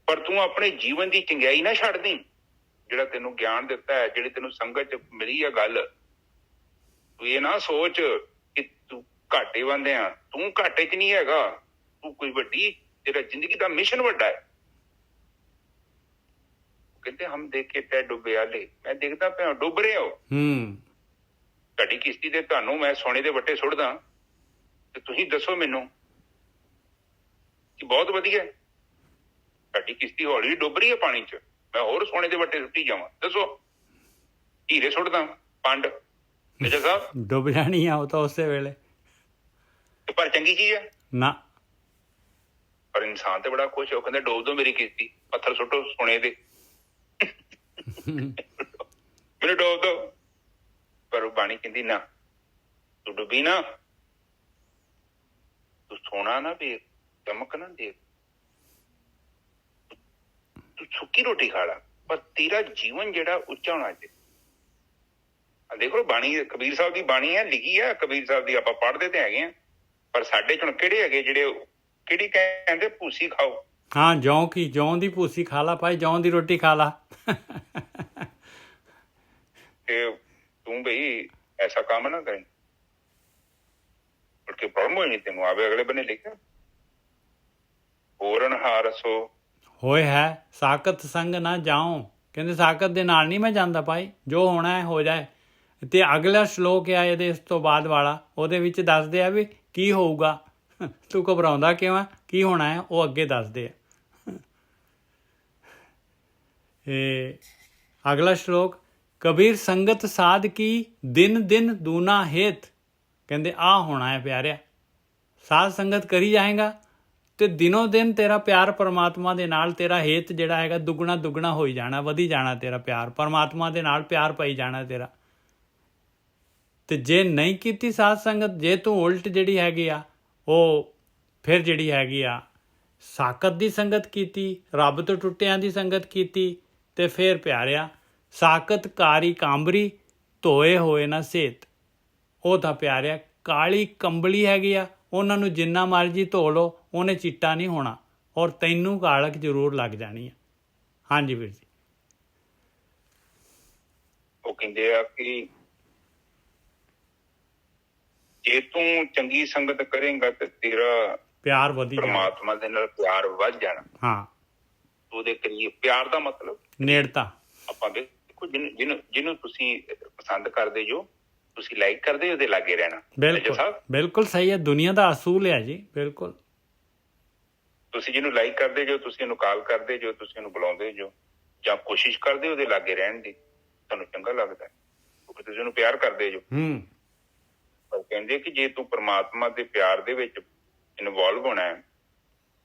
ਪਰ ਤੂੰ ਆਪਣੇ ਜੀਵਨ ਦੀ ਚੰਗਿਆਈ ਨਾ ਛੱਡ ਦੇ। ਜਿਹੜਾ ਤੈਨੂੰ ਗਿਆਨ ਦਿੱਤਾ ਹੈ, ਜਿਹੜੀ ਤੈਨੂੰ ਸੰਗਤ ਚ ਮਿਲੀ ਆ ਗੱਲ, ਤੂੰ ਇਹ ਨਾ ਸੋਚ ਕਿ ਤੂੰ ਘਾਟੇ ਬੰਦੇ ਆ। ਤੂੰ ਘਾਟੇ ਚ ਨਹੀਂ ਹੈਗਾ, ਤੂੰ ਕੋਈ ਵੱਡੀ, ਤੇਰਾ ਜ਼ਿੰਦਗੀ ਦਾ ਮਿਸ਼ਨ ਵੱਡਾ ਹੈ। ਕਹਿੰਦੇ ਹਮ ਦੇਖੇ ਪੈ ਡੁੱਬੇ ਆਲੇ, ਮੈਂ ਦੇਖਦਾ ਪਿਆ ਡੁੱਬ ਰਹੇ ਹੋ। ਤੁਹਾਡੀ ਕਿਸ਼ਤੀ ਤੇ ਤੁਹਾਨੂੰ ਮੈਂ ਸੋਨੇ ਦੇ ਵੱਟੇ ਸੁੱਟਦਾ ਤੇ ਤੁਸੀਂ ਦੱਸੋ ਮੈਨੂੰ ਕਿ ਬਹੁਤ ਵਧੀਆ। ਤੁਹਾਡੀ ਕਿਸ਼ਤੀ ਹੌਲੀ ਡੁੱਬ ਰਹੀ ਹੈ ਪਾਣੀ ਚ, ਮੈਂ ਹੋਰ ਸੋਨੇ ਦੇ ਵੱਟੇ ਸੁੱਟੀ ਜਾਵਾਂ? ਦੱਸੋ, ਹੀਰੇ ਸੁੱਟਦਾ, ਪੰਡ ਮੇਜਰ ਸਾਹਿਬ ਡੁੱਬ ਜਾਣੀ ਆ ਉਹ ਤਾਂ ਉਸੇ ਵੇਲੇ। ਪਰ ਚੰਗੀ ਚੀਜ਼ ਹੈ ਨਾ। ਪਰ ਇਨਸਾਨ ਤੇ ਬੜਾ ਖੁਸ਼ ਹੈ, ਉਹ ਕਹਿੰਦਾ ਡੋਬ ਦੋ ਮੇਰੀ ਕਿਸ਼ਤੀ, ਪੱਥਰ ਸੁੱਟੋ ਸੋਨੇ ਦੇ, ਮੈਨੂੰ ਡੋਬ ਦੋ। ਪਰ ਉਹ ਬਾਣੀ ਕਹਿੰਦੀ ਨਾ, ਤੂੰ ਡੁੱਬੀ ਨਾ, ਤੂੰ ਸੋਨਾ ਨਾ ਦੇਖ, ਚਮਕ ਨਾ ਦੇਖ, ਤੂੰ ਸੁੱਕੀ ਰੋਟੀ ਖਾ ਲਾ, ਪਰ ਤੇਰਾ ਜੀਵਨ ਜਿਹੜਾ ਉੱਚਾ ਹੋਣਾ ਚਾਹੀਦਾ। ਦੇਖੋ ਬਾਣੀ, ਕਬੀਰ ਸਾਹਿਬ ਦੀ ਬਾਣੀ ਹੈ, ਲਿਖੀ ਹੈ ਕਬੀਰ ਸਾਹਿਬ ਦੀ, ਆਪਾਂ ਪੜ੍ਹਦੇ ਤੇ ਹੈਗੇ ਆ, ਪਰ ਸਾਡੇ ਚ ਹੁਣ ਕਿਹੜੇ ਹੈਗੇ ਜਿਹੜੇ ਕਿਹੜੀ ਕਹਿੰਦੇ ਭੂਸੀ ਖਾਓ। ਹਾਂ, ਜੌਂ ਕੀ, ਜੌਂ ਦੀ ਭੂਸੀ ਖਾ ਲਾ ਭਾਈ, ਜੌਂ ਦੀ ਰੋਟੀ ਖਾ ਲਾ। ਤੇ ਤੂੰ ਬਈ ਐਸਾ ਕੰਮ ਨਾ ਕਰੇ, porque ਪ੍ਰੋਬਲਮ ਹੋਈ ਨਹੀਂ ਤੈਨੂੰ। ਆਵੇ ਅਗਲੇ ਬੰਨੇ ਲਿਖਿਆ, ਪੂਰਨ ਹਾਰਸੋ ਹੋਏ ਹੈ ਸਾਕਤ ਸੰਗ ਨਾ ਜਾਓ। ਕਹਿੰਦੇ ਸਾਕਤ ਦੇ ਨਾਲ ਨਹੀਂ ਮੈਂ ਜਾਂਦਾ ਭਾਈ, ਜੋ ਹੋਣਾ ਹੈ ਹੋ ਜਾਏ। ਤੇ ਅਗਲਾ ਸ਼ਲੋਕ ਆ ਇਹਦੇ ਇਸ ਤੋਂ ਬਾਅਦ ਵਾਲਾ, ਉਹਦੇ ਵਿੱਚ ਦੱਸਦੇ ਆ ਵੀ ਕੀ ਹੋਊਗਾ। ਤੂੰ ਘਬਰਾਉਂਦਾ ਕਿਉਂ ਆ, ਕੀ ਹੋਣਾ ਹੈ ਉਹ ਅੱਗੇ ਦੱਸਦੇ ਆ। ਇਹ ਅਗਲਾ ਸ਼ਲੋਕ, ਕਬੀਰ ਸੰਗਤ ਸਾਧ ਕੀ ਦਿਨ ਦਿਨ ਦੂਨਾ ਹੇਤ। ਕਹਿੰਦੇ ਆ ਹੋਣਾ ਹੈ ਪਿਆਰਿਆ, ਸਾਧ ਸੰਗਤ ਕਰੀ ਜਾਏਗਾ ਤੇ ਦਿਨੋਂ ਦਿਨ ਤੇਰਾ ਪਿਆਰ ਪਰਮਾਤਮਾ ਦੇ ਨਾਲ, ਤੇਰਾ ਹੇਤ ਜਿਹੜਾ ਹੈਗਾ ਦੁੱਗਣਾ ਦੁੱਗਣਾ ਹੋਈ ਜਾਣਾ, ਵਧੀ ਜਾਣਾ ਤੇਰਾ ਪਿਆਰ ਪਰਮਾਤਮਾ ਦੇ ਨਾਲ, ਪਿਆਰ ਪਈ ਜਾਣਾ ਤੇਰਾ। ਤੇ ਜੇ ਨਹੀਂ ਕੀਤੀ ਸਾਧ ਸੰਗਤ, ਜੇ ਤੂੰ ਉਲਟ ਜਿਹੜੀ ਹੈਗੀ ਆ ਉਹ ਫਿਰ ਜਿਹੜੀ ਹੈਗੀ ਆ ਸਾਕਤ ਦੀ ਸੰਗਤ ਕੀਤੀ, ਰੱਬ ਤੋਂ ਟੁੱਟਿਆਂ ਦੀ ਸੰਗਤ ਕੀਤੀ, ਤੇ ਫਿਰ ਪਿਆਰਿਆ ਸਾਕਤ ਕਾਰੀ ਕਾਂਬਰੀ ਧੋਏ ਹੋਏ ਨਾ ਸੇਤ। ਉਹ ਤਾਂ ਪਿਆਰਿਆ ਕਾਲੀ ਕੰਬਲੀ ਹੈਗੀ ਆ, ਉਹਨਾਂ ਨੂੰ ਜਿੰਨਾ ਮਰਜ਼ੀ ਧੋ ਲਓ ਉਹਨੇ ਚਿੱਟਾ ਨਹੀਂ ਹੋਣਾ, ਔਰ ਤੈਨੂੰ ਕਾਲਕ ਜ਼ਰੂਰ ਲੱਗ ਜਾਣੀ ਆ। ਹਾਂਜੀ ਵੀਰ ਜੀ। ਉਹ ਕਹਿੰਦੇ ਆ ਕਿ ਜੇ ਤੂੰ ਚੰਗੀ ਸੰਗਤ ਕਰੇਂਗਾ ਤੇ ਤੇਰਾ ਪਿਆਰ ਵਧੀ ਜਾਣਾ। ਪਰਮਾਤਮਾ ਦੇ ਨਾਲ ਪਿਆਰ ਵੱਧ ਜਾਣਾ। ਹਾਂ, ਉਹਦੇ ਕਰੀਬ ਪਿਆਰ ਦਾ ਮਤਲਬ ਨੇੜਤਾ। ਆਪਾਂ ਦੇਖੋ ਜਿਹਨੂੰ ਤੁਸੀਂ ਪਸੰਦ ਕਰਦੇ ਜੋ, ਤੁਸੀਂ ਲਾਈਕ ਕਰਦੇ ਉਹਦੇ ਲਾਗੇ ਰਹਿਣਾ। ਬਿਲਕੁਲ ਸਾਹਿਬ ਬਿਲਕੁਲ ਸਹੀ ਹੈ, ਦੁਨੀਆ ਦਾ ਅਸੂਲ ਹੈ ਜੀ। ਬਿਲਕੁਲ ਤੁਸੀਂ ਜਿਹਨੂੰ ਲਾਈਕ ਕਰਦੇ ਜੋ, ਤੁਸੀਂ ਉਹਨੂੰ ਕਾਲ ਕਰਦੇ ਜੋ, ਤੁਸੀਂ ਉਹਨੂੰ ਬੁਲਾਉਂਦੇ ਜੋ, ਜਾਂ ਕੋਸ਼ਿਸ਼ ਕਰਦੇ ਉਹਦੇ ਲਾਗੇ ਰਹਿਣ ਦੀ, ਤੁਹਾਨੂੰ ਚੰਗਾ ਲੱਗਦਾ ਕਿਉਂਕਿ ਤੁਸੀਂ ਉਹਨੂੰ ਪਿਆਰ ਕਰਦੇ ਜੋ। ਪਰ ਕਹਿੰਦੇ ਕਿ ਜੇ ਤੂੰ ਪਰਮਾਤਮਾ ਦੇ ਪਿਆਰ ਦੇ ਵਿੱਚ ਇਨਵੋਲਵ ਹੋਣਾ ਹੈ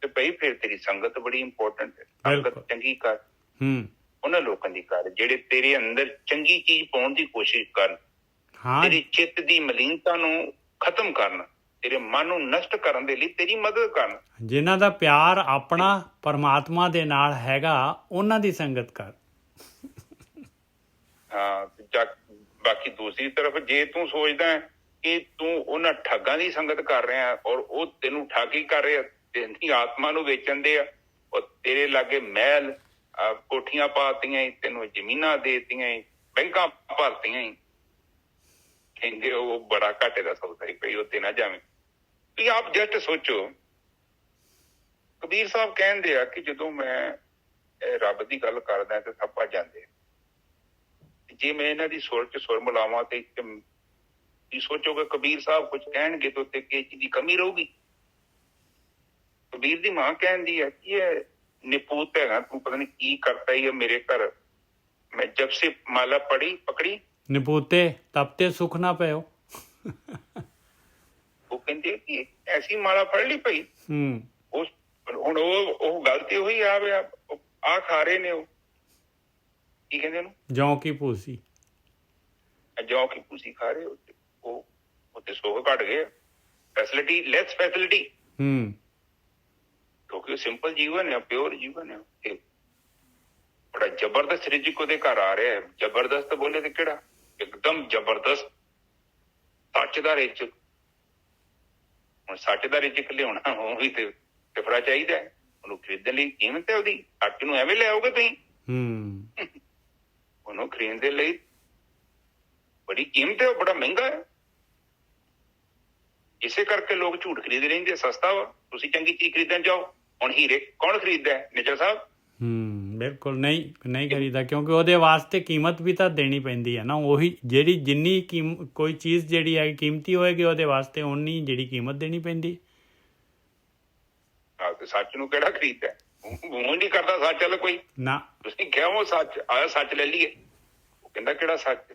ਤੇ ਭਈ ਫਿਰ ਤੇਰੀ ਸੰਗਤ ਬੜੀ ਇੰਪੋਰਟੈਂਟ ਹੈ। ਸੰਗਤ ਚੰਗੀ ਕਰ, ਉਹਨਾਂ ਲੋਕਾਂ ਦੀ ਕਰ ਜਿਹੜੇ ਤੇਰੇ ਅੰਦਰ ਚੰਗੀ ਚੀਜ਼ ਪਾਉਣ ਦੀ ਕੋਸ਼ਿਸ਼ ਕਰਨ, ਤੇਰੀ ਚਿੱਤ ਦੀ ਮਲੀਨਤਾ ਨੂੰ ਖਤਮ ਕਰਨ, ਤੇਰੇ ਮਨ ਨੂੰ ਨਸ਼ਟ ਕਰਨ ਦੇ ਲਈ ਤੇਰੀ ਮਦਦ ਕਰਨ। ਜਿਨ੍ਹਾਂ ਦਾ ਪਿਆਰ ਆਪਣਾ ਪਰਮਾਤਮਾ ਦੇ ਨਾਲ ਹੈਗਾ, ਉਹਨਾਂ ਦੀ ਸੰਗਤ ਕਰ। ਹਾਂ, ਬਾਕੀ ਦੂਸਰੀ ਤਰਫ ਜੇ ਤੂੰ ਸੋਚਦਾ ਕਿ ਤੂੰ ਉਹਨਾਂ ਠੱਗਾਂ ਦੀ ਸੰਗਤ ਕਰ ਰਿਹਾ ਔਰ ਉਹ ਤੈਨੂੰ ਠੱਗ ਹੀ ਕਰ ਰਿਹਾ, ਤੇਰੀ ਆਤਮਾ ਨੂੰ ਵੇਚਣ ਦੇ ਆ, ਉਹ ਤੇਰੇ ਲਾਗੇ ਮਹਿਲ ਕੋਠੀਆਂ ਪਾਤੀਆਂ, ਤੈਨੂੰ ਜ਼ਮੀਨਾਂ ਦੇਤੀਆਂ, ਬੈਂਕਾਂ ਭਰਤੀਆਂ, ਕਹਿੰਦੇ ਉਹ ਬੜਾ ਘਾਟੇ ਦਾ ਸੌਦਾ ਹੈ ਭਈ ਉੱਤੇ ਨਾ ਜਾਵੇਂ। ਤੁਸੀਂ ਆਪ ਜਸਟ ਸੋਚੋ, ਕਬੀਰ ਸਾਹਿਬ ਕਹਿੰਦੇ ਆ ਕਿ ਜਦੋਂ ਮੈਂ ਰੱਬ ਦੀ ਗੱਲ ਕਰਦਾ ਤੇ ਸਭ ਭੱਜ ਜਾਂਦੇ, ਜੇ ਮੈਂ ਇਹਨਾਂ ਦੀ ਸੁਰ ਚ ਸੁਰ ਮਿਲਾਵਾਂ ਤੇ ਕੀ ਸੋਚੋਗੇ ਕਬੀਰ ਸਾਹਿਬ ਕੁਝ ਕਹਿਣਗੇ ਤਾਂ ਉੱਤੇ ਕਿਸੇ ਚੀਜ਼ ਦੀ ਕਮੀ ਰਹੂਗੀ। ਕਬੀਰ ਦੀ ਮਾਂ ਕਹਿੰਦੀ ਹੈ ਕਿ ਇਹ ਨਿਪੂਤ ਹੈਗਾ, ਤੂੰ ਪਤਾ ਨਹੀਂ ਕੀ ਕਰਤਾ ਹੀ ਮੇਰੇ ਘਰ, ਮੈਂ ਜਬ ਸੇ ਮਾਲਾ ਪਕੜੀ ਨਿਪੂਤੇ ਤਬ ਤੇ ਸੁਖ ਨਾ ਪਇਓ। ਉਹ ਕਹਿੰਦੇ ਕਿ ਐਸੀ ਮਾਲਾ ਫੜ ਲਈ ਪਈ। ਹੁਣ ਉਹ ਗਲਤੀ ਉਹੀ ਆ ਖਾ ਰਹੇ ਨੇ, ਉਹ ਕੀ ਕਹਿੰਦੇ ਉਹਨੂੰ, ਜੌਂ ਕੀ ਭੂਸੀ, ਜੌਂ ਕੀ ਭੂਸੀ ਖਾ ਰਹੇ। ਉਹ ਉੱਤੇ ਸੁੱਖ ਘਟ ਗਏ, ਫੈਸਿਲਿਟੀ ਲੈਸ ਫੈਸਿਲਿਟੀ, ਕਿਉਂਕਿ ਉਹ ਸਿੰਪਲ ਜੀਵਨ ਹੈ, ਪਿਓਰ ਜੀਵਨ ਹੈ। ਬੜਾ ਜ਼ਬਰਦਸਤ ਰਿਜ਼ਕ ਉਹਦੇ ਘਰ ਆ ਰਿਹਾ ਹੈ। ਜ਼ਬਰਦਸਤ ਬੋਲੇ ਤੇ ਕਿਹੜਾ, ਇੱਕਦਮ ਜ਼ਬਰਦਸਤ ਸੱਚ ਦਾ ਰਿਜ਼ਕ। ਹੁਣ ਸੱਚ ਦਾ ਰਿਜ਼ਕ ਲਿਆਉਣਾ ਉਹ ਵੀ ਤੇ ਫਿਫੜਾ ਚਾਹੀਦਾ, ਉਹਨੂੰ ਖਰੀਦਣ ਲਈ ਕੀਮਤ ਹੈ ਉਹਦੀ। ਸੱਚ ਨੂੰ ਐਵੇਂ ਲਿਆਓਗੇ ਤੁਸੀਂ, ਉਹਨੂੰ ਖਰੀਦਣ ਦੇ ਲਈ ਬੜੀ ਕੀਮਤ ਹੈ, ਉਹ ਬੜਾ ਮਹਿੰਗਾ ਹੈ। ਇਸੇ ਕਰਕੇ ਲੋਕ ਝੂਠ ਖਰੀਦ ਰਹਿੰਦੇ, ਸਸਤਾ ਵਾ। ਤੁਸੀਂ ਚੰਗੀ ਚੀਜ਼ ਖਰੀਦਣ ਜਾਓ, ਹੁਣ ਹੀਰੇ ਕੌਣ ਖਰੀਦਦਾ ਹੈ? ਨਿੱਜਰ ਸਾਹਿਬ। ਬਿਲਕੁਲ ਨਹੀਂ ਖਰੀਦਾ, ਕਿਉਂਕਿ ਉਹਦੇ ਵਾਸਤੇ ਕੀਮਤ ਵੀ ਤਾਂ ਦੇਣੀ ਪੈਂਦੀ ਹੈ ਨਾ। ਉਹੀ ਜਿਹੜੀ ਜਿੰਨੀ ਕੋਈ ਚੀਜ਼ ਜਿਹੜੀ ਹੈ ਕੀਮਤੀ ਹੋਏਗੀ, ਉਹਦੇ ਵਾਸਤੇ ਓਨੀ ਜਿਹੜੀ ਕੀਮਤ ਦੇਣੀ ਪੈਂਦੀ। ਹਾਂ, ਤੇ ਸੱਚ ਨੂੰ ਕਿਹੜਾ ਖਰੀਦਦਾ? ਮੂੰਹ ਨਹੀਂ ਕਰਦਾ ਸੱਚ ਵਾਲਾ ਕੋਈ ਨਾ। ਤੁਸੀਂ ਕਿਹਾ ਉਹ ਸੱਚ ਆਇਆ, ਸੱਚ ਲੈ ਲਈਏ, ਉਹ ਕਹਿੰਦਾ ਕਿਹੜਾ ਸੱਚ?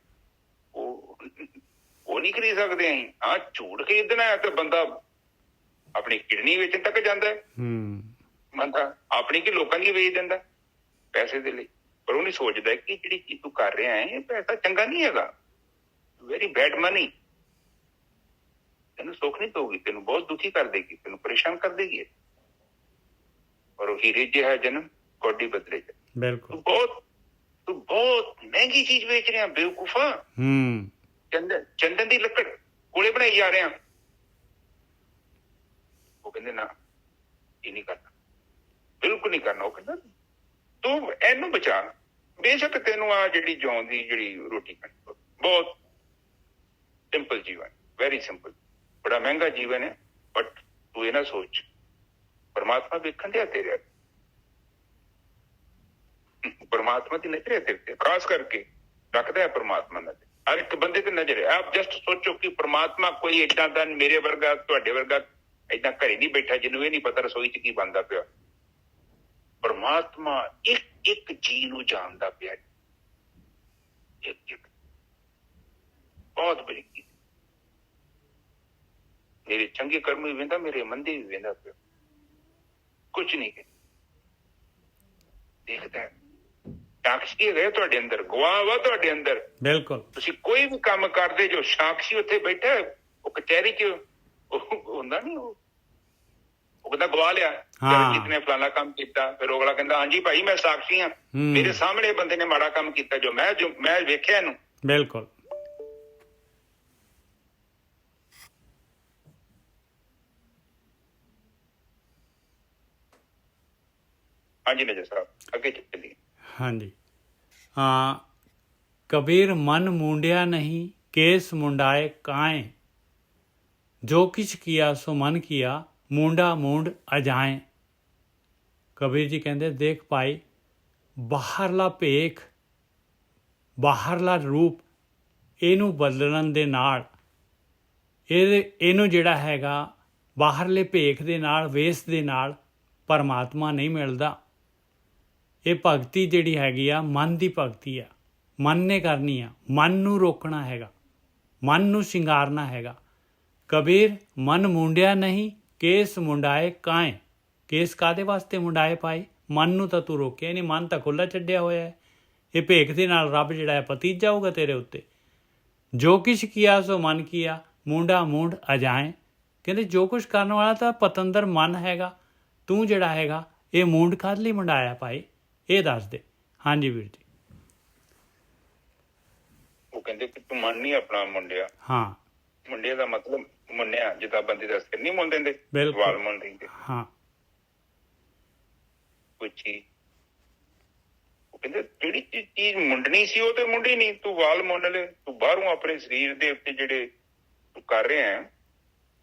ਉਹ ਨਹੀਂ ਖਰੀਦ ਸਕਦੇ ਅਸੀਂ। ਹਾਂ, ਝੂਠ ਖਰੀਦਣਾ ਹੈ ਤੇ ਬੰਦਾ ਆਪਣੀ ਕਿਡਨੀ ਵੇਚਣ ਤੱਕ ਜਾਂਦਾ ਹੈ। ਬੰਦਾ ਆਪਣੀ ਕਿ ਲੋਕਾਂ ਦੀ ਵੇਚ ਦਿੰਦਾ ਪੈਸੇ ਦੇ ਲਈ। ਪਰ ਉਹ ਨਹੀਂ ਸੋਚਦਾ ਕਿ ਜਿਹੜੀ ਚੀਜ਼ ਤੂੰ ਕਰ ਰਿਹਾ ਹੈ ਇਹ ਪੈਸਾ ਚੰਗਾ ਨਹੀਂ ਹੈਗਾ, ਵੈਰੀ ਬੈਡ ਮਨੀ, ਤੈਨੂੰ ਸੁੱਖ ਨਹੀਂ ਦਊਗੀ, ਤੈਨੂੰ ਬਹੁਤ ਦੁਖੀ ਕਰ ਦੇਗੀ, ਤੈਨੂੰ ਪਰੇਸ਼ਾਨ ਕਰ ਦੇਗੀ। ਔਰ ਉਹ ਹੀਰੇ ਜਿਹਾ ਜਨਮ ਕੌਡੀ ਬਦਲੇ। ਬਿਲਕੁਲ ਤੂੰ ਬਹੁਤ ਮਹਿੰਗੀ ਚੀਜ਼ ਵੇਚ ਰਿਹਾ ਬੇਵਕੂਫਾ। ਚੰਦਨ ਦੀ ਲੱਕੜ ਕੋਲੇ ਬਣਾਈ ਜਾ ਰਿਹਾ। ਉਹ ਕਹਿੰਦੇ ਨਾ, ਇਹ ਨਹੀਂ ਕਰਨਾ, ਬਿਲਕੁਲ ਨਹੀਂ ਕਰਨਾ। ਉਹ ਕਹਿੰਦਾ ਤੂੰ ਇਹਨੂੰ ਬਚਾ, ਬੇਸ਼ੱਕ ਤੈਨੂੰ ਆ ਜਿਹੜੀ ਜੌਂ ਦੀ ਜਿਹੜੀ ਰੋਟੀ ਖਾਣੀ, ਬਹੁਤ ਸਿੰਪਲ ਜੀਵਨ, ਵੈਰੀ ਸਿੰਪਲ, ਬੜਾ ਮਹਿੰਗਾ ਜੀਵਨ ਹੈ। ਬਟ ਤੂੰ ਇਹ ਨਾ ਸੋਚ, ਪਰਮਾਤਮਾ ਵੇਖਣ ਦਿਆ ਤੇਰੇ, ਪਰਮਾਤਮਾ ਦੀ ਨਜ਼ਰ ਹੈ ਤੇਰੇ ਤੇ, ਖਾਸ ਕਰਕੇ ਰੱਖਦਾ ਹੈ ਪਰਮਾਤਮਾ ਨਜ਼ਰ ਹਰ ਇੱਕ ਬੰਦੇ ਤੇ ਨਜ਼ਰ ਹੈ। ਆਪ ਜਸਟ ਸੋਚੋ ਕਿ ਪਰਮਾਤਮਾ ਕੋਈ ਏਦਾਂ ਦਾ ਮੇਰੇ ਵਰਗਾ, ਤੁਹਾਡੇ ਵਰਗਾ ਏਦਾਂ ਘਰੇ ਨਹੀਂ ਬੈਠਾ ਜਿਹਨੂੰ ਇਹ ਨਹੀਂ ਪਤਾ ਰਸੋਈ ਚ ਕੀ ਬਣਦਾ ਪਿਆ। ਪਰਮਾਤਮਾ ਇੱਕ ਇੱਕ ਜੀ ਨੂੰ ਜਾਣਦਾ ਪਿਆ, ਇੱਕ ਬਹੁਤ ਬਰੀਕੀ। ਮੇਰੇ ਚੰਗੇ ਕਰਮ ਵੀ ਵੇਂਦਾ, ਮੇਰੇ ਮੰਦੇ ਵੀ ਵੇਂਦਾ ਪਿਆ, ਕੁਛ ਨਹੀਂ ਦੇਖਦਾ। ਸਾਕਸ਼ੀ ਹੈਗਾ ਤੁਹਾਡੇ ਅੰਦਰ, ਗਵਾਹ ਵਾ ਤੁਹਾਡੇ ਅੰਦਰ। ਬਿਲਕੁਲ, ਤੁਸੀਂ ਕੋਈ ਵੀ ਕੰਮ ਕਰਦੇ ਜੋ ਸਾਕਸ਼ੀ ਉੱਥੇ ਬੈਠਾ, ਉਹ ਕਚਹਿਰੀ ਚ ਹੁੰਦਾ ਨੀ, ਉਹ ਕਹਿੰਦਾ ਗਵਾਹ ਲਿਆ ਜਰਜੀਤ ਨੇ ਫਲਾਣਾ ਕੰਮ ਕੀਤਾ, ਫਿਰ ਅਗਲਾ ਕਹਿੰਦਾ ਹਾਂਜੀ ਭਾਈ ਮੈਂ ਸਾਕਸ਼ੀ ਹਾਂ, ਮੇਰੇ ਸਾਹਮਣੇ ਬੰਦੇ ਨੇ ਮਾੜਾ ਕੰਮ ਕੀਤਾ ਜੋ ਮੈਂ ਵੇਖਿਆ ਇਹਨੂੰ। ਬਿਲਕੁਲ। ਹਾਂਜੀ ਨਜਰ ਸਾਹਿਬ, ਅੱਗੇ ਚੱਲੀਏ। ਹਾਂਜੀ। कबीर मन मूंडिया नहीं केस मुंडाए काएं, जो किछ किया सो मन किया मूंडा मूंड अजाएं। कबीर जी कहते देख भाई, ਬਾਹਰਲਾ ਭੇਖ, ਬਾਹਰਲਾ ਰੂਪ, ਇਹਨੂੰ ਬਦਲਣ ਦੇ ਨਾਲ ਇਹਨੂੰ ਜਿਹੜਾ ਹੈਗਾ ਬਾਹਰਲੇ ਭੇਖ ਦੇ ਨਾਲ, ਵੇਸ ਦੇ ਨਾਲ ਪਰਮਾਤਮਾ ਨਹੀਂ ਮਿਲਦਾ। ਇਹ ਭਗਤੀ ਜਿਹੜੀ ਹੈਗੀ ਆ ਮਨ ਦੀ ਭਗਤੀ ਆ, ਮਨ ਨੇ ਕਰਨੀ ਆ। ਮਨ ਨੂੰ ਰੋਕਣਾ ਹੈਗਾ, ਮਨ ਨੂੰ ਸ਼ਿੰਗਾਰਨਾ ਹੈਗਾ। ਕਬੀਰ ਮਨ ਮੁੰਡਿਆ ਨਹੀਂ ਕੇਸ ਮੁੰਡਾਏ ਕਾਏ। ਕੇਸ ਕਾਹਦੇ ਵਾਸਤੇ ਮੁੰਡਾਏ ਪਾਏ? ਮਨ ਨੂੰ ਤਾਂ ਤੂੰ ਰੋਕਿਆ ਨਹੀਂ, ਮਨ ਤਾਂ ਖੁੱਲ੍ਹਾ ਛੱਡਿਆ ਹੋਇਆ ਹੈ। ਇਹ ਭੇਖ ਦੇ ਨਾਲ ਰੱਬ ਜਿਹੜਾ ਹੈ ਪਤੀਤ ਜਾਊਗਾ ਤੇਰੇ ਉੱਤੇ। ਜੋ ਕਿਛ ਕੀਆ ਸੋ ਮਨ ਕੀਆ ਮੁੰਡਾ ਮੂੰਡ ਅਜਾਏ। ਕਹਿੰਦੇ ਜੋ ਕੁਛ ਕਰਨ ਵਾਲਾ ਤਾਂ ਪਤੰਦਰ ਮਨ ਹੈਗਾ, ਤੂੰ ਜਿਹੜਾ ਹੈਗਾ ਇਹ ਮੂੰਡ ਕਾਹਦੇ ਲਈ ਮੁੰਡਾਇਆ ਭਾਈ, ਇਹ ਦੱਸ ਦੇ। ਹਾਂਜੀ ਵੀਰ ਜੀ। ਉਹ ਕਹਿੰਦੇ ਕਿ ਤੂੰ ਮਨ ਨਹੀਂ ਆਪਣਾ ਮੁੰਡਿਆ। ਹਾਂ, ਮੁੰਡੇ ਦਾ ਮਤਲਬ ਮੁੰਨਿਆ, ਜਿੱਦਾਂ ਬੰਦੇ ਦਾ ਸਿਰ ਨਹੀਂ ਮੁੰਨ ਦਿੰਦੇ, ਬਿਲਕੁਲ। ਵਾਲ ਮੁੰਨ ਦਿੰਦੇ ਹਾਂ। ਕੋਈ ਚੀਜ਼, ਉਹ ਕਹਿੰਦੇ ਜਿਹੜੀ ਚੀਜ਼ ਮੁੰਡਣੀ ਸੀ ਉਹ ਤੇ ਮੁੰਡੀ ਨਹੀਂ, ਤੂੰ ਵਾਲ ਮੁੰਨ ਲੈ। ਤੂੰ ਬਾਹਰੋਂ ਆਪਣੇ ਸਰੀਰ ਦੇ ਉੱਤੇ ਜਿਹੜੇ ਤੂੰ ਕਰ ਰਿਹਾ ਹੈ,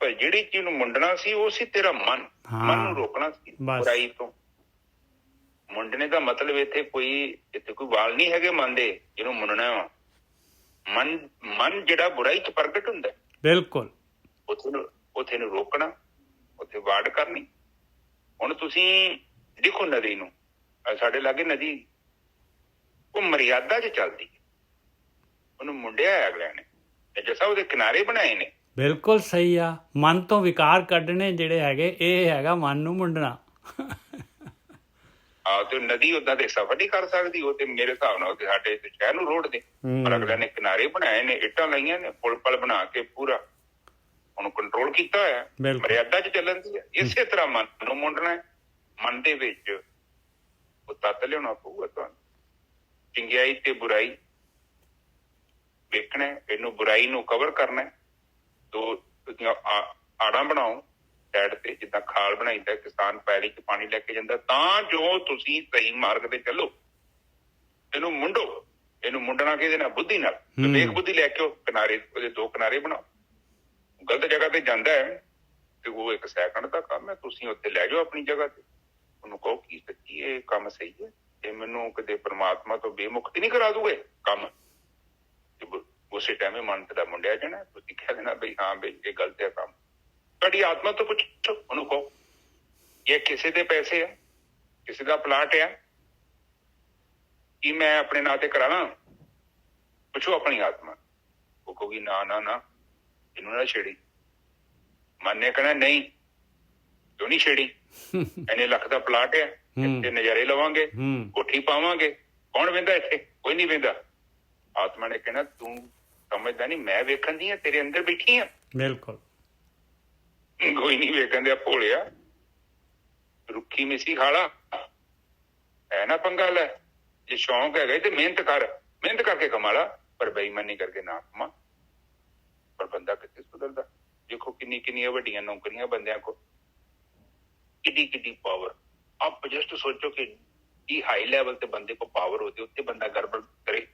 ਪਰ ਜਿਹੜੀ ਚੀਜ਼ ਨੂੰ ਮੁੰਡਣਾ ਸੀ ਉਹ ਸੀ ਤੇਰਾ ਮਨ। ਮਨ ਨੂੰ ਰੋਕਣਾ ਸੀ ਬੁਰਾਈ ਤੋਂ। ਮੁੰਡਣੇ ਦਾ ਮਤਲਬ ਇੱਥੇ ਕੋਈ ਵਾਲ ਨਹੀਂ ਹੈਗੇ ਮਨ ਦੇ ਜਿਹਨੂੰ ਮੁੰਨਣਾ ਵਾ। ਮਨ ਜਿਹੜਾ ਬੁਰਾਈ ਚ ਪ੍ਰਗਟ ਹੁੰਦਾ, ਬਿਲਕੁਲ, ਉੱਥੇ ਨੂੰ ਰੋਕਣਾ, ਉੱਥੇ ਵਾੜ ਕਰਨੀ। ਹੁਣ ਤੁਸੀਂ ਦੇਖੋ ਨਦੀ ਨੂੰ, ਸਾਡੇ ਲਾਗੇ ਨਦੀ, ਉਹ ਮਰਿਆਦਾ ਚ ਚੱਲਦੀ, ਉਹਨੂੰ ਮੁੰਡਿਆ ਹੈ ਅਗਲਿਆਂ ਨੇ, ਜੈਸਾ ਉਹਦੇ ਕਿਨਾਰੇ ਬਣਾਏ ਨੇ। ਬਿਲਕੁਲ ਸਹੀ ਆ। ਮਨ ਤੋਂ ਵਿਕਾਰ ਕੱਢਣੇ ਜਿਹੜੇ ਹੈਗੇ, ਇਹ ਹੈਗਾ ਮਨ ਨੂੰ ਮੁੰਡਣਾ। ਤੇ ਨਦੀ ਓਦਾਂ ਦੇ ਸਫਰ ਨਹੀਂ ਕਰ ਸਕਦੀ। ਉਹ ਤੇ ਮੇਰੇ ਹਿਸਾਬ ਨਾਲ ਸਾਡੇ ਸ਼ਹਿਰ ਨੂੰ ਰੋਡ ਦੇ, ਪਰ ਅਗਲਿਆਂ ਨੇ ਕਿਨਾਰੇ ਬਣਾਏ ਨੇ, ਇੱਟਾਂ ਲਾਈਆਂ ਨੇ, ਪੁਲ ਪਲ ਬਣਾ ਕੇ ਪੂਰਾ ਉਹਨੂੰ ਕੰਟਰੋਲ ਕੀਤਾ ਹੋਇਆ, ਮਰਿਆਦਾ ਚ ਚੱਲਣ ਦੀ ਹੈ। ਇਸੇ ਤਰ੍ਹਾਂ ਮਨ ਨੂੰ ਮੁੰਡਣਾ ਹੈ। ਮਨ ਦੇ ਵਿੱਚ ਉਹ ਤੱਤ ਲਿਆਉਣਾ ਪਊਗਾ ਤੁਹਾਨੂੰ। ਚੰਗਿਆਈ ਤੇ ਬੁਰਾਈ ਵੇਖਣਾ, ਇਹਨੂੰ ਬੁਰਾਈ ਨੂੰ ਕਵਰ ਕਰਨਾ। ਦੋ ਆੜਾਂ ਬਣਾਓ ਸਾਈਡ ਤੇ, ਜਿੱਦਾਂ ਖਾਲ ਬਣਾਈਦਾ, ਕਿਸਾਨ ਪੈਲੀ ਚ ਪਾਣੀ ਲੈ ਕੇ ਜਾਂਦਾ, ਤਾਂ ਜੋ ਤੁਸੀਂ ਸਹੀ ਮਾਰਗ ਤੇ ਚੱਲੋ। ਇਹਨੂੰ ਮੁੰਡੋ। ਇਹਨੂੰ ਮੁੰਡਣਾ ਕਿਹਦੇ ਨਾਲ? ਬੁੱਧੀ ਨਾਲ। ਵਿਵੇਕ ਬੁੱਧੀ ਲੈ ਕੇ ਕਿਨਾਰੇ, ਉਹਦੇ ਦੋ ਕਿਨਾਰੇ ਬਣਾਓ। ਗਲਤ ਜਗ੍ਹਾ ਤੇ ਜਾਂਦਾ ਹੈ ਤੇ ਉਹ 1 ਸੈਕਿੰਡ ਦਾ ਕੰਮ ਹੈ, ਤੁਸੀਂ ਉੱਥੇ ਲੈ ਜਾਓ ਆਪਣੀ ਜਗ੍ਹਾ ਤੇ। ਉਹਨੂੰ ਕਹੋ ਕੀ ਸੱਚੀ ਇਹ ਕੰਮ ਸਹੀ ਹੈ, ਇਹ ਮੈਨੂੰ ਕਦੇ ਪ੍ਰਮਾਤਮਾ ਤੋਂ ਬੇਮੁਕਤੀ ਨਹੀਂ ਕਰਾ ਦੂਗੇ ਕੰਮ। ਉਸੇ ਟਾਈਮ ਮਨ ਦਾ ਮੁੰਡਿਆ ਜਾਣਾ। ਤੁਸੀਂ ਕਹਿ ਦੇਣਾ ਬਈ ਹਾਂ ਬਈ ਇਹ ਗਲਤ ਹੈ ਕੰਮ। ਤੁਹਾਡੀ ਆਤਮਾ ਤੋਂ ਪੁੱਛੋ, ਉਹਨੂੰ ਕਹੋ ਇਹ ਕਿਸੇ ਦੇ ਪੈਸੇ ਆ, ਕਿਸੇ ਦਾ ਪਲਾਟ ਆ, ਕੀ ਮੈਂ ਆਪਣੇ ਨਾਂ ਤੇ ਕਰਾਣਾ? ਪੁੱਛੋ ਆਪਣੀ ਆਤਮਾ। ਉਹ ਕਹੂਗੀ ਨਾ ਨਾ ਨਾ, ਇਹਨੂੰ ਨਾ ਛੇੜੀ। ਮਨ ਨੇ ਕਹਿਣਾ ਨਹੀਂ, ਕਿਉਂ ਨਹੀਂ ਛੇੜੀ? ਇੰਨੇ ਲੱਖ ਦਾ ਪਲਾਟ ਹੈ, ਇੱਥੇ ਨਜ਼ਾਰੇ ਲਵਾਂਗੇ, ਕੋਠੀ ਪਾਵਾਂਗੇ, ਕੌਣ ਵਹਿੰਦਾ ਇੱਥੇ? ਕੋਈ ਨਹੀਂ ਵਹਿੰਦਾ। ਆਤਮਾ ਨੇ ਕਹਿਣਾ ਤੂੰ ਸਮਝਦਾ ਨਹੀਂ, ਮੈਂ ਵੇਖਣ ਦੀ ਆ, ਤੇਰੇ ਅੰਦਰ ਬੈਠੀ ਆ। ਬਿਲਕੁਲ। ਕੋਈ ਨਹੀਂ ਵੇਖਣ ਦਿਆ ਭੋਲਿਆ, ਰੁੱਖੀ ਮਿੱਸੀ ਖਾਲਾ, ਹੈ ਨਾ ਪੰਗਾ ਲੈ। ਜੇ ਸ਼ੌਂਕ ਹੈਗਾ ਤੇ ਮਿਹਨਤ ਕਰ, ਮਿਹਨਤ ਕਰਕੇ ਕਮਾ ਲਾ, ਪਰ ਬੇਈਮਾਨੀ ਕਰਕੇ ਨਾ ਕਮਾ। ਪਰ ਬੰਦਾ ਕਿੱਥੇ ਸੁਧਰਦਾ? ਦੇਖੋ ਕਿੰਨੀਆਂ ਵੱਡੀਆਂ ਨੌਕਰੀਆਂ ਬੰਦਿਆਂ ਕੋਲ, ਕਿੱਡੀ ਪਾਵਰ। ਆਪ ਜਸਟ ਸੋਚੋ ਕਿ ਹਾਈ ਲੈਵਲ ਤੇ ਬੰਦੇ को ਪਾਵਰ होती, ਉੱਤੇ ਬੰਦਾ ਗੜਬੜ ਕਰੇ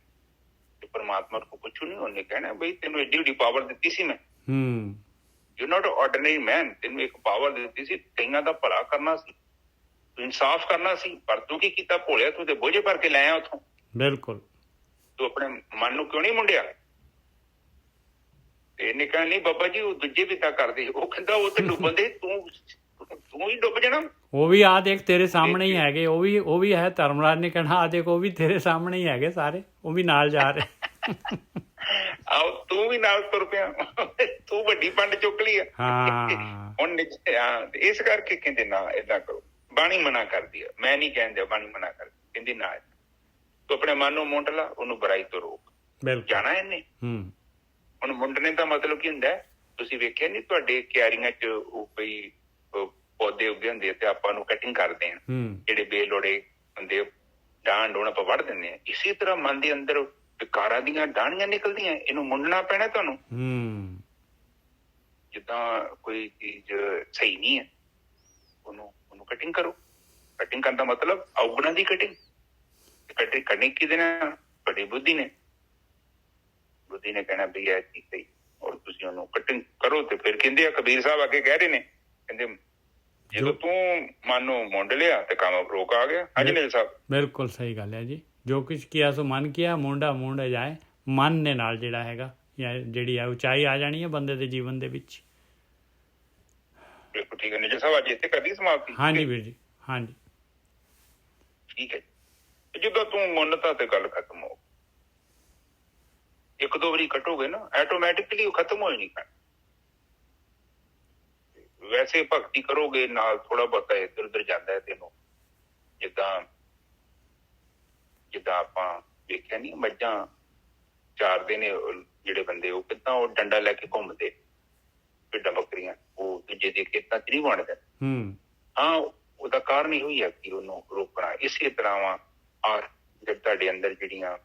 ਤੇ ਪਰਮਾਤਮਾ को ਕੁਛ ਨਹੀਂ। ਉਹਨੇ ਕਹਿਣਾ ਬਈ ਤੈਨੂੰ ਏਡੀ ਵੱਡੀ ਪਾਵਰ ਦਿੱਤੀ ਸੀ ਮੈਂ, ਯੂ ਨਾਟ ਆਰਡੀਨਰੀ ਮੈਨ। ਤੈਨੂੰ ਇੱਕ ਪਾਵਰ ਦਿੱਤੀ ਸੀ, ਕਈਆਂ ਦਾ ਭਲਾ ਕਰਨਾ ਸੀ, ਤੂੰ ਇਨਸਾਫ ਕਰਨਾ ਸੀ, ਪਰ ਤੂੰ ਕੀ ਕੀਤਾ? ਭੋਲਿਆ, ਤੂੰ ਤੇ ਬੋਝੇ ਭਰ ਕੇ ਲੈ ਆਇਆ ਉੱਥੋਂ। ਬਿਲਕੁਲ। ਤੂੰ ਆਪਣੇ ਮਨ ਨੂੰ ਕਿਉਂ ਨਹੀਂ ਮੁੰਡਿਆ? ਤੇ ਇਹਨੇ ਕਹਿਣਾ ਨਹੀਂ ਬਾਬਾ ਜੀ ਉਹ ਦੂਜੇ ਵੀ ਤਾਂ ਕਰਦੇ। ਉਹ ਕਹਿੰਦਾ ਉਹ ਤੇ ਡੁੱਬਣ ਦੇ, ਤੂੰ ਹੀ ਡੁੱਬ ਜਾਣਾ। ਉਹ ਵੀ ਆ ਦੇਖ ਤੇਰੇ ਸਾਹਮਣੇ ਹੀ ਹੈਗੇ, ਉਹ ਵੀ ਹੈ। ਧਰਮਰਾਜ ਨੇ ਕਹਿਣਾ ਆ ਦੇਖ ਉਹ ਵੀ ਤੇਰੇ ਸਾਹਮਣੇ ਹੀ ਹੈਗੇ ਸਾਰੇ, ਉਹ ਵੀ ਨਾਲ ਜਾ ਰਹੇ। ਆਓ ਤੂੰ ਵੀ ਨਾਲ ਤੁਰ ਪਿਆ, ਤੂੰ ਵੱਡੀ ਪੰਡ ਚੁੱਕ ਲਈ ਆ ਹੁਣ। ਇਸ ਕਰਕੇ ਕਹਿੰਦੇ ਨਾ ਏਦਾਂ ਕਰੋ। ਬਾਣੀ ਮਨਾ ਕਰਦੀ ਆ, ਮੈਂ ਨਹੀਂ ਕਹਿੰਦੇ, ਬਾਣੀ ਮਨਾ ਕਰਦੀ, ਕਹਿੰਦੀ ਨਾ ਤੂੰ ਆਪਣੇ ਮਨ ਨੂੰ ਮੁੰਡ ਲਾ, ਉਹਨੂੰ ਬੁਰਾਈ ਤੋਂ ਰੋਕ। ਜਾਣਾ ਇਹਨੇ। ਹੁਣ ਮੁੰਡਣੇ ਦਾ ਮਤਲਬ ਕੀ ਹੁੰਦਾ? ਤੁਸੀਂ ਵੇਖਿਆ ਨੀ ਤੁਹਾਡੇ ਕਿਆਰੀਆਂ ਚ ਉਹ ਕੋਈ ਪੌਦੇ ਉੱਗੇ ਹੁੰਦੇ ਤੇ ਆਪਾਂ ਨੂੰ ਕਟਿੰਗ ਕਰਦੇ ਆ, ਜਿਹੜੇ ਬੇਲੋੜੇ ਹੁੰਦੇ ਡਾਂਡ ਡੋਣ ਆਪਾਂ ਵੱਢ ਦਿੰਦੇ ਆ। ਇਸੇ ਤਰ੍ਹਾਂ ਮਨ ਦੇ ਅੰਦਰ ਵਿਕਾਰਾਂ ਦੀਆਂ ਡਾਹਣੀਆਂ ਨਿਕਲਦੀਆਂ, ਇਹਨੂੰ ਮੁੰਡਣਾ ਪੈਣਾ ਤੁਹਾਨੂੰ। ਜਿੱਦਾਂ ਕੋਈ ਚੀਜ਼ ਸਹੀ ਨਹੀਂ ਹੈ, ਉਹਨੂੰ ਕਟਿੰਗ ਕਰੋ। ਕਟਿੰਗ ਕਰਨ ਦਾ ਮਤਲਬ ਔਗਣਾਂ ਦੀ ਕਟਿੰਗ। ਕੱਢਣੀ ਕਿਹਦੇ ਨਾਲ? ਤੁਹਾਡੀ ਬੁੱਧੀ ਨੇ ਕਹਿਣਾ ਵੀ ਇਹ ਚੀਜ਼ ਸਹੀ, ਔਰ ਤੁਸੀਂ ਉਹਨੂੰ ਕਟਿੰਗ ਕਰੋ। ਤੇ ਫਿਰ ਕਹਿੰਦੇ ਆ, ਕਬੀਰ ਸਾਹਿਬ ਅੱਗੇ ਕਹਿ ਰਹੇ ਨੇ, ਕਹਿੰਦੇ ਜਦੋਂ ਤੂੰ ਮਨ ਨੂੰ ਮੁੰਡ ਲਿਆ ਤੇ ਕੰਮ ਰੋਕ ਆ ਗਿਆ। ਹਾਂਜੀ ਮੇਲ ਸਾਹਿਬ, ਬਿਲਕੁਲ ਸਹੀ ਗੱਲ ਹੈ ਜੀ। ਜੋ ਕੁਛ ਕੀਆ ਸੋ ਮਨ ਕੀਆ, ਮੁੰਡ ਜਾਏ। ਮਨ ਦੇ ਨਾਲ ਜਿਹੜਾ ਹੈਗਾ ਜਾਂ ਜਿਹੜੀ ਹੈ ਉਚਾਈ ਆ ਜਾਣੀ ਹੈ ਬੰਦੇ ਦੇ ਜੀਵਨ ਦੇ ਵਿੱਚ। ਬਿਲਕੁਲ ਠੀਕ ਹੈ ਨਿਜਰ ਸਾਹਿਬ, ਅੱਜ ਇੱਥੇ ਕਰਦੀ ਸਮਾਪਤੀ। ਹਾਂਜੀ ਵੀਰ ਜੀ, ਹਾਂਜੀ ਠੀਕ ਹੈ। ਜਦੋਂ ਤੂੰ ਮੁੰਨਤਾ ਤੇ ਗੱਲ ਖਤਮ ਹੋ, ਇੱਕ ਦੋ ਵਾਰੀ ਕੱਟੋਗੇ ਨਾ, ਆਟੋਮੈਟਿਕਲੀ ਉਹ ਖਤਮ ਹੋ ਜਾਣੀ। ਵੈਸੇ ਭਗਤੀ ਕਰੋਗੇ ਨਾਲ ਥੋੜਾ ਬਹੁਤਾ ਇੱਧਰ ਉੱਧਰ ਜਾਂਦਾ ਹੈ ਤੈਨੂੰ। ਜਿੱਦਾਂ ਆਪਾਂ ਵੇਖਿਆ ਨਹੀਂ, ਮੱਝਾਂ ਚਾਰਦੇ ਨੇ ਜਿਹੜੇ ਬੰਦੇ, ਉਹ ਕਿੱਦਾਂ ਉਹ ਡੰਡਾ ਲੈ ਕੇ ਘੁੰਮਦੇ, ਭੇਡਾਂ ਬੱਕਰੀਆਂ, ਉਹ ਦੂਜੇ ਦੇ ਖੇਤਾਂ ਚ ਨਹੀਂ ਵੰਡਦੇ। ਹਾਂ, ਉਹਦਾ ਕਾਰਨ ਇਹੋ ਹੀ ਹੈ ਕਿ ਉਹਨੂੰ ਰੋਕਣਾ। ਇਸੇ ਤਰ੍ਹਾਂ ਜਦ ਤੁਹਾਡੇ ਅੰਦਰ ਜਿਹੜੀਆਂ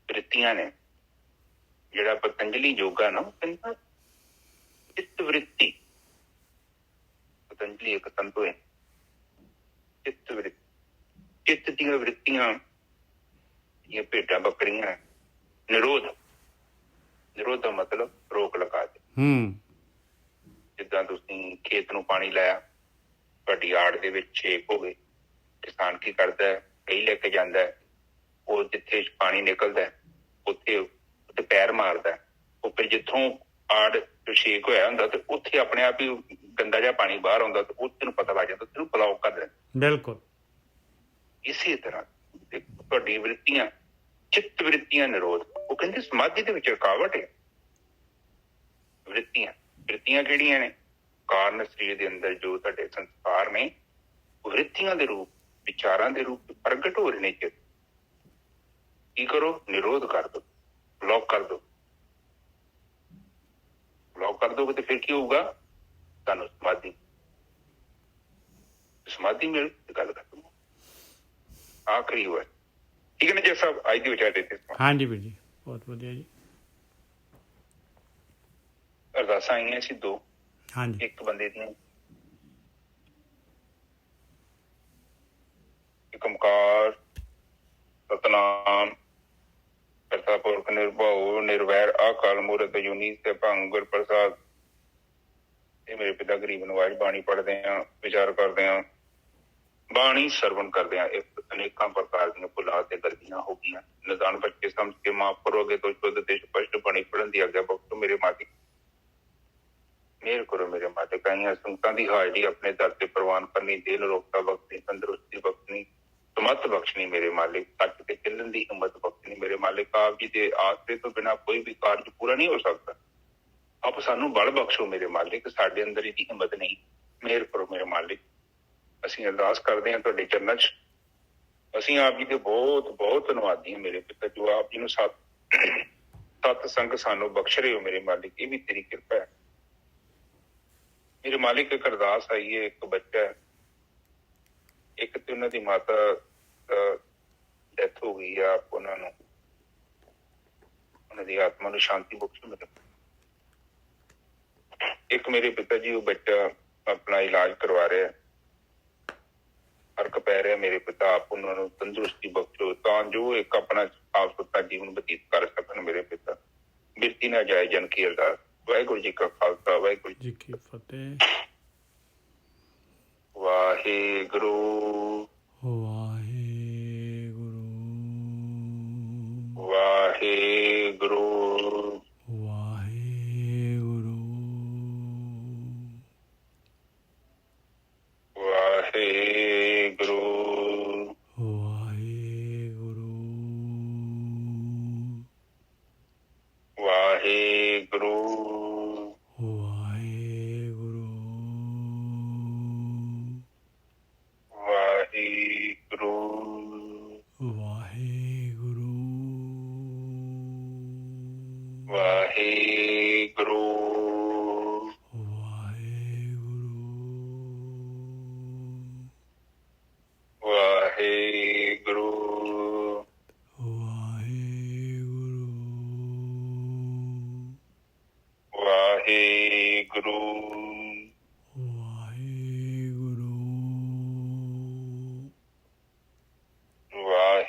ਵ੍ਰਿਤੀਆਂ ਨੇ, ਜਿਹੜਾ ਪਤੰਜਲੀ ਯੋਗਾ ਨਾ, ਕਹਿੰਦਾ ਚਿੱਤ ਵ੍ਰਿਤੀ, ਪਤੰਜਲੀ ਇੱਕ ਤੰਤੂ ਹੈ, ਚਿੱਤ ਵ੍ਰਿਤੀ, ਚਿੱਤ ਦੀਆਂ ਵ੍ਰਿਤੀਆਂ, ਇਹ ਭੇਡਾਂ ਬੱਕਰੀਆਂ, ਨਿਰੋਧ ਦਾ ਮਤਲਬ ਰੋਕ ਲਗਾ ਦੇ। ਜਿੱਦਾਂ ਤੁਸੀਂ ਖੇਤ ਨੂੰ ਪਾਣੀ ਲਾਇਆ, ਤੁਹਾਡੀ ਆੜ ਦੇ ਵਿੱਚ ਛੇਕ ਹੋ ਗਏ, ਕਿਸਾਨ ਕੀ ਕਰਦਾ ਹੈ, ਕਈ ਲੈ ਕੇ ਜਾਂਦਾ ਹੈ, ਉਹ ਜਿੱਥੇ ਪਾਣੀ ਨਿਕਲਦਾ ਉੱਥੇ ਪੈਰ ਮਾਰਦਾ, ਉਹ ਫਿਰ ਜਿੱਥੋਂ ਆੜ ਛੇਕ ਹੋਇਆ ਹੁੰਦਾ ਤੇ ਉੱਥੇ ਆਪਣੇ ਆਪ ਹੀ ਗੰਦਾ ਜਿਹਾ ਪਾਣੀ ਬਾਹਰ ਆਉਂਦਾ, ਤੇ ਉਹ ਤੈਨੂੰ ਪਤਾ ਲੱਗ ਜਾਂਦਾ, ਤੈਨੂੰ ਬਲੌਕ ਕਰ ਦਿੰਦਾ। ਬਿਲਕੁਲ ਇਸੇ ਤਰ੍ਹਾਂ ਤੁਹਾਡੀ ਵ੍ਰਿਤੀਆਂ, ਚਿੱਤ ਵ੍ਰਿਤੀਆਂ ਨਿਰੋਧ, ਉਹ ਕਹਿੰਦੇ ਸਮਾਧੀ ਦੇ ਵਿੱਚ ਰੁਕਾਵਟ ਹੈ। ਵ੍ਰਿਤੀਆਂ ਕਿਹੜੀਆਂ ਨੇ? ਕਾਰਨ ਸਰੀਰ ਦੇ ਅੰਦਰ ਜੋ ਤੁਹਾਡੇ ਸੰਸਕਾਰ ਨੇ, ਵ੍ਰਿਤੀਆਂ ਦੇ ਰੂਪ, ਵਿਚਾਰਾਂ ਦੇ ਰੂਪ ਪ੍ਰਗਟ ਹੋ ਰਹੇ ਨੇ। ਕੀ ਕਰੋ? ਨਿਰੋਧ ਕਰ ਦੋ, ਬਲੌਕ ਕਰ ਦੋ। ਬਲੌਕ ਕਰ ਦੋਗੇ ਤੇ ਫਿਰ ਕੀ ਹੋਊਗਾ? ਤੁਹਾਨੂੰ ਸਮਾਧੀ ਮਿਲ, ਗੱਲ ਖਤਮ। ਆਖਰੀ ਹੋਇਆ। ਠੀਕ ਹੈ ਨਾ ਜੀ ਸਾਹਿਬ, ਅੱਜ ਦੀ ਵਿਚਾਰ ਦਿੱਤੇ। ਹਾਂਜੀ ਵੀਰ ਜੀ, ਬਹੁਤ ਵਧੀਆ ਜੀ। ਅਰਦਾਸਾਂ ਆਈਆਂ ਸੀ ਦੋ। ਹਾਂਜੀ, ਇੱਕ ਬੰਦੇ ਦੀਆਂ, ਇੱਕ ਓਮਕਾਰ ਸਤਨਾਮ ਕਰਤਾ ਪੁਰਖ ਨਿਰਭਉ ਨਿਰਵੈਰ ਅਕਾਲ ਮੂਰਤ ਅਜੂਨੀ ਸੈਭੰ ਗੁਰ ਪ੍ਰਸਾਦ। ਇਹ ਮੇਰੇ ਪਿਤਾ ਗਰੀਬ ਨਵਾਜ ਬਾਣੀ ਪੜ੍ਹਦੇ ਆ, ਵਿਚਾਰ ਕਰਦੇ ਆ, ਬਾਣੀ ਸਰਵਣ ਕਰਦੇ ਆ। ਅਨੇਕਾਂ ਪ੍ਰਕਾਰ ਦੀਆਂ ਭੁੱਲਾਂ ਤੇ ਗਲਤੀਆਂ ਹੋ ਗਈਆਂ, ਨਿਦਾਨ ਬੱਚੇ ਸਮਝ ਕੇ ਮਾਫ ਕਰੋਗੇ ਤਾਂ ਸ਼ੁੱਧ ਤੇ ਸਪਸ਼ਟ ਬਾਣੀ ਪੜ੍ਹਨ ਦੀ ਆਗਿਆ ਬਖਸ਼ੋ ਮੇਰੇ ਮਾਲਿਕ। ਮਿਹਰ ਕਰੋ ਮੇਰੇ ਮਾਲਿਕ। ਆਈਆਂ ਸੰਗਤਾਂ ਦੀ ਹਾਜ਼ਰੀ ਆਪਣੇ ਦਰ ਤੇ ਪ੍ਰਵਾਨ ਕਰਨੀ, ਦਿਲ ਰੋਗਤਾ ਬਖਸ਼ਣੀ, ਤੰਦਰੁਸਤੀ ਬਖਸ਼ਣੀ, ਸਮੱਤ ਬਖਸ਼ਣੀ ਮੇਰੇ ਮਾਲਿਕ। ਸੱਚ ਤੇ ਚੱਲਣ ਦੀ ਹਿੰਮਤ ਬਖਸ਼ਣੀ ਮੇਰੇ ਮਾਲਿਕ। ਆਪ ਜੀ ਦੇ ਆਸਰੇ ਤੋਂ ਬਿਨਾਂ ਕੋਈ ਵੀ ਕਾਰਜ ਪੂਰਾ ਨਹੀਂ ਹੋ ਸਕਦਾ। ਆਪ ਸਾਨੂੰ ਬਲ ਬਖਸ਼ੋ ਮੇਰੇ ਮਾਲਿਕ, ਸਾਡੇ ਅੰਦਰ ਇਹਦੀ ਹਿੰਮਤ ਨਹੀਂ। ਮਿਹਰ ਕਰੋ ਮੇਰੇ ਮਾਲਿਕ। ਅਸੀਂ ਅਰਦਾਸ ਕਰਦੇ ਹਾਂ ਤੁਹਾਡੇ ਚਰਨਾਂ 'ਚ। ਅਸੀਂ ਆਪ ਜੀ ਦੇ ਬਹੁਤ ਬਹੁਤ ਧੰਨਵਾਦੀ ਹਾਂ ਮੇਰੇ ਪਿਤਾ, ਜੋ ਆਪ ਜੀ ਨੂੰ ਸਤ ਸੰਗ ਸਾਨੂੰ ਬਖਸ਼ ਰਹੇ ਹੋ ਮੇਰੇ ਮਾਲਿਕ। ਇਹ ਵੀ ਤੇਰੀ ਕਿਰਪਾ ਹੈ ਮੇਰੇ ਮਾਲਿਕ। ਇੱਕ ਅਰਦਾਸ ਆਈ ਹੈ, ਇੱਕ ਬੱਚਾ ਹੈ, ਇੱਕ ਤੇ ਉਹਨਾਂ ਦੀ ਮਾਤਾ ਡੈਥ ਹੋ ਗਈ ਆ। ਆਪ ਉਹਨਾਂ ਨੂੰ, ਉਹਨਾਂ ਦੀ ਆਤਮਾ ਨੂੰ ਸ਼ਾਂਤੀ ਬਖਸ਼ੋ ਮੇਰੇ। ਇੱਕ ਮੇਰੇ ਪਿਤਾ ਜੀ, ਉਹ ਬੱਚਾ ਆਪਣਾ ਇਲਾਜ ਕਰਵਾ ਰਿਹਾ, ਫਰਕ ਪੈ ਰਿਹਾ ਮੇਰੇ ਪਿਤਾ। ਆਪ ਉਹਨਾਂ ਨੂੰ ਤੰਦਰੁਸਤੀ ਬਖਸ਼ੋ ਤਾਂ ਜੋ ਇੱਕ ਆਪਣਾ ਸਾਫ ਸੁਥਰਾ ਜੀਵਨ ਬਤੀਤ ਕਰ ਸਕਣ ਮੇਰੇ ਪਿਤਾ। ਬਿਰਤੀ ਨਾ ਜਾਏ ਜਨ ਕੀ ਅਰਦਾਸ। ਵਾਹਿਗੁਰੂ ਜੀ ਕਾ ਖਾਲਸਾ, ਵਾਹਿਗੁਰੂ ਜੀ ਕੀ ਫਤਿਹ। ਵਾਹਿਗੁਰੂ ਵਾਹਿਗੁਰੂ ਵਾਹਿਗੁਰੂ ਵਾਹਿਗੁਰੂ ਵਾਹਿਗੁਰੂ ਵਾਹਿਗੁਰੂ ਵਾਹਿਗੁਰੂ ਵਾਹਿਗੁਰੂ ਵਾਹਿਗੁਰੂ ਵਾਹਿਗੁਰੂ ਵਾਹਿਗੁਰੂ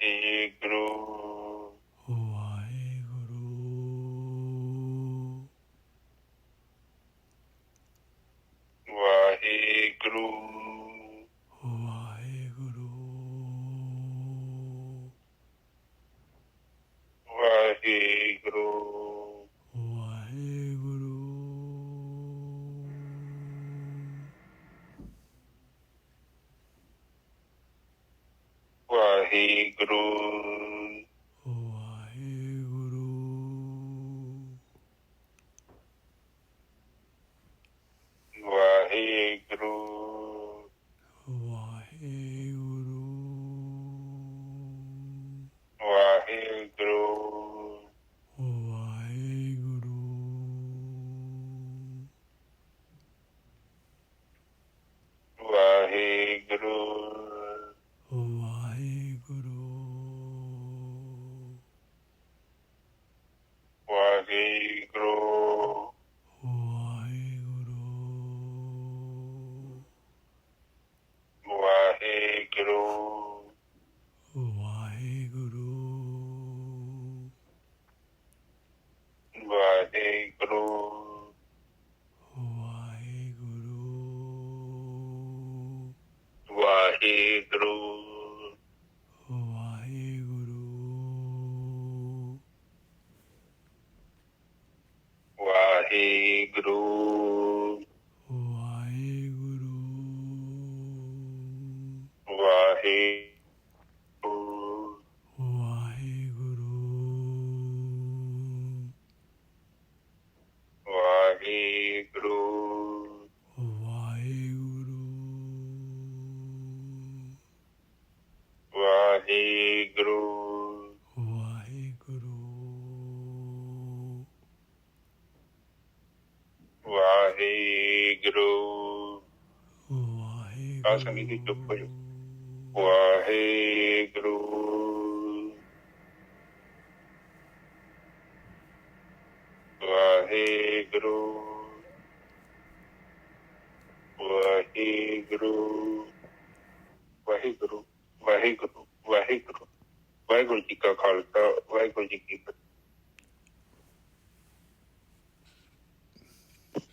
ਵਾਹਿਗੁਰੂ ਵਾਹਿਗੁਰੂ ਵਾਹਿਗੁਰੂ ਵਾਹਿਗੁਰੂ ਵਾਹਿਗੁਰੂ ਵਾਹਿਗੁਰੂ ਵਾਹਿਗੁਰੂ ਵਾਹਿਗੁਰੂ ਵਾਹਿਗੁਰੂ ਵਾਹਿਗੁਰੂ ਵਾਹਿਗੁਰੂ ਵਾਹਿਗੁਰੂ ਵਾਹਿਗੁਰੂ ਵਾਹਿਗੁਰੂ ਵਾਹਿਗੁਰੂ ਵਾਹਿਗੁਰੂ ਵਾਹਿਗੁਰੂ ਵਾਹਿਗੁਰੂ ਵਾਹਿਗੁਰੂ ਆ ਸੰਗੀਤ ਜੀ ਚੁੱਪ ਹੋ ਜਾਓ। ਵਾਹਿਗੁਰੂ ਵਾਹਿਗੁਰੂ ਵਾਹਿਗੁਰੂ ਵਾਹਿਗੁਰੂ ਵਾਹਿਗੁਰੂ ਵਾਹਿਗੁਰੂ ਵਾਹਿਗੁਰੂ ਜੀ ਕਾ ਖਾਲਸਾ ਵਾਹਿਗੁਰੂ ਜੀ ਕੀ ਫਤਿਹ।